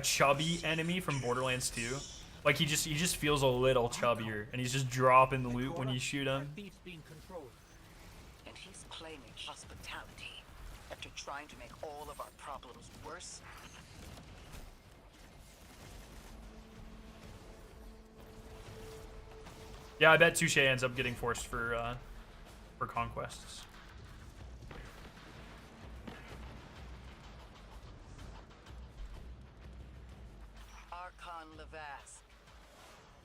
chubby enemy from Borderlands 2. Like he just feels a little chubbier, and he's just dropping the loot when you shoot him. Thief's being controlled. And he's claiming hospitality after trying to make all of our problems worse. Yeah, I bet Touche ends up getting forced for conquests. on Lavask.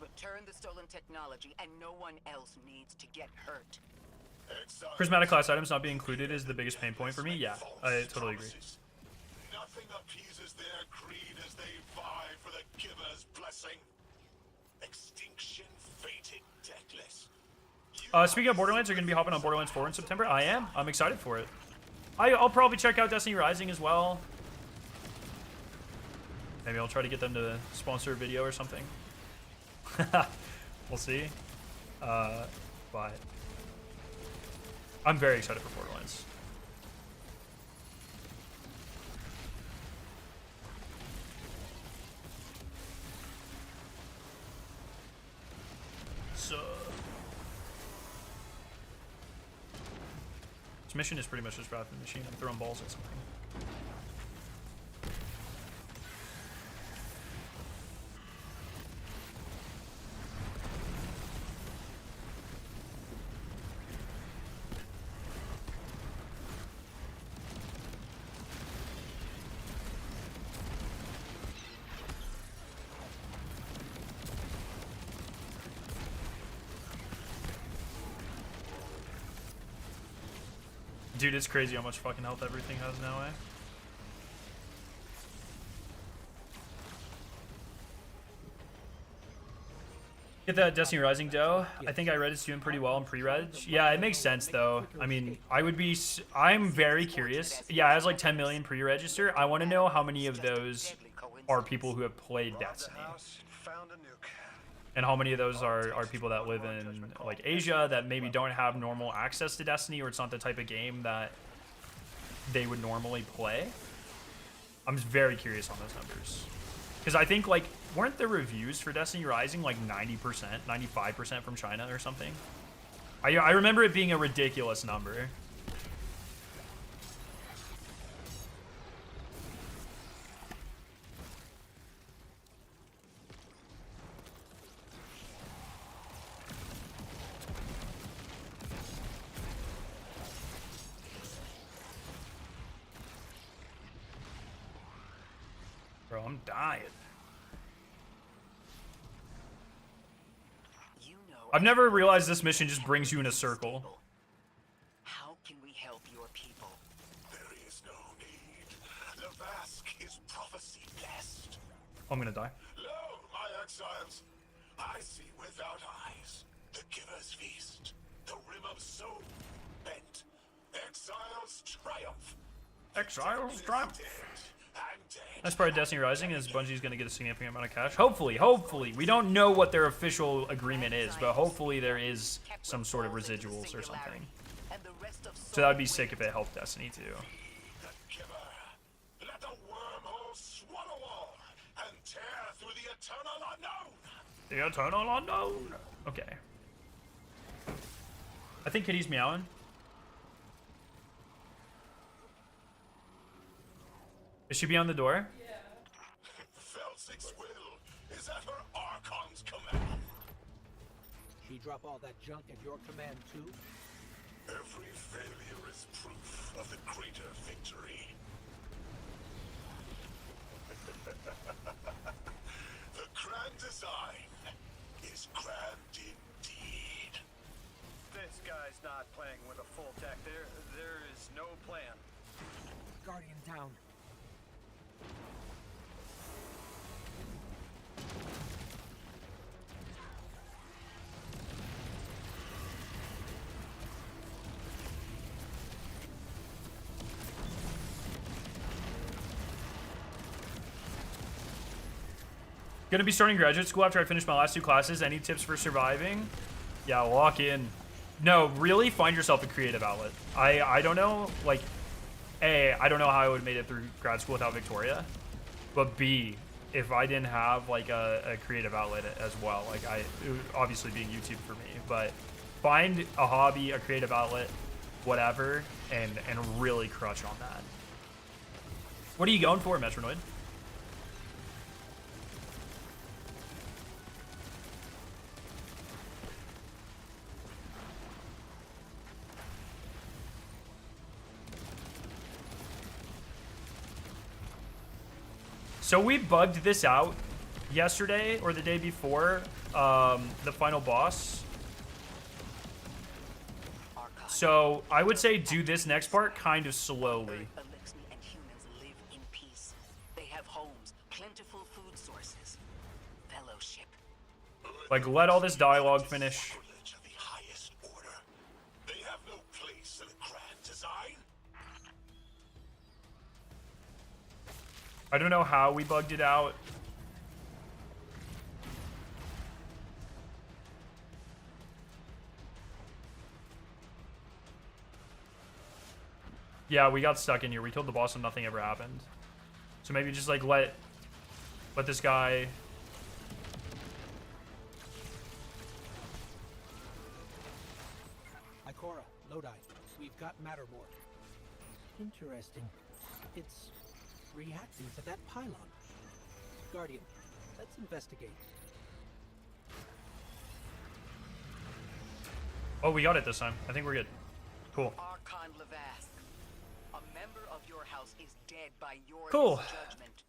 Return the stolen technology, and no one else needs to get hurt. Prismatic class items not being included is the biggest pain point for me. Yeah, I totally agree. Nothing appeases their greed as they vie for the giver's blessing. Extinction fated deathless. Speaking of Borderlands, are you going to be hopping on Borderlands 4 in September? I am. I'm excited for it. I'll probably check out Destiny Rising as well. Maybe I'll try to get them to sponsor a video or something. We'll see. But I'm very excited for Borderlands. So this mission is pretty much just driving the machine and throwing balls at something. Dude, it's crazy how much fucking health everything has now, eh? Get that Destiny Rising dough. I think I read it's doing pretty well in pre-reg. Yeah, it makes sense though. I mean, I'm very curious. Yeah, it has like 10 million pre-register. I want to know how many of those are people who have played Destiny. Found a nuke. And how many of those are people that live in like Asia that maybe don't have normal access to Destiny, or it's not the type of game that they would normally play. I'm just very curious on those numbers. Because I think like, weren't the reviews for Destiny Rising like 90%, 95% from China or something? I remember it being a ridiculous number. Bro, I'm dying. I've never realized this mission just brings you in a circle. How can we help your people? There is no need. Lavask is prophecy blessed. I'm gonna die. Lo, my exiles, I see without eyes. The giver's feast. The rim of soul bent. Exiles triumph. Exiles triumph. And dead. That's part of Destiny Rising is Bungie's gonna get a significant amount of cash. Hopefully. We don't know what their official agreement is, but hopefully there is some sort of residuals or something. So that would be sick if it helped Destiny too. The giver. Let the wormhole swallow all and tear through the eternal unknown. The eternal unknown. Okay. I think Kitty's meowing. Is she beyond the door? Felsig's will is at her Archon's command. She drop all that junk at your command too? Every failure is proof of the greater victory. The grand design is grand indeed. This guy's not playing with a full deck. There is no plan. Guardian down. Gonna be starting graduate school after I finish my last 2 classes. Any tips for surviving? Yeah, lock in. No, really find yourself a creative outlet. I don't know, like, A, I don't know how I would have made it through grad school without Victoria. But B, if I didn't have like a creative outlet as well, like it would obviously being YouTube for me, but find a hobby, a creative outlet, whatever, and really crush on that. What are you going for, Metronoid? So we bugged this out yesterday or the day before the final boss. So I would say do this next part kind of slowly. Elixir and humans live in peace. They have homes, plentiful food sources, fellowship. Like, let all this dialogue finish. Sacrilege of the highest order. They have no place in the grand design. I don't know how we bugged it out. Yeah, we got stuck in here. We killed the boss and nothing ever happened. So maybe just like let this guy. Ikora, Lodi, we've got Mattermore. Interesting. It's reacting to that pylon. Guardian, let's investigate. Oh, we got it this time. I think we're good. Cool. Archon Levask, a member of your house is dead by your Cool. judgment.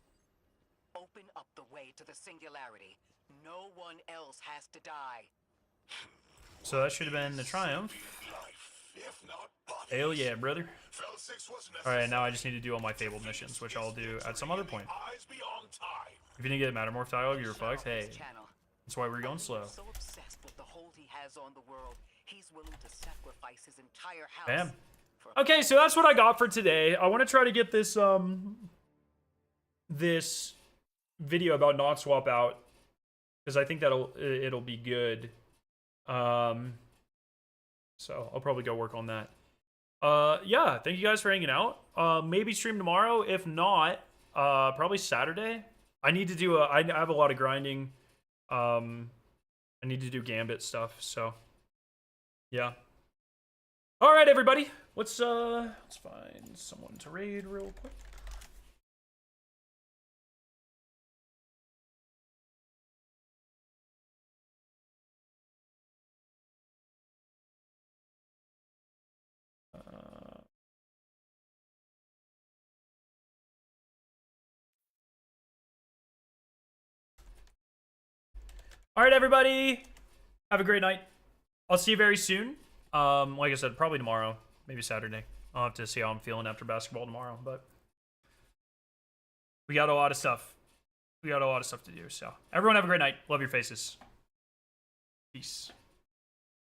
Open up the way to the singularity. No one else has to die. So that should have been the triumph. Life, if not bodies. Hell yeah, brother. Fell 6 was Alright, now I just need to do all my fabled missions, which I'll do at some other point. Eyes beyond time. If you didn't get Mattermorph dialogue, you're fucked. Hey, Channel. that's why we're going slow. So obsessed with the hold he has on the world, he's willing to sacrifice his entire house. Bam. for Okay, so that's what I got for today. I want to try to get this this video about not swap out because I think it'll be good. So I'll probably go work on that. Yeah, thank you guys for hanging out. Maybe stream tomorrow. If not, probably Saturday. I need to do I have a lot of grinding. I need to do Gambit stuff. So yeah. All right, everybody. Let's find someone to raid real quick. All right, everybody. Have a great night. I'll see you very soon. Like I said, probably tomorrow, maybe Saturday. I'll have to see how I'm feeling after basketball tomorrow, but we got a lot of stuff. We got a lot of stuff to do. So everyone have a great night. Love your faces. Peace.